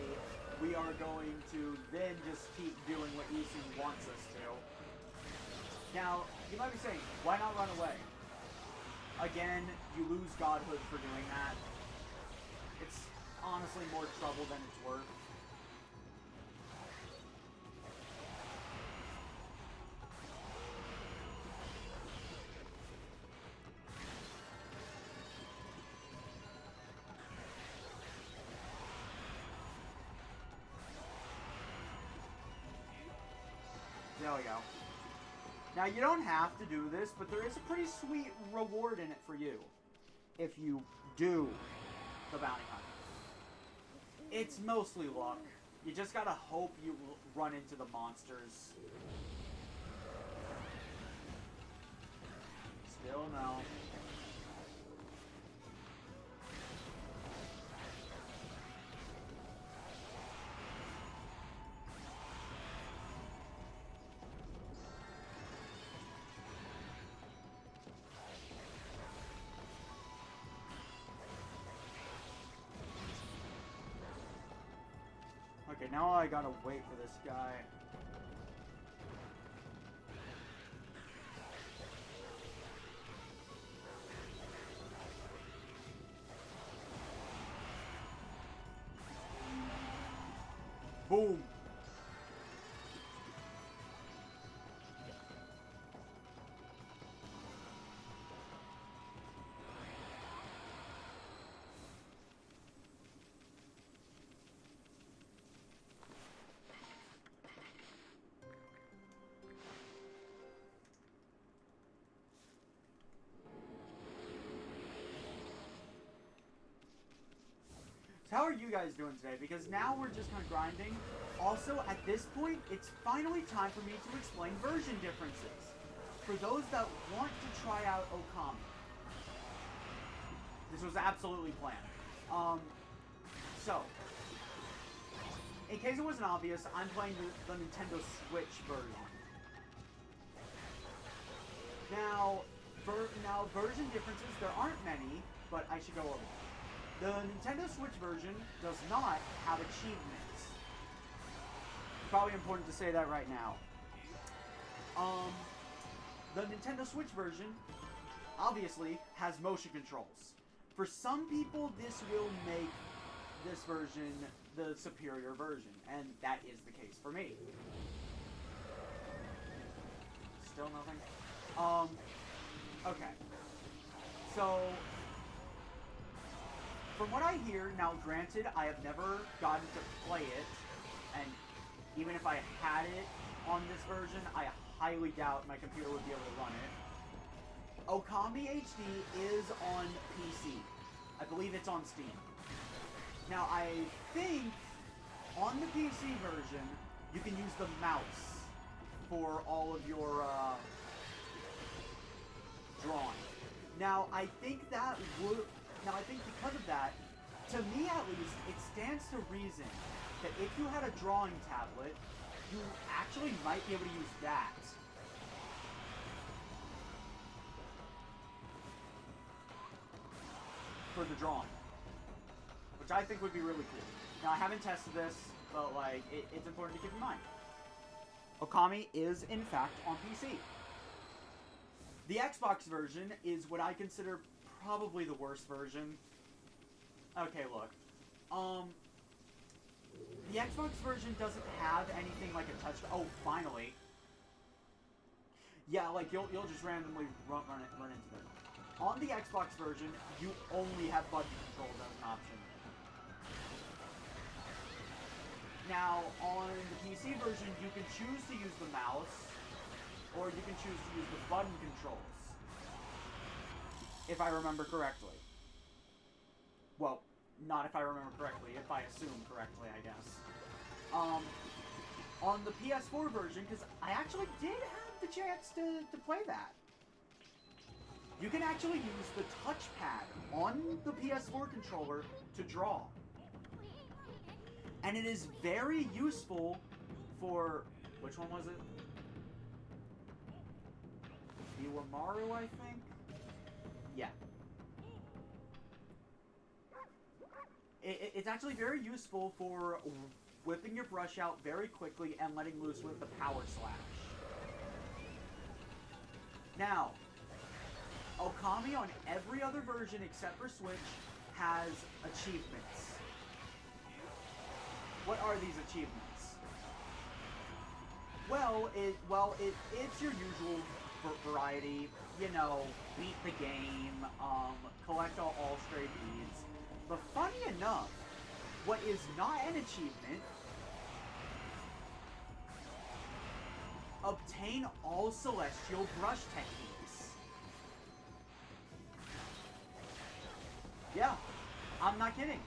we are going to then just keep doing what Isu wants us to. Now, you might be saying, why not run away? Again, you lose godhood for doing that. It's honestly more trouble than it's worth. There we go. Now, you don't have to do this, but there is a pretty sweet reward in it for you if you do the bounty hunt. It's mostly luck. You just gotta hope you run into the monsters. Still no. Okay, now I gotta wait for this guy. Boom! are you guys doing today? Because now we're just kind of grinding. Also, at this point, it's finally time for me to explain version differences. For those that want to try out Okami. This was absolutely planned. So, in case it wasn't obvious, I'm playing the Nintendo Switch version. Now, version differences, there aren't many, but I should go over them. The Nintendo Switch version does not have achievements. Probably important to say that right now. The Nintendo Switch version, obviously, has motion controls. For some people, this will make this version the superior version, and that is the case for me. Still nothing? Okay. So, from what I hear, now granted, I have never gotten to play it, and even if I had it on this version, I highly doubt my computer would be able to run it. Okami HD is on PC. I believe it's on Steam. Now, I think on the PC version, you can use the mouse for all of your drawing. Now, I think because of that, to me at least, it stands to reason that if you had a drawing tablet, you actually might be able to use that. For the drawing. Which I think would be really cool. Now, I haven't tested this, but, like, it's important to keep in mind. Okami is, in fact, on PC. The Xbox version is what I consider probably the worst version. Okay, look. The Xbox version doesn't have anything like a touch... Oh, finally. Yeah, like, you'll just randomly run into them. On the Xbox version, you only have button controls as an option. Now, on the PC version, you can choose to use the mouse, or you can choose to use the button controls. If I remember correctly. Well, not if I remember correctly, if I assume correctly, I guess. On the PS4 version, because I actually did have the chance to play that. You can actually use the touchpad on the PS4 controller to draw. And it is very useful for... Which one was it? Iwamaru, I think? Yeah. It's actually very useful for whipping your brush out very quickly and letting loose with the power slash. Now, Okami on every other version except for Switch has achievements. What are these achievements? Well, it's your usual variety. You know, beat the game, collect all stray beads. But funny enough, what is not an achievement, obtain all celestial brush techniques. Yeah, I'm not kidding.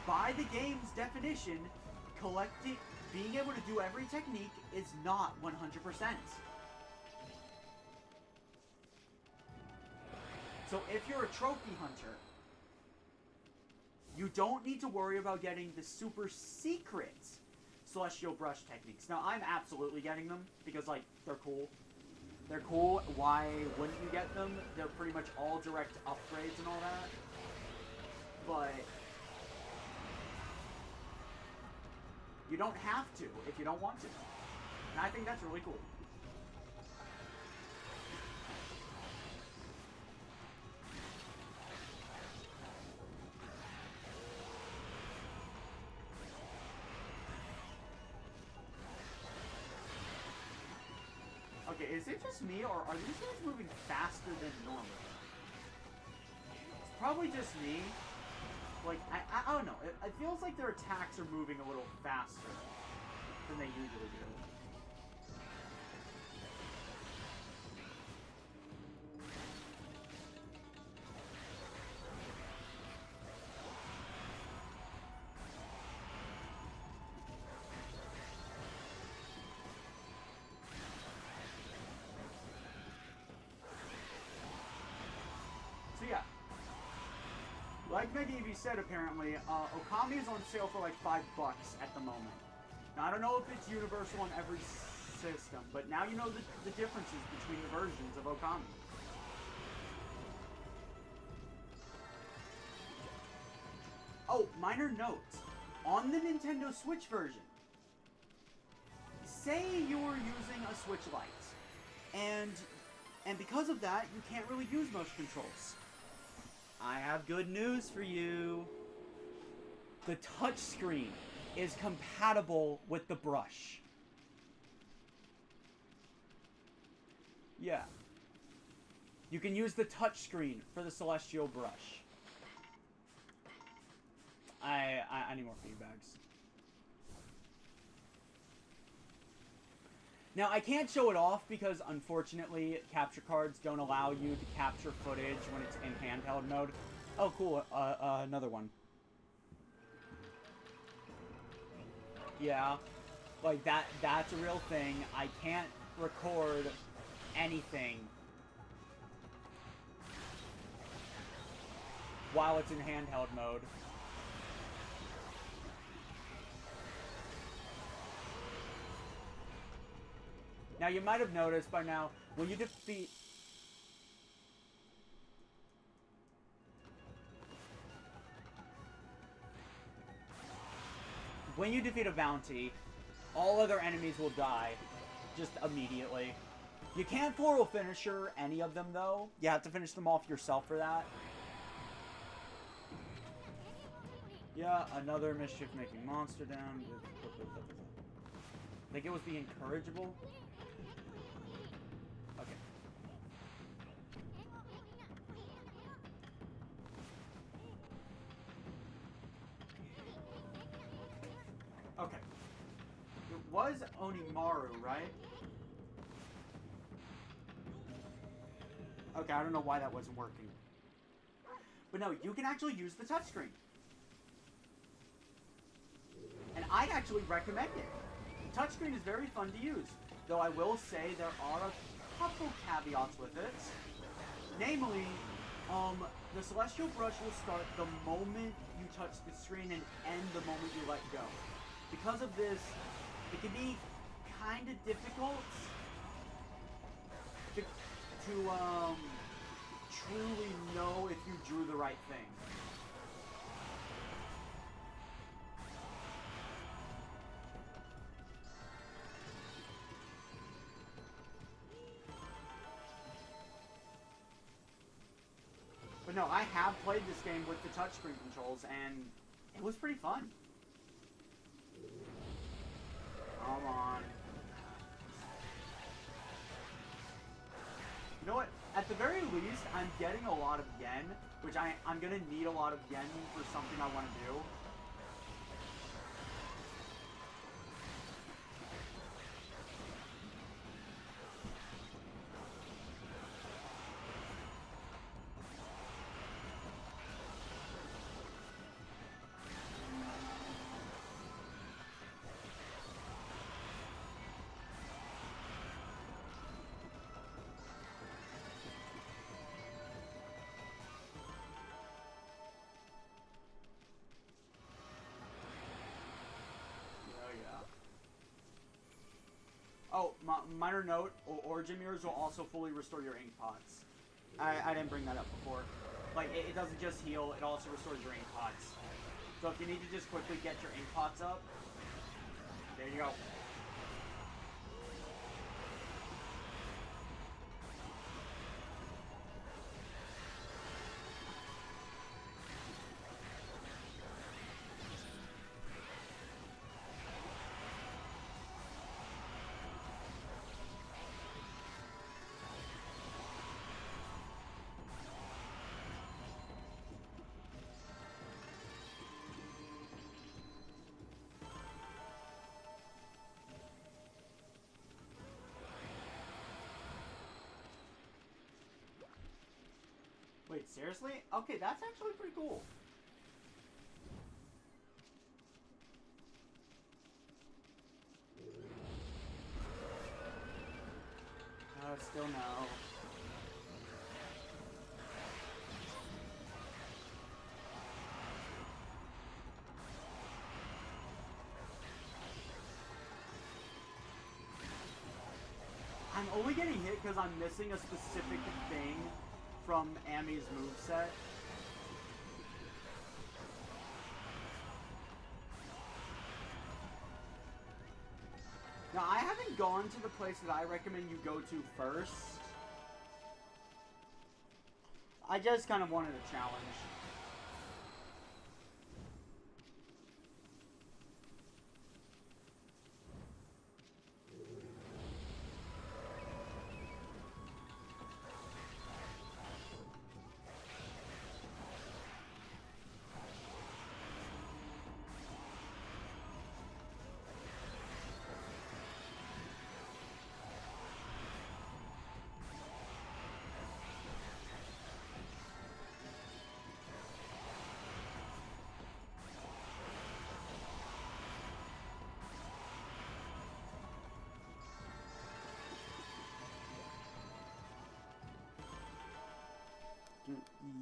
By the game's definition, being able to do every technique is not 100%. So if you're a trophy hunter, you don't need to worry about getting the super secret celestial brush techniques. Now, I'm absolutely getting them because, like, they're cool. They're cool. Why wouldn't you get them? They're pretty much all direct upgrades and all that. But you don't have to if you don't want to. And I think that's really cool. Okay, is it just me, or are these guys moving faster than normal? It's probably just me. Like, I don't know. It feels like their attacks are moving a little faster than they usually do. like Megavy said, apparently, Okami is on sale for like $5 at the moment. Now, I don't know if it's universal on every system, but now you know the differences between the versions of Okami. Oh, minor note. On the Nintendo Switch version, say you were using a Switch Lite, and because of that, you can't really use motion controls. I have good news for you. The touchscreen is compatible with the brush. Yeah. You can use the touchscreen for the Celestial brush. I need more feedbacks. Now, I can't show it off because, unfortunately, capture cards don't allow you to capture footage when it's in handheld mode. Oh, cool. Another one. Yeah. Like, that's a real thing. I can't record anything while it's in handheld mode. Now, you might have noticed by now, when you defeat... When you defeat a bounty, all other enemies will die just immediately. You can't portal finisher any of them, though. You have to finish them off yourself for that. Yeah, another mischief-making monster down. I think it was the Incorrigible. Okay. Okay. It was Onimaru, right? Okay, I don't know why that wasn't working. But no, you can actually use the touchscreen. And I'd actually recommend it. The touchscreen is very fun to use. Though I will say there are a couple caveats with it. Namely, the Celestial Brush will start the moment you touch the screen and end the moment you let go. Because of this, it can be kind of difficult to truly know if you drew the right thing. But no, I have played this game with the touchscreen controls, and it was pretty fun. Come on. You know what? At the very least, I'm getting a lot of yen, which I'm going to need a lot of yen for something I want to do. Oh, minor note, Origin Mirrors will also fully restore your ink pots. I didn't bring that up before. Like, it doesn't just heal, it also restores your ink pots. So if you need to just quickly get your ink pots up, there you go. Wait, seriously? Okay, that's actually pretty cool. Still no. I'm only getting hit because I'm missing a specific thing from Ami's moveset. Now, I haven't gone to the place that I recommend you go to first. I just kind of wanted a challenge.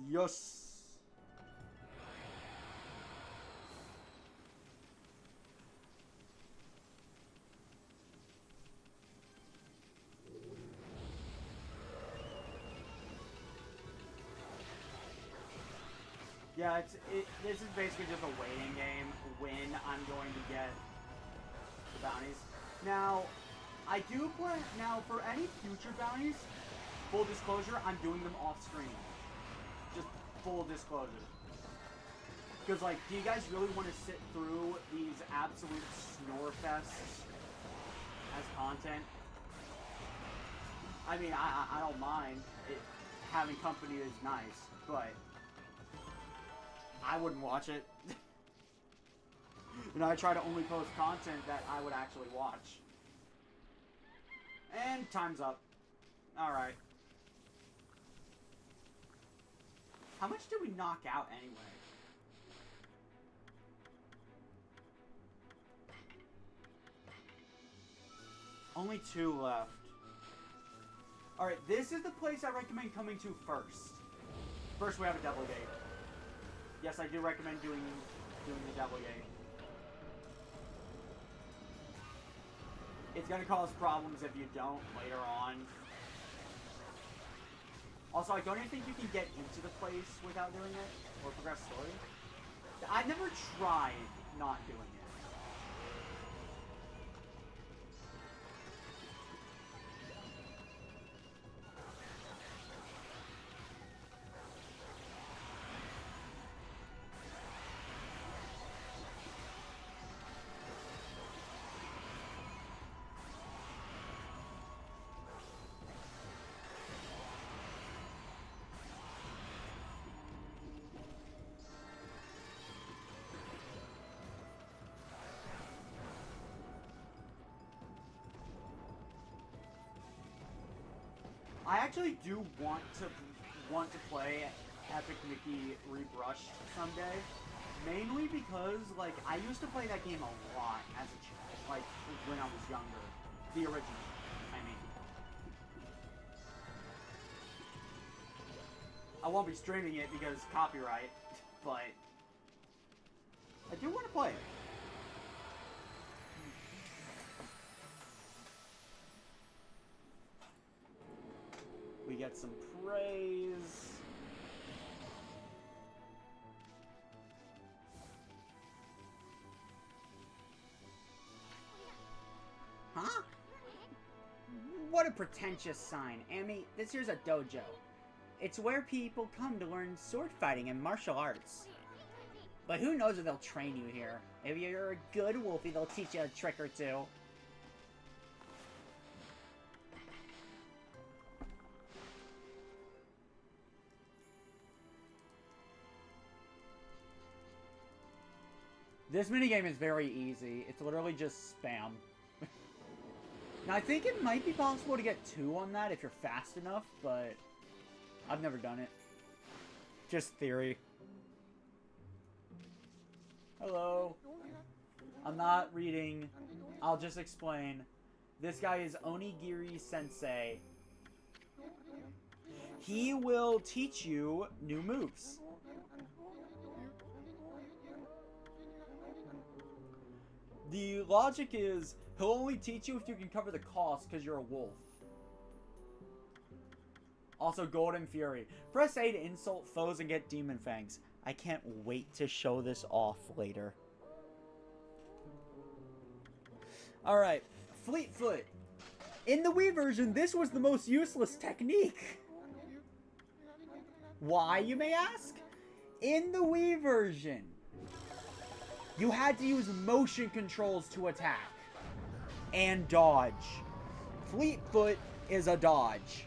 Yes. Yeah, this is basically just a waiting game when I'm going to get the bounties. Now, I do plan, now for any future bounties, full disclosure, I'm doing them off screen. Just full disclosure. Because, like, do you guys really want to sit through these absolute snore fests as content? I mean, I don't mind. Having company is nice, but I wouldn't watch it. And I try to only post content that I would actually watch. And time's up. Alright. How much did we knock out anyway? Only 2 left. Alright, this is the place I recommend coming to first. First, we have a double gate. Yes, I do recommend doing the double gate. It's gonna cause problems if you don't later on. Also, I don't even think you can get into the place without doing it, or progress story. I've never tried not doing it. I actually do want to play Epic Mickey Rebrushed someday, mainly because like I used to play that game a lot as a child, like when I was younger, the original. I mean, I won't be streaming it because copyright, but I do want to play it. We get some praise. Huh? What a pretentious sign. Amy, this here's a dojo. It's where people come to learn sword fighting and martial arts. But who knows if they'll train you here. If you're a good wolfie, they'll teach you a trick or two. This minigame is very easy. It's literally just spam. Now, I think it might be possible to get 2 on that if you're fast enough, but I've never done it. Just theory. Hello. I'm not reading. I'll just explain. This guy is Onigiri Sensei. He will teach you new moves. The logic is, he'll only teach you if you can cover the cost because you're a wolf. Also, Golden Fury. Press A to insult foes and get Demon Fangs. I can't wait to show this off later. Alright, Fleetfoot. In the Wii version, this was the most useless technique. Why, you may ask? In the Wii version, you had to use motion controls to attack and dodge. Fleetfoot is a dodge.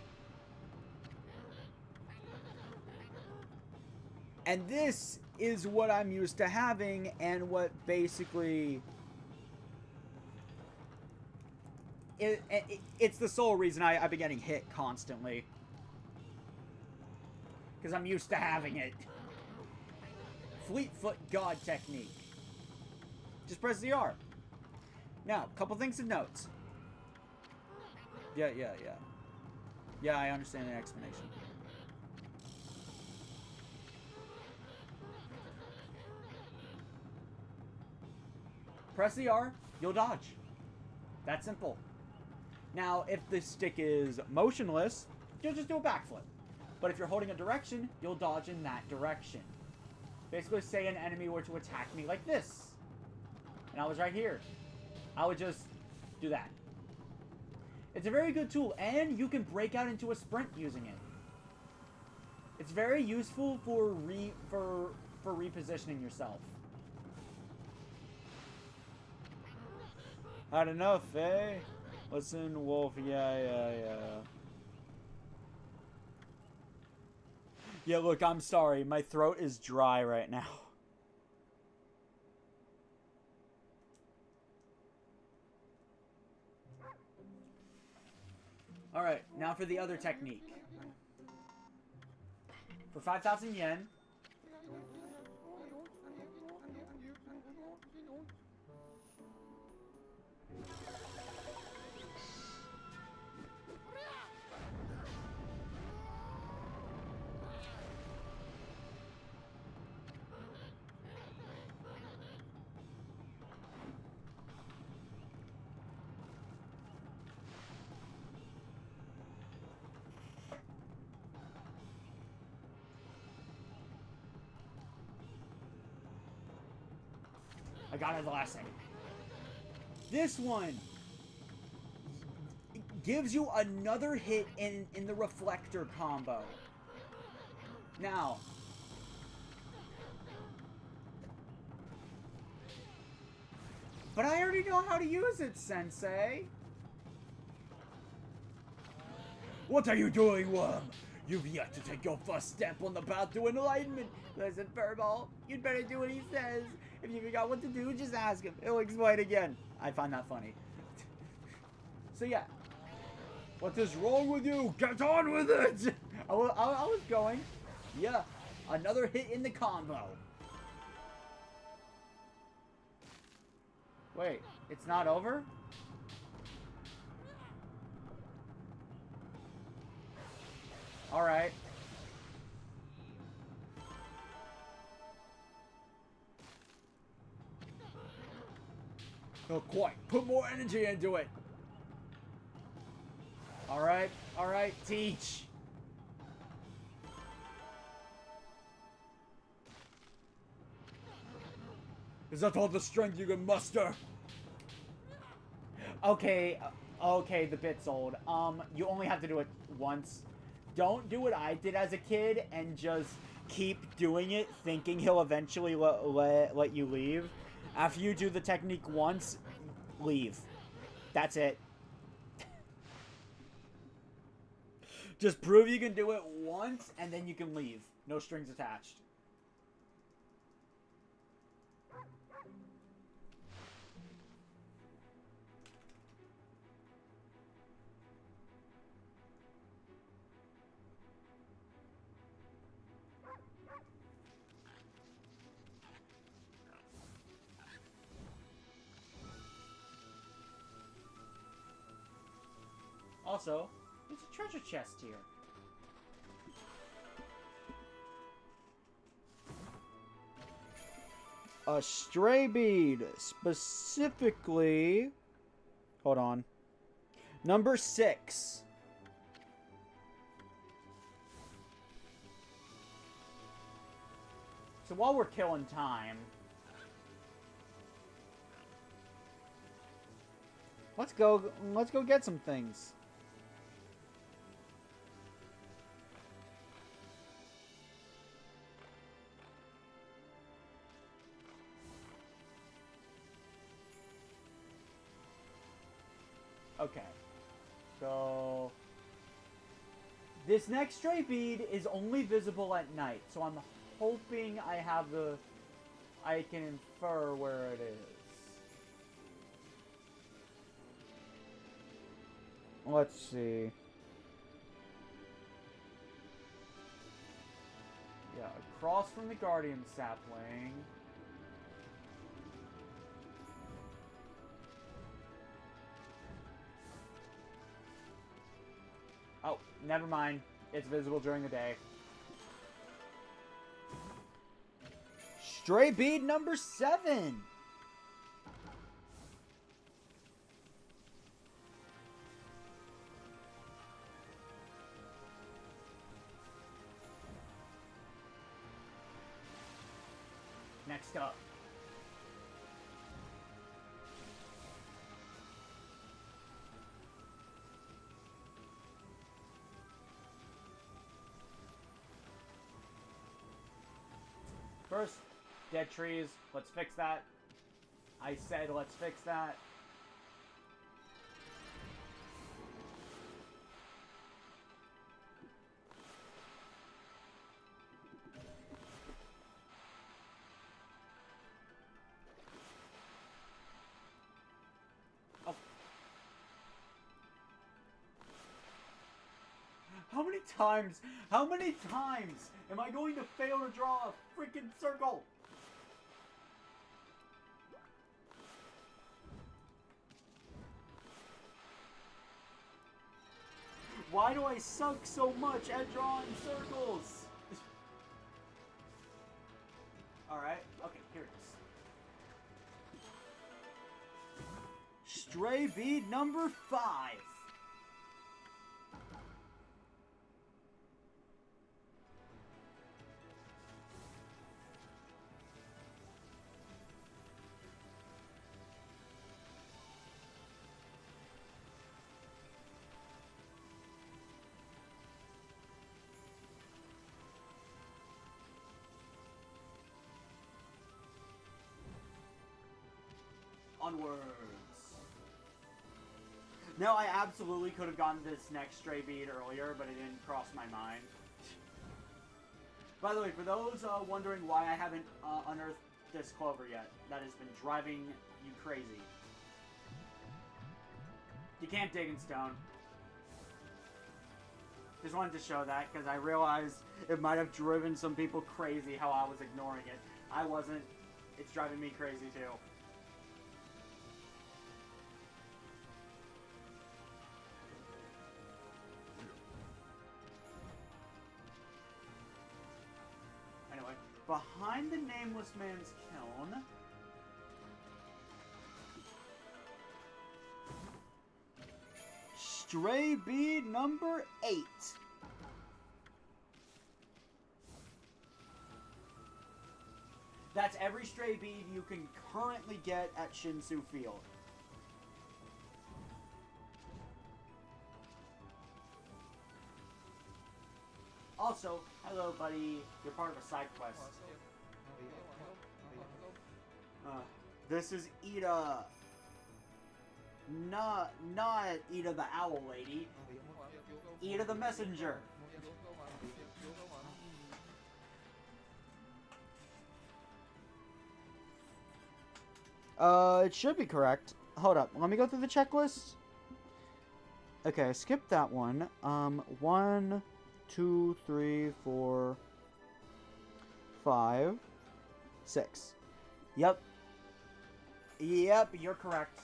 And this is what I'm used to having, and what basically... It's the sole reason I've been getting hit constantly. Because I'm used to having it. Fleetfoot God technique. Just press the R. Now, a couple things to note. Yeah. Yeah, I understand the explanation. Press the R, you'll dodge. That simple. Now, if the stick is motionless, you'll just do a backflip. But if you're holding a direction, you'll dodge in that direction. Basically, say an enemy were to attack me like this. And I was right here. I would just do that. It's a very good tool, and you can break out into a sprint using it. It's very useful for repositioning yourself. Had enough, eh? Listen, Wolf, yeah. Yeah, look, I'm sorry. My throat is dry right now. Alright, now for the other technique. For 5,000 yen... I got it the last second. This one gives you another hit in the reflector combo. Now, but I already know how to use it, Sensei. What are you doing, Worm? You've yet to take your first step on the path to enlightenment. Listen, Furball, you'd better do what he says. If you forgot what to do, just ask him. He'll explain again. I find that funny. So yeah. What is wrong with you? Get on with it! I was going. Yeah. Another hit in the combo. Wait. It's not over? Alright. Not quite. Put more energy into it. Alright. Alright. Teach. Is that all the strength you can muster? Okay. Okay, the bit's old. You only have to do it once. Don't do what I did as a kid and just keep doing it, thinking he'll eventually let you leave. After you do the technique once, leave. That's it. Just prove you can do it once, and then you can leave. No strings attached. Also, there's a treasure chest here. A stray bead, specifically... Hold on. Number 6. So while we're killing time, Let's go get some things. okay. So this next stray bead is only visible at night, so I'm hoping I can infer where it is. Let's see. Yeah, across from the Guardian sapling. Oh, never mind. It's visible during the day. Stray bead number 7. Next up. First, dead trees. Let's fix that. I said let's fix that. Oh. How many times am I going to fail to draw a freaking circle? Why do I suck so much at drawing circles? Alright, okay, here it is. Stray bead number 5. Onwards. No, I absolutely could have gotten this next stray bead earlier, but it didn't cross my mind. By the way, for those wondering why I haven't unearthed this clover yet, that has been driving you crazy. You can't dig in stone. Just wanted to show that, because I realized it might have driven some people crazy how I was ignoring it. I wasn't. It's driving me crazy too. Anyway, behind the Nameless Man's kiln... Stray bead number 8. That's every stray bead you can currently get at Shinsu Field. Also, hello buddy, you're part of a side quest. This is Ida. Not Ida the Owl Lady. Ida the Messenger. It should be correct. Hold up. Let me go through the checklist. Okay, I skipped that one. 1, 2, 3, 4, 5, 6. Yep. Yep, you're correct.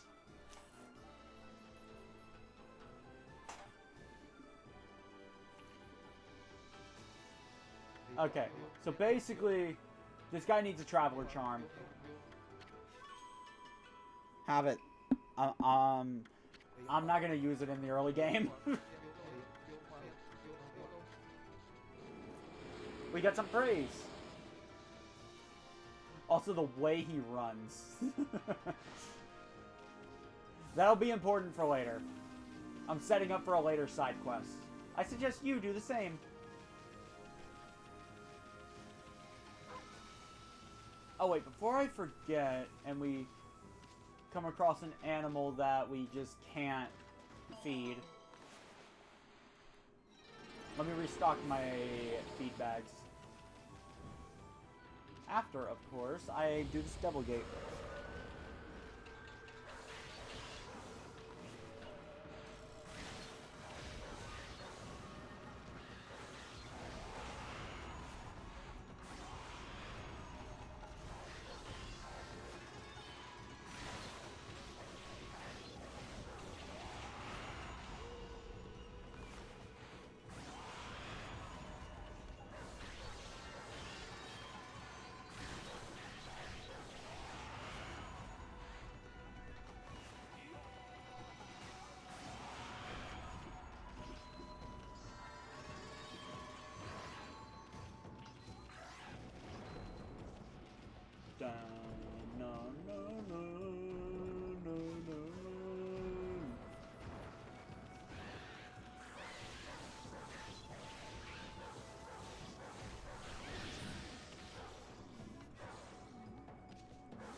Okay, so basically, this guy needs a Traveler Charm. Have it. I'm not gonna use it in the early game. We got some praise. Also, the way he runs. That'll be important for later. I'm setting up for a later side quest. I suggest you do the same. Oh wait, before I forget, and we come across an animal that we just can't feed. Let me restock my feed bags. After, of course, I do this double gate.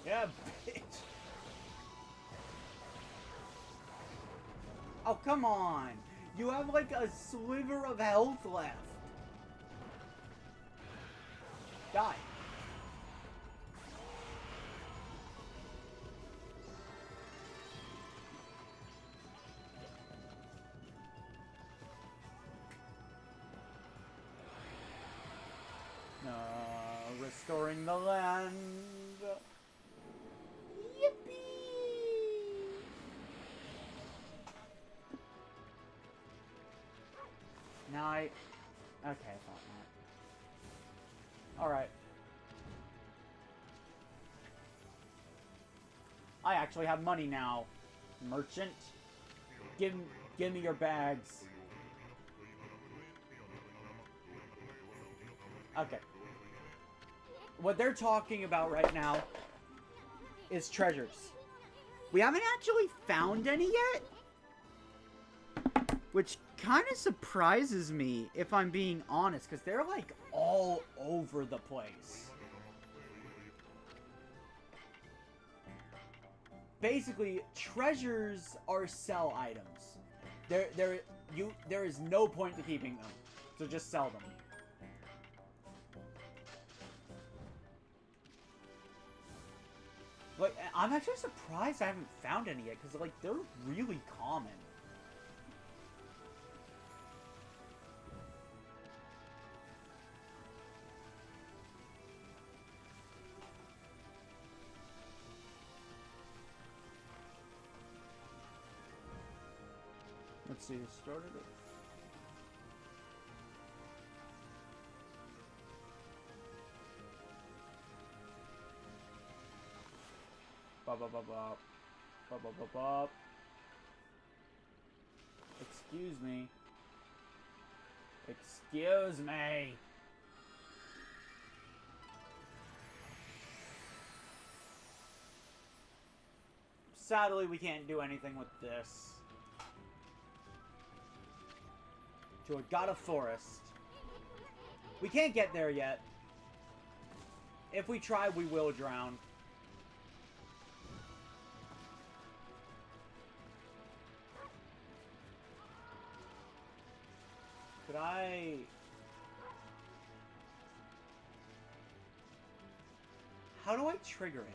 Yeah, bitch. Oh, come on. You have like a sliver of health left. Die. Restoring the land. Yippee! Now okay, I thought not. Alright. I actually have money now. Merchant. Give me your bags. Okay. What they're talking about right now is treasures. We haven't actually found any yet, which kind of surprises me, if I'm being honest, because they're like all over the place. Basically, treasures are sell items. There is no point to keeping them, so just sell them. Like, I'm actually surprised I haven't found any yet, because, like, they're really common. Let's see, started it. Excuse me. Excuse me. Sadly, we can't do anything with this. To a god of forest. We can't get there yet. If we try, we will drown. Could I... How do I trigger it?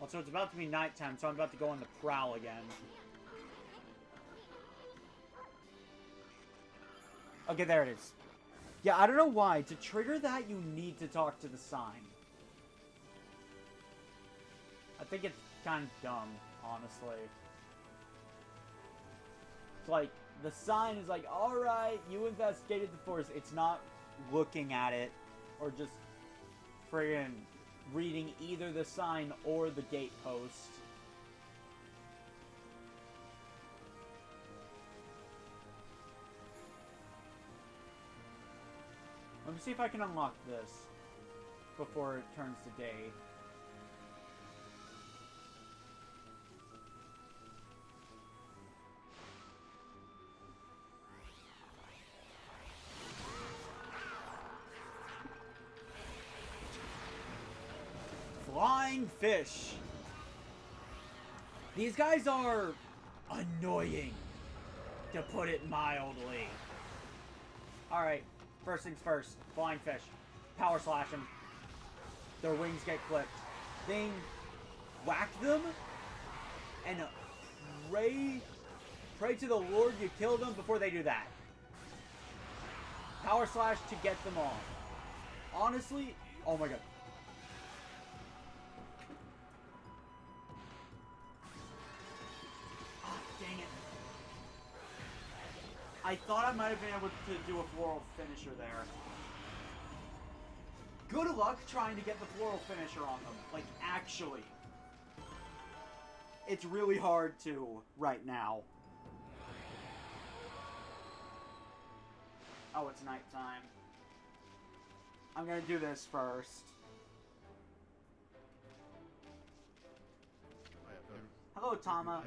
Also, it's about to be nighttime, so I'm about to go on the prowl again. Okay, there it is. Yeah, I don't know why. To trigger that, you need to talk to the sign. I think it's kind of dumb, honestly. It's like, the sign is like, alright, you investigated the forest. It's not looking at it, or just friggin' reading either the sign or the gate post. Let me see if I can unlock this before it turns to day. Flying fish. These guys are annoying, to put it mildly. Alright, first things first. Flying fish. Power slash them. Their wings get clipped. Then whack them and pray to the Lord you killed them before they do that. Power slash to get them off. Honestly, oh my god. Dang it. I thought I might have been able to do a floral finisher there. Good luck trying to get the floral finisher on them. Like, actually. It's really hard to right now. Oh, it's nighttime. I'm gonna do this first. Hello, Tama.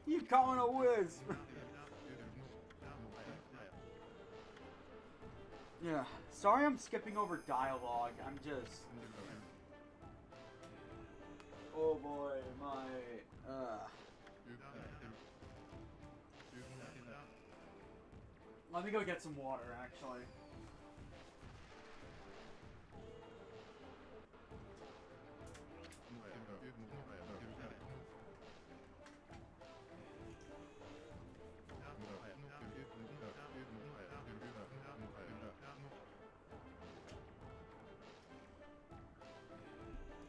You calling a whiz? Yeah. Sorry I'm skipping over dialogue. I'm just... Oh boy, my... Let me go get some water, actually.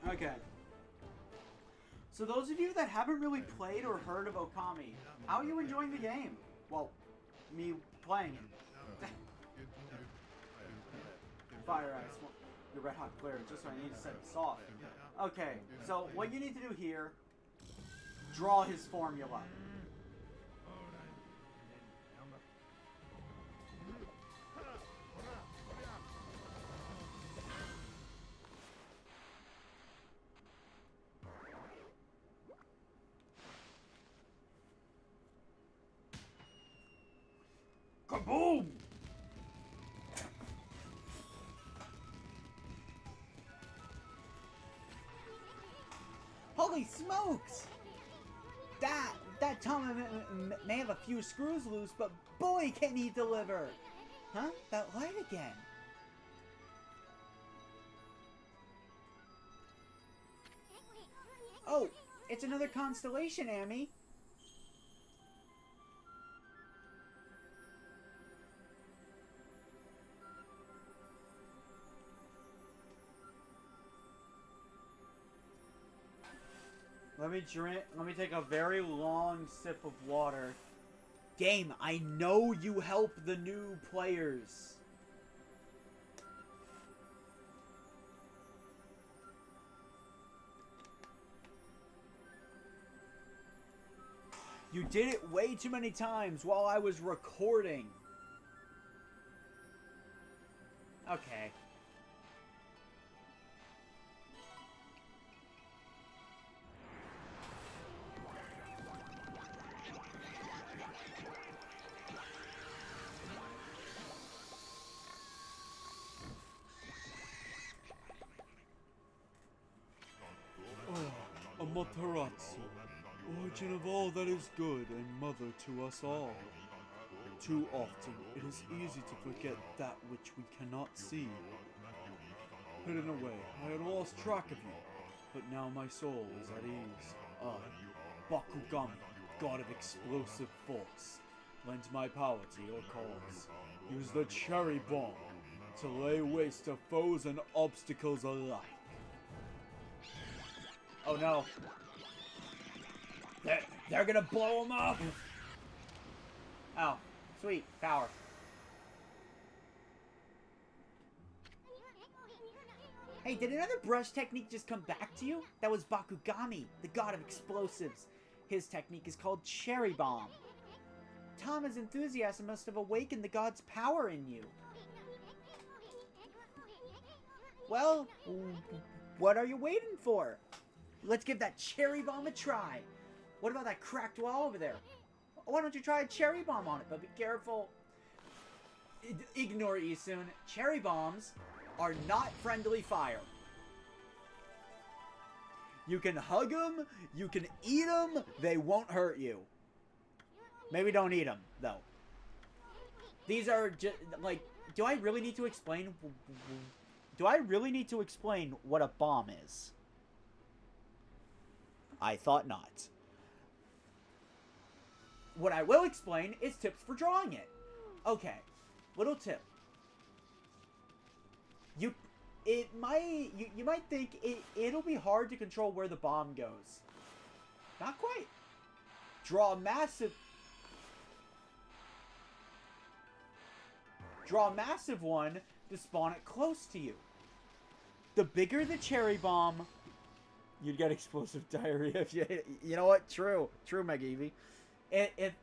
Okay. So those of you that haven't really played or heard of Okami, how are you enjoying the game? Well, me playing it. Fire ice. Your red hot clear, just so I need to set this off. Okay, so what you need to do here, draw his formula. Kaboom! Holy smokes! That Tama may have a few screws loose, but boy can he deliver! Huh? That light again. Oh, it's another constellation, Amy. Let me take a very long sip of water. Game, I know you help the new players. You did it way too many times while I was recording. Okay. Amaterasu, origin of all that is good and mother to us all. Too often, it is easy to forget that which we cannot see. Hidden away, I had lost track of you, but now my soul is at ease. I, Bakugami, god of explosive force, lends my power to your cause. Use the cherry bomb to lay waste to foes and obstacles alike. Oh no. They're gonna blow him up? Oh, sweet. Power. Hey, did another brush technique just come back to you? That was Bakugami, the god of explosives. His technique is called Cherry Bomb. Tama's enthusiasm must have awakened the god's power in you. Well, what are you waiting for? Let's give that Cherry Bomb a try. What about that cracked wall over there? Why don't you try a Cherry Bomb on it, but be careful. Ignore Isun. Cherry Bombs are not friendly fire. You can hug them, you can eat them, they won't hurt you. Maybe don't eat them, though. These are just, like, do I really need to explain what a bomb is? I thought not. What I will explain is tips for drawing it. Okay, little tip. You might think it'll be hard to control where the bomb goes. Not quite. Draw a massive one to spawn it close to you. The bigger the cherry bomb, you'd get explosive diarrhea if you know what? True, Mega Eevee. If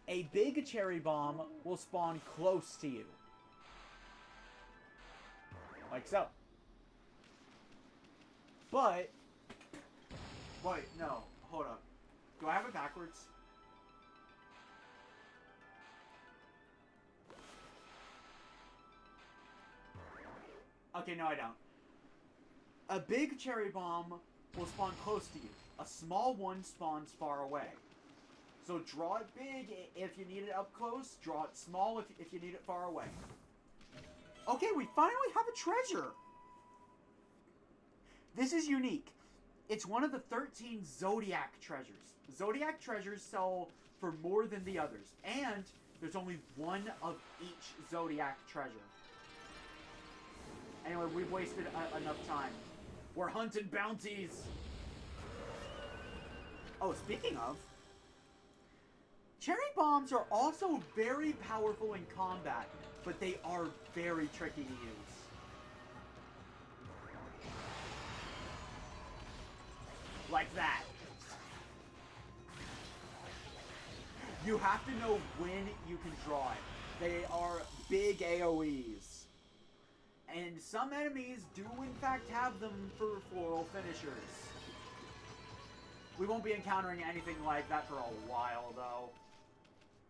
a big cherry bomb will spawn close to you. Like so. But, wait, no, hold up. Do I have it backwards? Okay, no I don't. A big cherry bomb will spawn close to you. A small one spawns far away. So draw it big if you need it up close. Draw it small if you need it far away. Okay, we finally have a treasure! This is unique. It's one of the 13 Zodiac treasures. Zodiac treasures sell for more than the others. And there's only one of each Zodiac treasure. Anyway, we've wasted enough time. We're hunting bounties! Oh, speaking of... Cherry bombs are also very powerful in combat, but they are very tricky to use. Like that. You have to know when you can draw it. They are big AoEs. And some enemies do in fact have them for floral finishers. We won't be encountering anything like that for a while, though.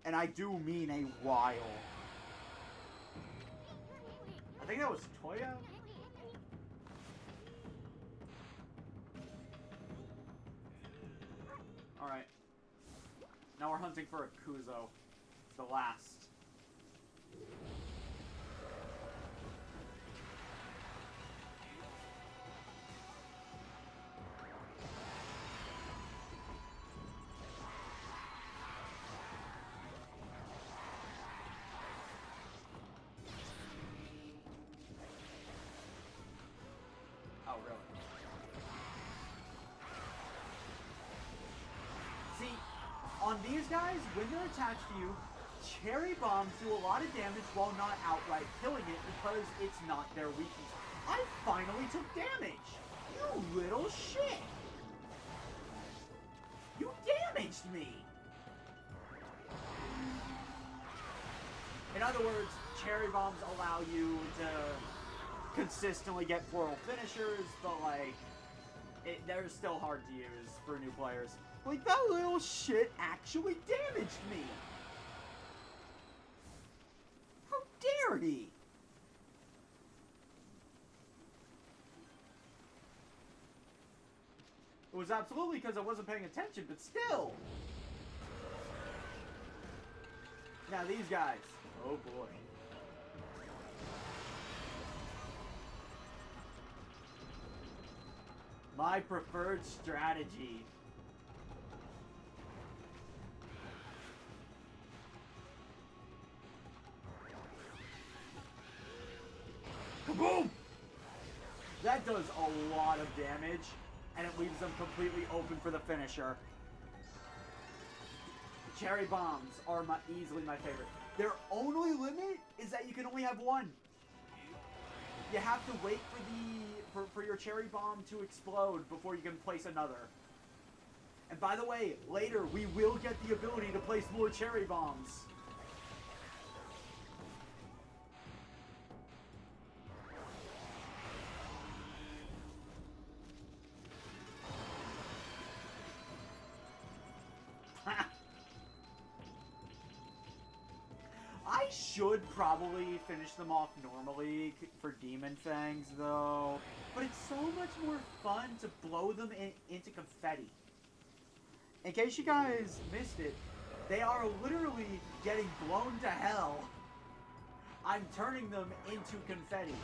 And I do mean a while. I think that was Toya? Alright. Now we're hunting for a Kuzo. The last. Oh, really? See, on these guys, when they're attached to you, cherry bombs do a lot of damage while not outright killing it because it's not their weakness. I finally took damage! You little shit! You damaged me! In other words, cherry bombs allow you to consistently get floral finishers, but like, they're still hard to use for new players. Like, that little shit actually damaged me! How dare he! It was absolutely because I wasn't paying attention, but still! Now these guys. Oh boy. My preferred strategy. Kaboom! That does a lot of damage, and it leaves them completely open for the finisher. Cherry bombs are easily my favorite. Their only limit is that you can only have one. You have to wait for your cherry bomb to explode before you can place another. And by the way, later we will get the ability to place more cherry bombs. I should probably finish them off normally for Demon Fangs, though. But it's so much more fun to blow them into confetti. In case you guys missed it, they are literally getting blown to hell. I'm turning them into confetti.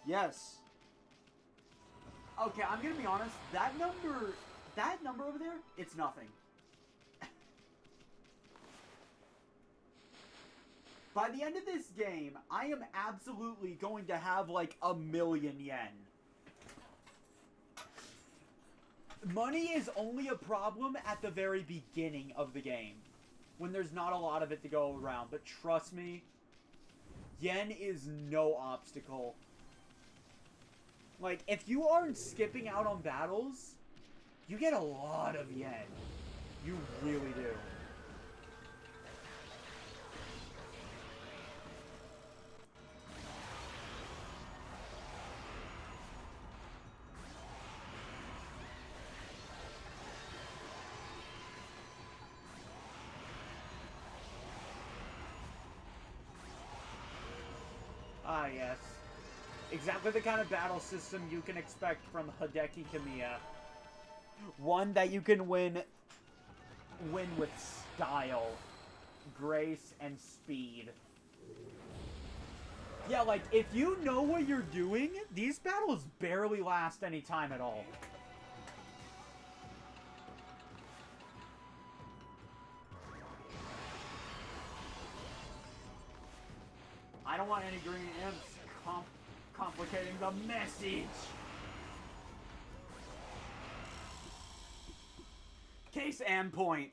Yes. Okay, I'm gonna be honest. That number over there, it's nothing. By the end of this game, I am absolutely going to have like 1,000,000 yen. Money is only a problem at the very beginning of the game, when there's not a lot of it to go around. But trust me, yen is no obstacle. Like, if you aren't skipping out on battles, you get a lot of yen. You really do. Ah, yes. Exactly the kind of battle system you can expect from Hideki Kamiya. One that you can win with style, grace, and speed. Yeah, like, if you know what you're doing, these battles barely last any time at all. I don't want any green imps complicating the message. Case and point.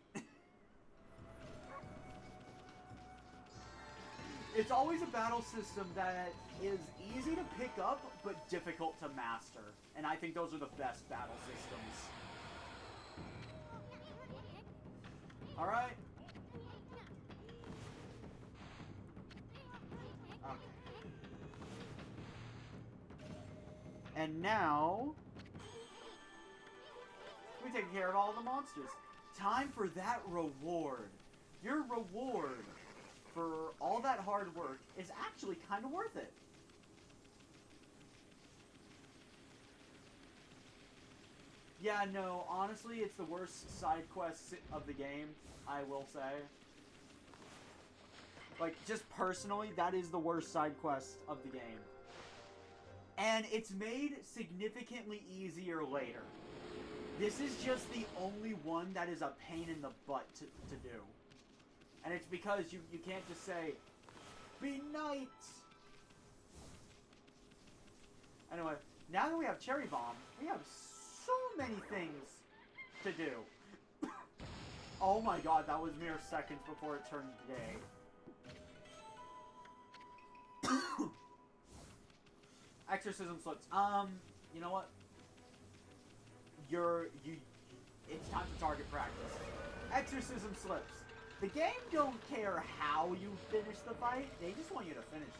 It's always a battle system that is easy to pick up, but difficult to master. And I think those are the best battle systems. Alright. Okay. And now, we take care of all the monsters. Time for that reward. Your reward for all that hard work is actually kind of worth it. Yeah, no, honestly, it's the worst side quest of the game, I will say. Like, just personally, that is the worst side quest of the game. And it's made significantly easier later. This is just the only one that is a pain in the butt to do. And it's because you can't just say, be knight! Anyway, now that we have Cherry Bomb, we have so many things to do. Oh my god, that was mere seconds before it turned day. Exorcism slips. You know what? It's time to target practice. Exorcism slips. The game don't care how you finish the fight, they just want you to finish it.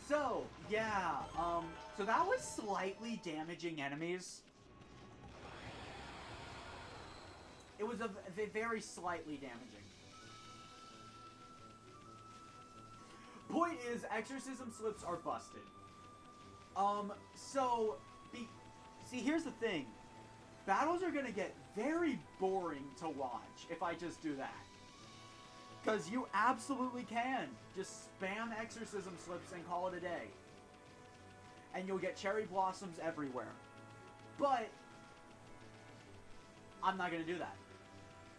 So, yeah, so that was slightly damaging enemies. It was a very slightly damaging. Point is, exorcism slips are busted. See, here's the thing. battles are gonna get very boring to watch if I just do that. Because you absolutely can just spam exorcism slips and call it a day. And you'll get cherry blossoms everywhere. But I'm not going to do that.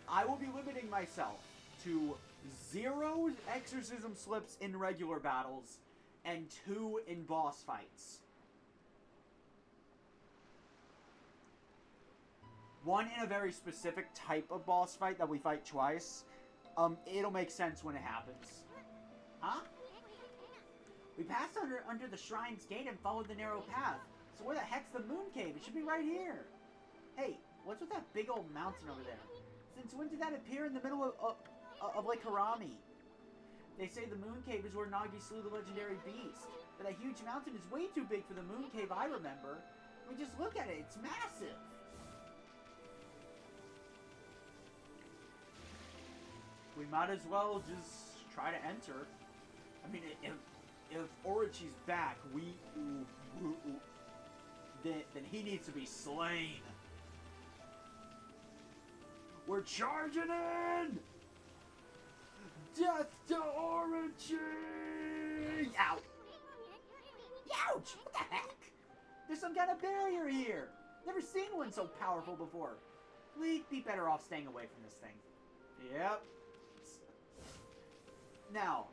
I will be limiting myself to 0 exorcism slips in regular battles and 2 in boss fights. 1 in a very specific type of boss fight that we fight twice. It'll make sense when it happens. Huh? We passed under the shrine's gate and followed the narrow path. So where the heck's the moon cave? It should be right here. Hey, what's with that big old mountain over there? Since when did that appear in the middle of Lake Harami? They say the moon cave is where Nagi slew the legendary beast. But that huge mountain is way too big for the moon cave I remember. I mean, just look at it. It's massive. We might as well just try to enter. I mean, if Orochi's back, then he needs to be slain. We're charging in! Death to Orochi! Ow! Ouch! What the heck? There's some kind of barrier here. Never seen one so powerful before. We'd be better off staying away from this thing. Yep. Now,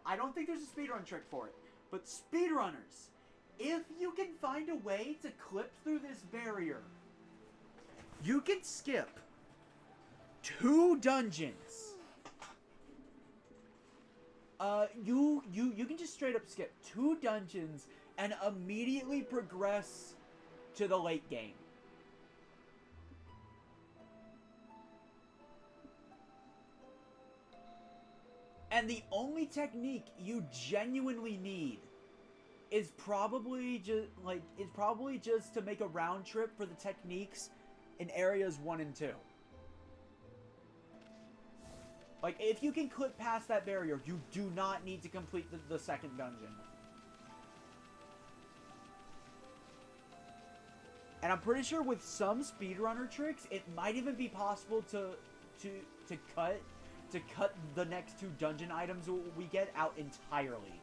I don't think there's a speedrun trick for it, but speedrunners, if you can find a way to clip through this barrier, you can skip 2 dungeons. You can just straight up skip 2 dungeons and immediately progress to the late game. And the only technique you genuinely need is probably just to make a round trip for the techniques in areas 1 and 2. Like, if you can clip past that barrier, you do not need to complete the second dungeon. And I'm pretty sure with some speedrunner tricks, it might even be possible to cut the next 2 dungeon items we get out entirely.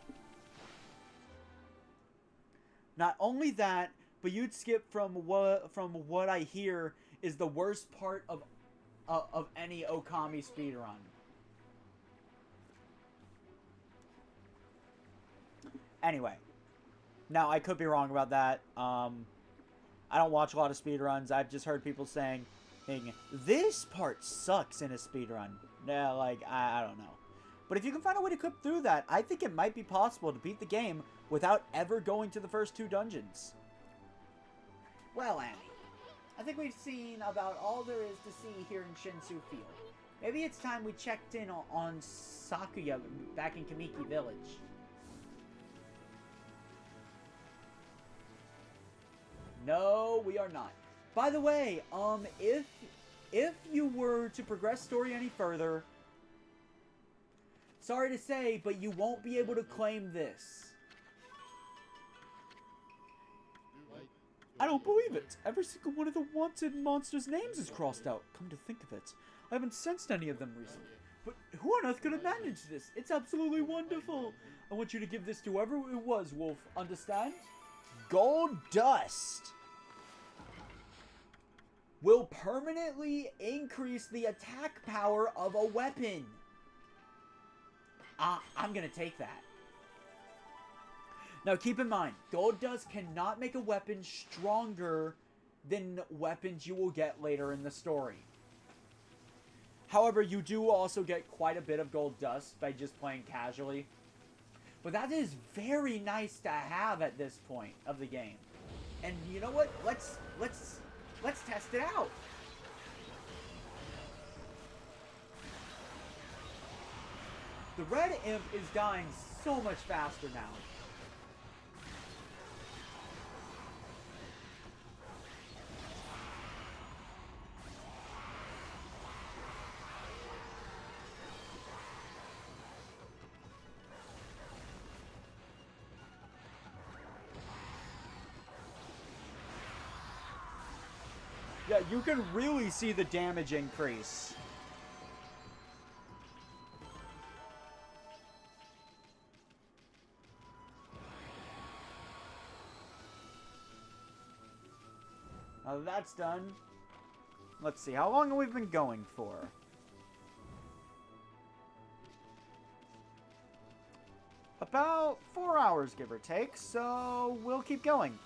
Not only that, but you'd skip from what I hear is the worst part of any Okami speedrun. Anyway, now I could be wrong about that. I don't watch a lot of speedruns. I've just heard people saying, this part sucks in a speedrun. Yeah, like, I don't know. But if you can find a way to clip through that, I think it might be possible to beat the game without ever going to the first 2 dungeons. Well, Annie, I think we've seen about all there is to see here in Shinsu Field. Maybe it's time we checked in on Sakuya back in Kamiki Village. No, we are not. By the way, if you were to progress story any further, sorry to say, but you won't be able to claim this. I don't believe it. Every single one of the wanted monsters' names is crossed out. Come to think of it, I haven't sensed any of them recently. But who on earth could have managed this? It's absolutely wonderful. I want you to give this to whoever it was, Wolf. Understand? Gold dust will permanently increase the attack power of a weapon. I'm gonna take that. Now keep in mind, gold dust cannot make a weapon stronger than weapons you will get later in the story. However, you do also get quite a bit of gold dust by just playing casually. But that is very nice to have at this point of the game. And you know what? Let's test it out. The red imp is dying so much faster now. Yeah, Yeah, you can really see the damage increase. Now that's done. Let's see, how long have we been going for? About 4 hours, give or take, so we'll keep going.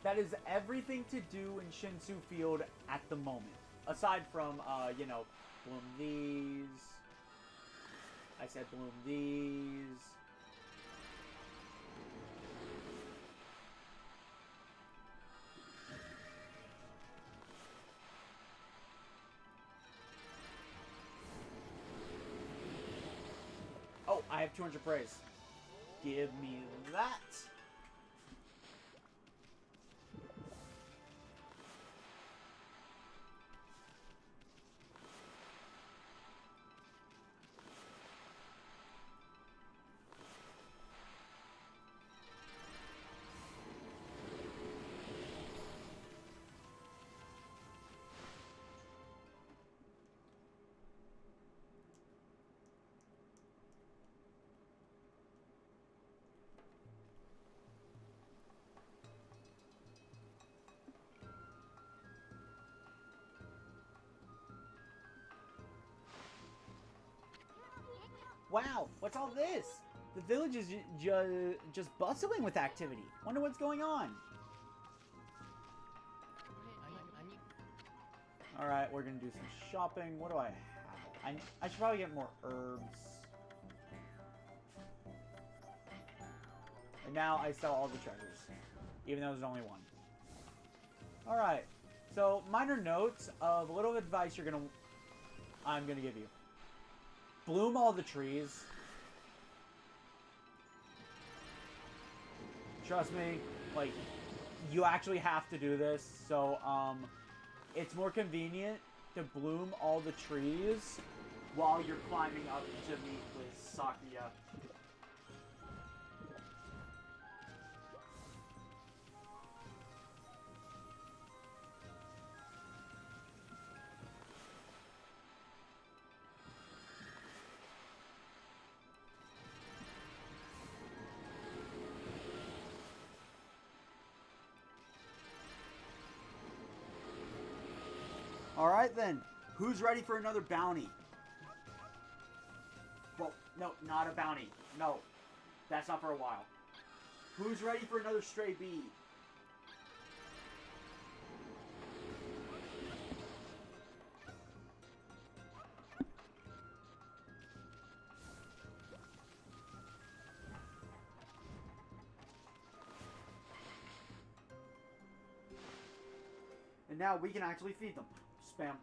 That is everything to do in Shinsu Field at the moment. Aside from, you know, bloom these. I said bloom these. Oh, I have 200 praise. Give me that. Wow, what's all this? The village is just bustling with activity. Wonder what's going on. Alright, we're gonna do some shopping. What do I have? I should probably get more herbs. And now I sell all the treasures. Even though there's only one. Alright. So, minor notes of a little advice I'm gonna give you. Bloom all the trees. Trust me, like, you actually have to do this. So, it's more convenient to bloom all the trees while you're climbing up to meet with Sakuya. Alright then, who's ready for another bounty? Well, no, not a bounty. No, that's not for a while. Who's ready for another stray bee? And now we can actually feed them. Spam.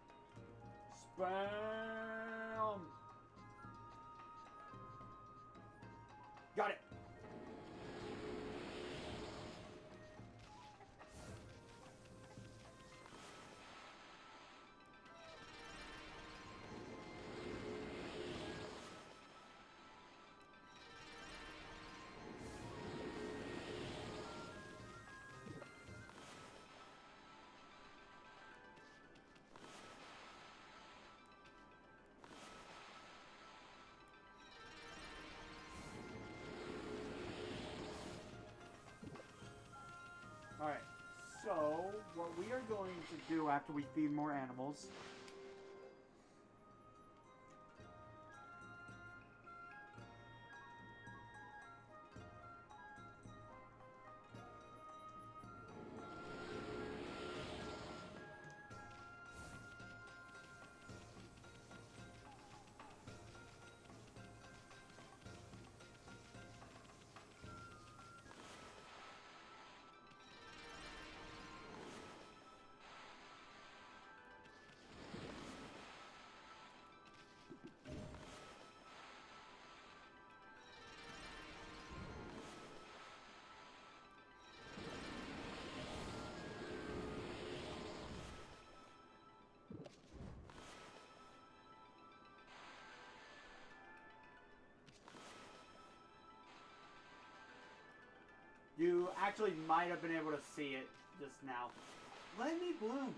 Spam! Got it. Alright, so what we are going to do after we feed more animals you actually might have been able to see it just now. Let me bloom.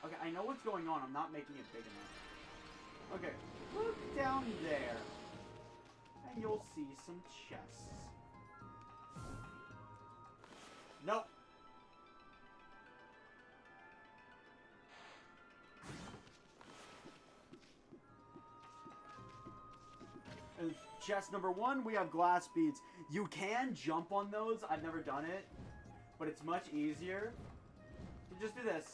Okay, I know what's going on. I'm not making it big enough. Okay, look down there. And you'll see some chests. Nope. And chest number 1, we have glass beads. You can jump on those. I've never done it. But it's much easier to just do this.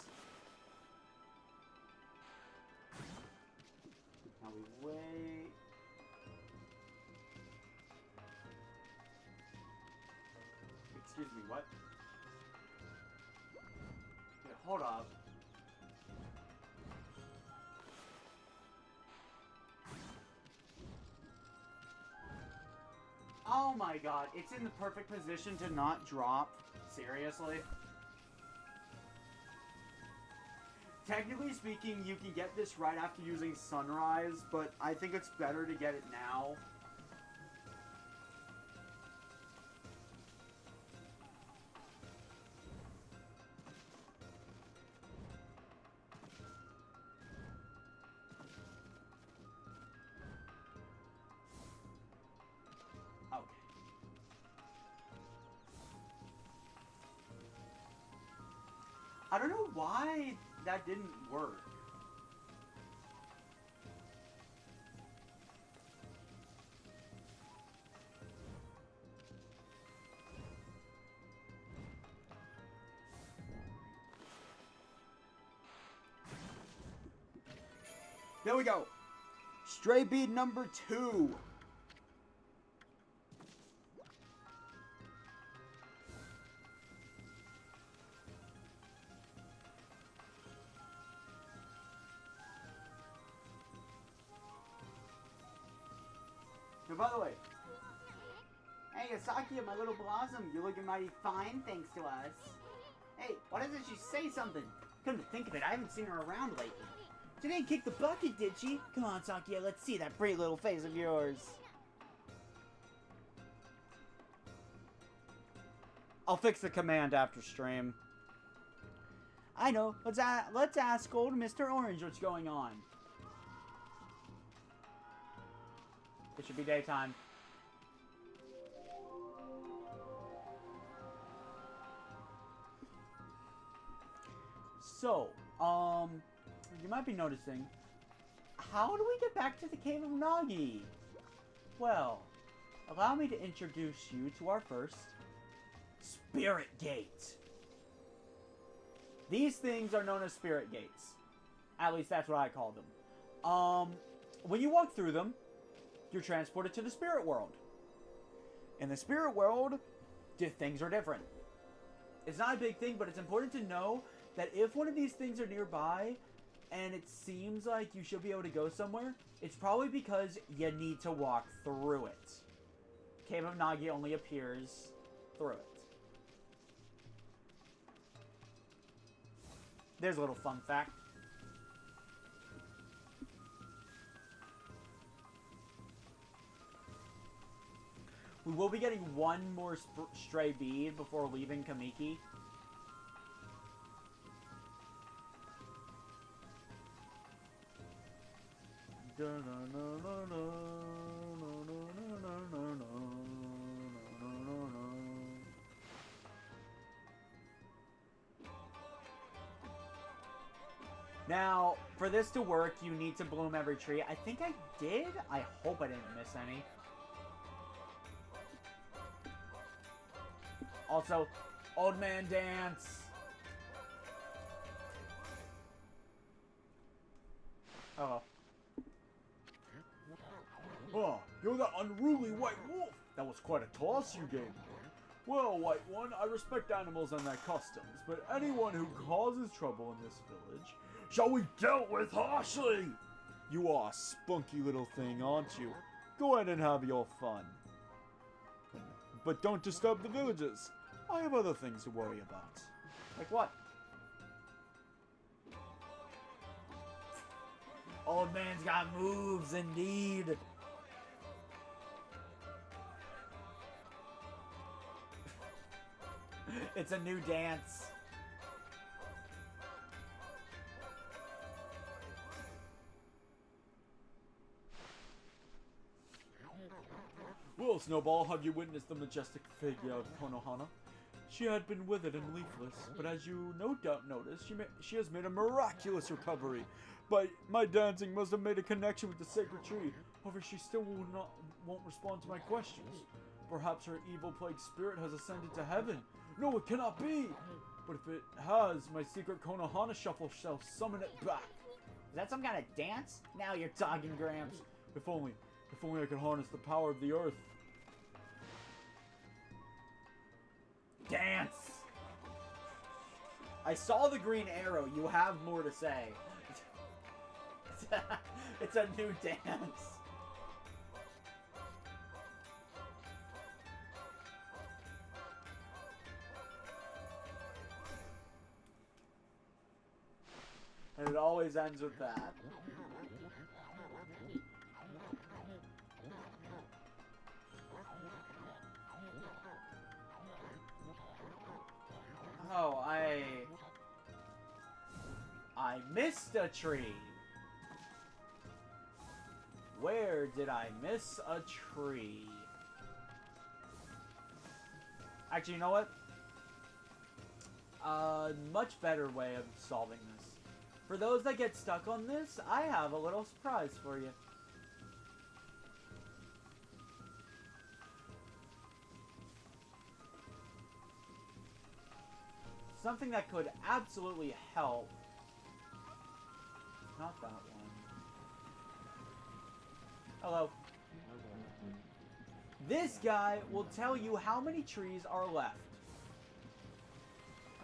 Now we wait. Excuse me, what? Okay, hold up. Oh my god, it's in the perfect position to not drop. Seriously? Technically speaking, you can get this right after using Sunrise, but I think it's better to get it now. Okay. I don't know why that didn't work. There we go. Stray bead number 2. And by the way, hey Asaki, my little blossom, you're looking mighty fine thanks to us. Hey, why doesn't she say something? Come to think of it, I haven't seen her around lately. She didn't kick the bucket, did she? Come on, Sakia, let's see that pretty little face of yours. I'll fix the command after stream. I know. Let's ask old Mr. Orange what's going on. It should be daytime. So, you might be noticing, how do we get back to the Cave of Nagi? Well, allow me to introduce you to our first Spirit Gate. These things are known as Spirit Gates. At least that's what I call them. When you walk through them, you're transported to the Spirit World. In the Spirit World, things are different. It's not a big thing, but it's important to know that if one of these things are nearby, and it seems like you should be able to go somewhere, it's probably because you need to walk through it. Cave of Nagi only appears through it. There's a little fun fact. We will be getting one more stray bead before leaving Kamiki. Now, for this to work, you need to bloom every tree. I think I did. I hope I didn't miss any. Also, Old Man Dance. Oh. Oh, you're that unruly white wolf. That was quite a toss you gave me. Well, White One, I respect animals and their customs, but anyone who causes trouble in this village shall be dealt with harshly. You are a spunky little thing, aren't you? Go ahead and have your fun. But don't disturb the villagers. I have other things to worry about. Like what? Old man's got moves, indeed. It's a new dance. Well, Snowball, have you witnessed the majestic figure of Konohana? She had been withered and leafless, but as you no doubt noticed, she has made a miraculous recovery. But my dancing must have made a connection with the sacred tree. However, she still won't respond to my questions. Perhaps her evil plagued spirit has ascended to heaven. No, it cannot be! But if it has, my secret Konohana shuffle shall summon it back. Is that some kind of dance? Now you're talking, Gramps. If only I could harness the power of the earth. Dance! I saw the green arrow. You have more to say. It's a new dance. And it always ends with that. Oh, I missed a tree. Where did I miss a tree? Actually, you know what? Much better way of solving this. For those that get stuck on this, I have a little surprise for you. Something that could absolutely help. Not that one. Hello. This guy will tell you how many trees are left.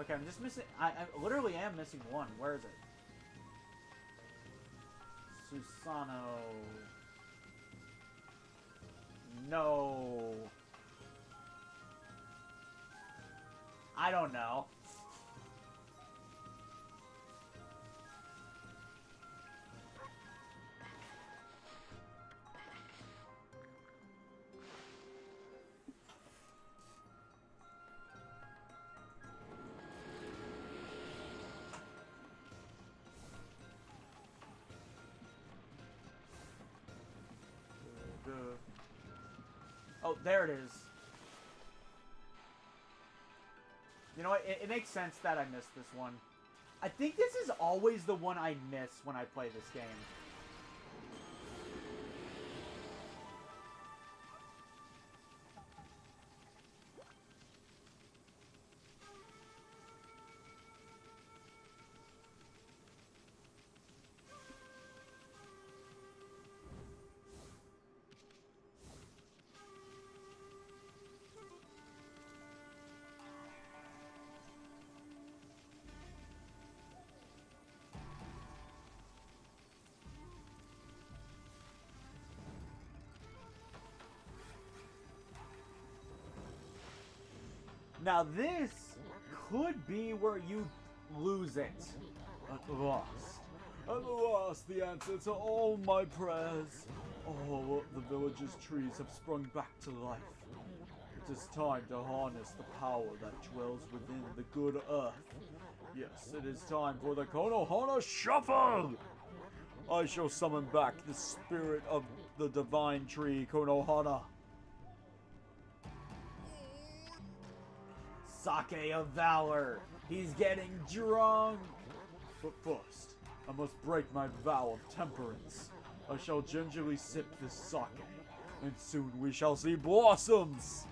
Okay, I'm just missing... I literally am missing one. Where is it? Susano. No. I don't know. Oh, there it is. You know what? It makes sense that I missed this one. I think this is always the one I miss when I play this game. Now this could be where you lose it. At last, the answer to all my prayers. All the village's trees have sprung back to life. It is time to harness the power that dwells within the good earth. Yes, it is time for the Konohana Shuffle! I shall summon back the spirit of the divine tree, Konohana. Sake of Valor. He's getting drunk. But first, I must break my vow of temperance. I shall gingerly sip this sake, and soon we shall see blossoms!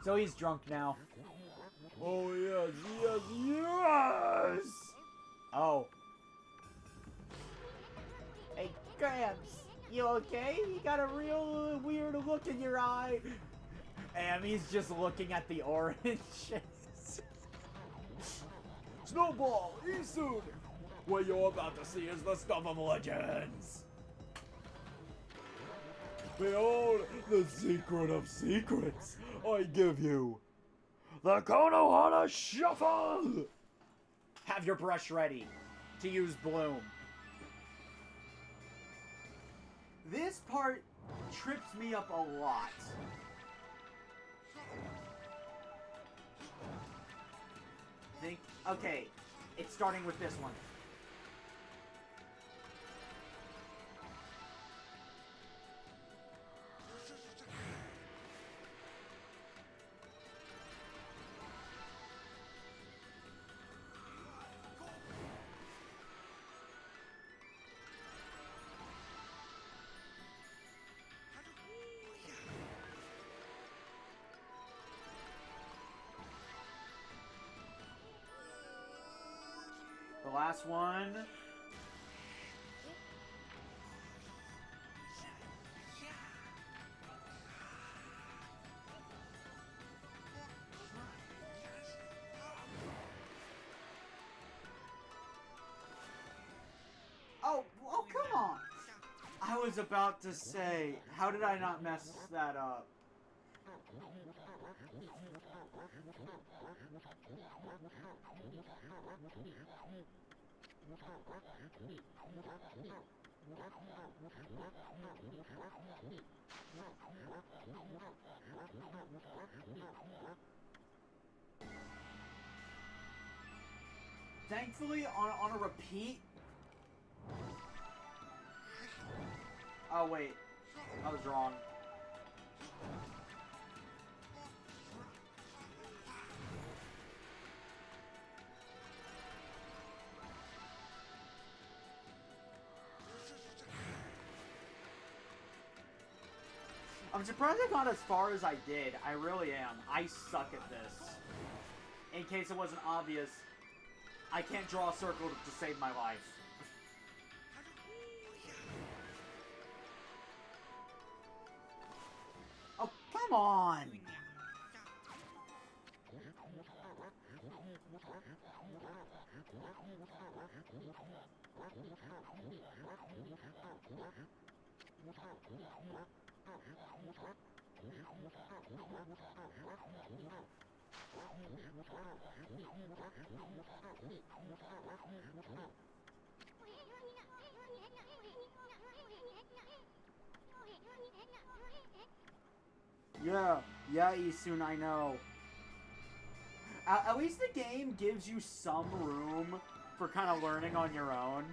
So he's drunk now. Oh yes, yes, yes! Oh. Hey, Gramps, you okay? You got a real weird look in your eye. And he's just looking at the oranges. Snowball, eat soon! What you're about to see is the stuff of legends! Behold, the secret of secrets! I give you the Konohana Shuffle! Have your brush ready to use Bloom. This part trips me up a lot. Okay, It's starting with this one. The last one. Oh, come on! I was about to say, how did I not mess that up? Thankfully, on a repeat. Oh wait, I was wrong. I'm surprised I got as far as I did. I really am. I suck at this. In case it wasn't obvious, I can't draw a circle to save my life. Oh, come on! Yeah, Isun, I know. At least the game gives you some room for kind of learning on your own.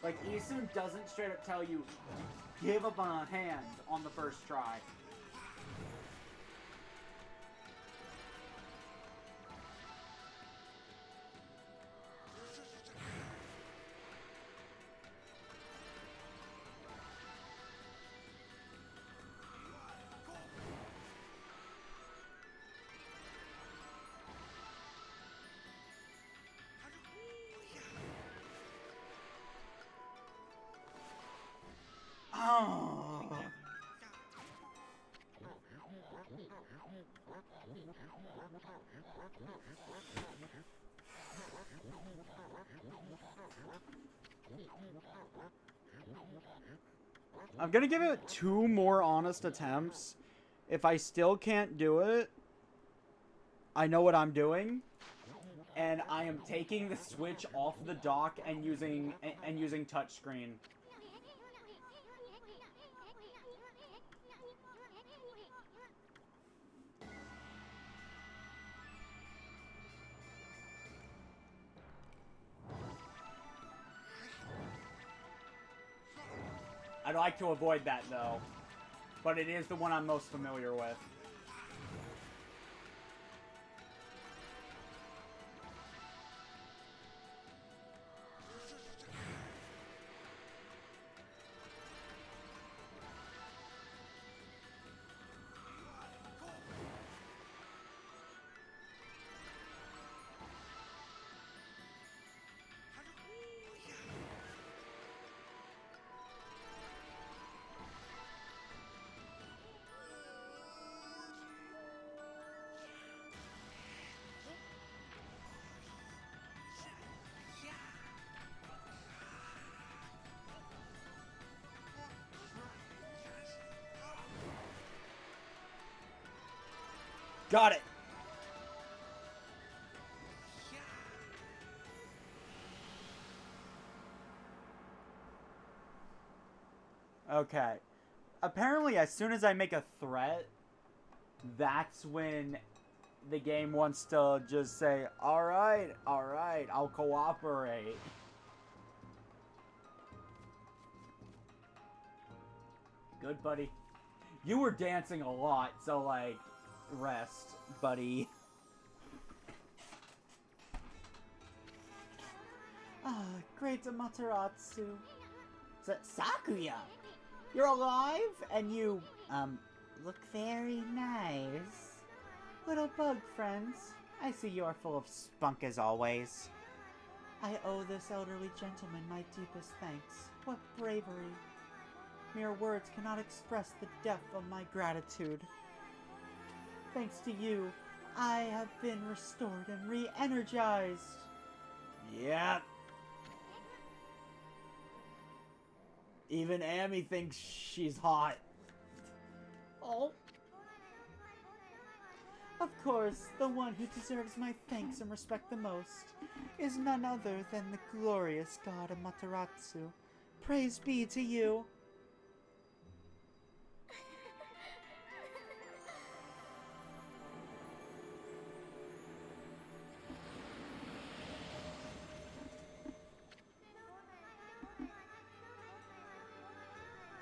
Like, Isun doesn't straight up tell you, give up a hand on the first try. Oh. I'm gonna give it 2 more honest attempts. If I still can't do it, I know what I'm doing, and I am taking the Switch off the dock and using touchscreen. I'd like to avoid that, though. But it is the one I'm most familiar with. Got it! Okay. Apparently, as soon as I make a threat, that's when the game wants to just say, alright, I'll cooperate. Good, buddy. You were dancing a lot, so, like, rest, buddy. Ah, great Amaterasu. Sakuya! You're alive? And you, look very nice. Little bug friends, I see you are full of spunk as always. I owe this elderly gentleman my deepest thanks. What bravery. Mere words cannot express the depth of my gratitude. Thanks to you, I have been restored and re-energized. Yep. Even Amy thinks she's hot. Oh. Of course, the one who deserves my thanks and respect the most is none other than the glorious god Amaterasu. Praise be to you.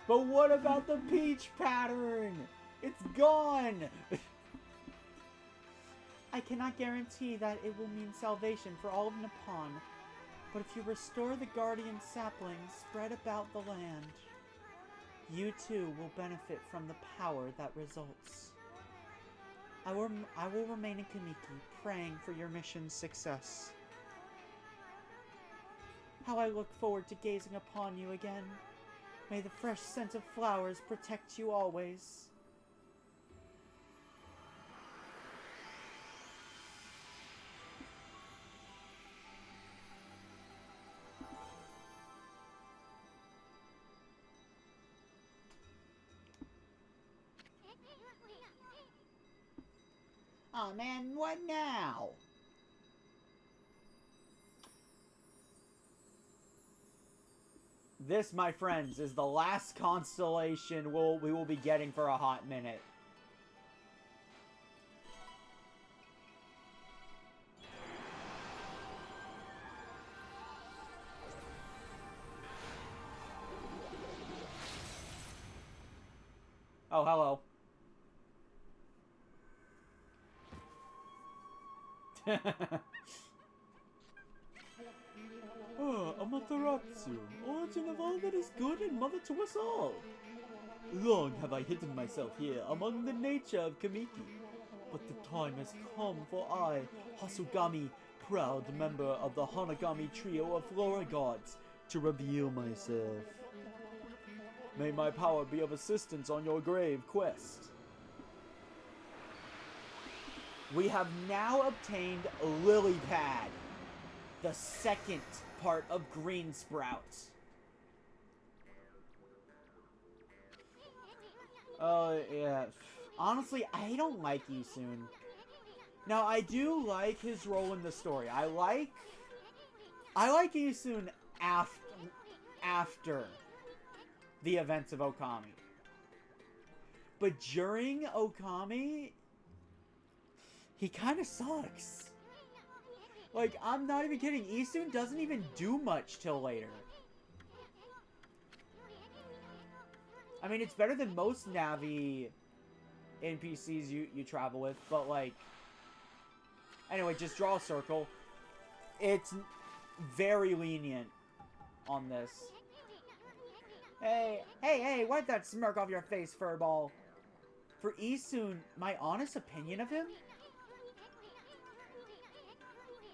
But what about the peach pattern? It's gone! I cannot guarantee that it will mean salvation for all of Nippon, but if you restore the guardian saplings spread about the land, you too will benefit from the power that results. I will remain in Kamiki, praying for your mission's success. How I look forward to gazing upon you again. May the fresh scent of flowers protect you always. Oh man, what now? This, my friends, is the last constellation we will be getting for a hot minute. Oh, hello. Amaterasu, origin of all that is good and mother to us all. Long have I hidden myself here among the nature of Kamiki, but the time has come for I, Hasugami, proud member of the Hanagami trio of Flora gods, to reveal myself. May my power be of assistance on your grave quest. We have now obtained Lily Pad, the second part of Green Sprouts. Yeah. Honestly, I don't like Isun. Now, I do like his role in the story. I like Isun after the events of Okami. But during Okami, he kind of sucks. Like, I'm not even kidding. Isun doesn't even do much till later. I mean, it's better than most Navi NPCs you travel with, but, like... Anyway, just draw a circle. It's very lenient on this. Hey, wipe that smirk off your face, furball. For Isun, my honest opinion of him...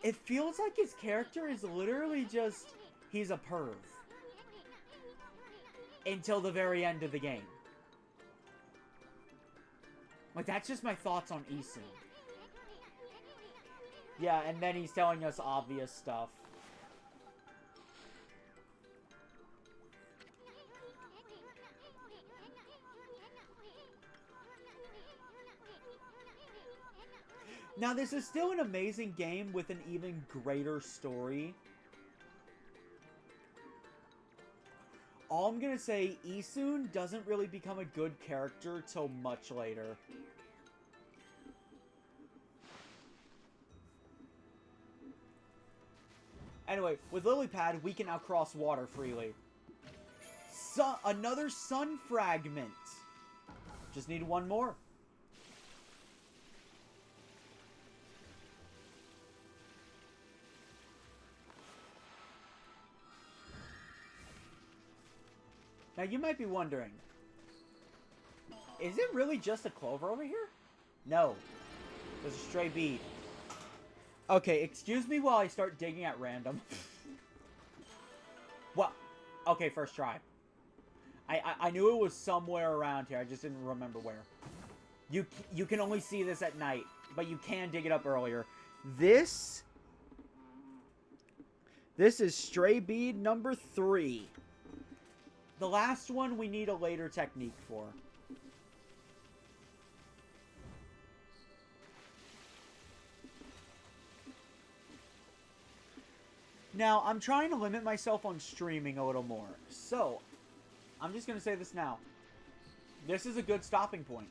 It feels like his character is literally just... He's a perv. Until the very end of the game. Like, that's just my thoughts on Isun. Yeah, and then he's telling us obvious stuff. Now, this is still an amazing game with an even greater story. All I'm gonna say, Isun doesn't really become a good character till much later. Anyway, with Lily Pad, we can now cross water freely. Another sun fragment. Just need one more. Now you might be wondering, is it really just a clover over here? No. There's a stray bead. Okay, excuse me while I start digging at random. Well, okay, first try. I knew it was somewhere around here. I just didn't remember where. You can only see this at night, but you can dig it up earlier. This is stray bead number 3. The last one we need a later technique for. Now, I'm trying to limit myself on streaming a little more. So, I'm just going to say this now. This is a good stopping point.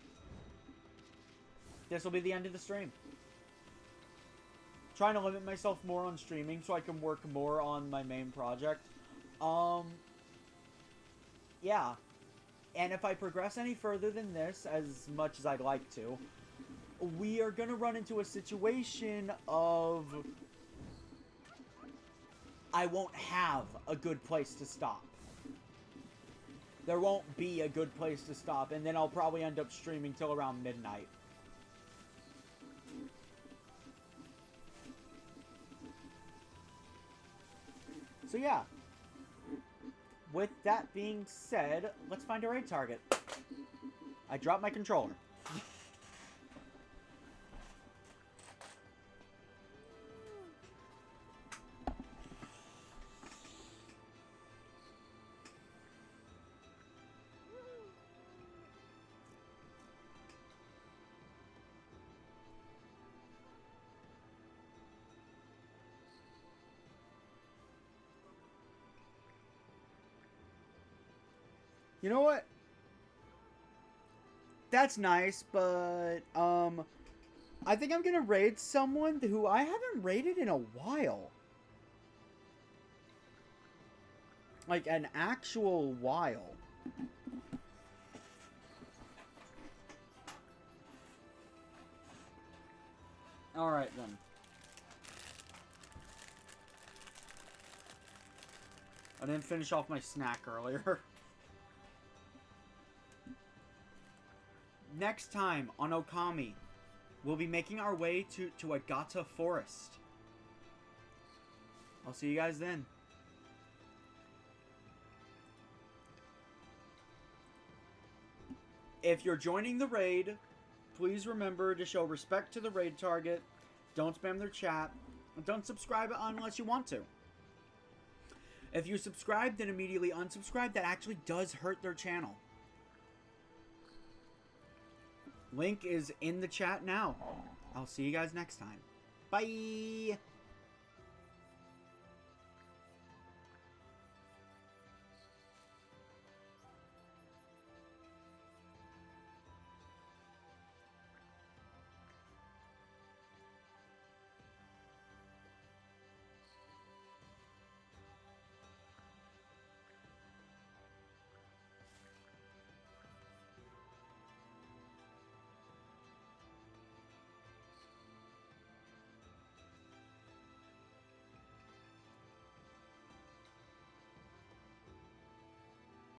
This will be the end of the stream. Trying to limit myself more on streaming so I can work more on my main project. Yeah. And if I progress any further than this, as much as I'd like to, we are going to run into a situation of I won't have a good place to stop. There won't be a good place to stop, and then I'll probably end up streaming till around midnight. So yeah. With that being said, let's find a raid target. I dropped my controller. You know what? That's nice, but, I think I'm gonna raid someone who I haven't raided in a while. Like, an actual while. Alright, then. I didn't finish off my snack earlier. Next time on Okami, we'll be making our way to Agata Forest. I'll see you guys then. If you're joining the raid, please remember to show respect to the raid target. Don't spam their chat. And don't subscribe unless you want to. If you subscribe, then immediately unsubscribe. That actually does hurt their channel. Link is in the chat now. I'll see you guys next time. Bye!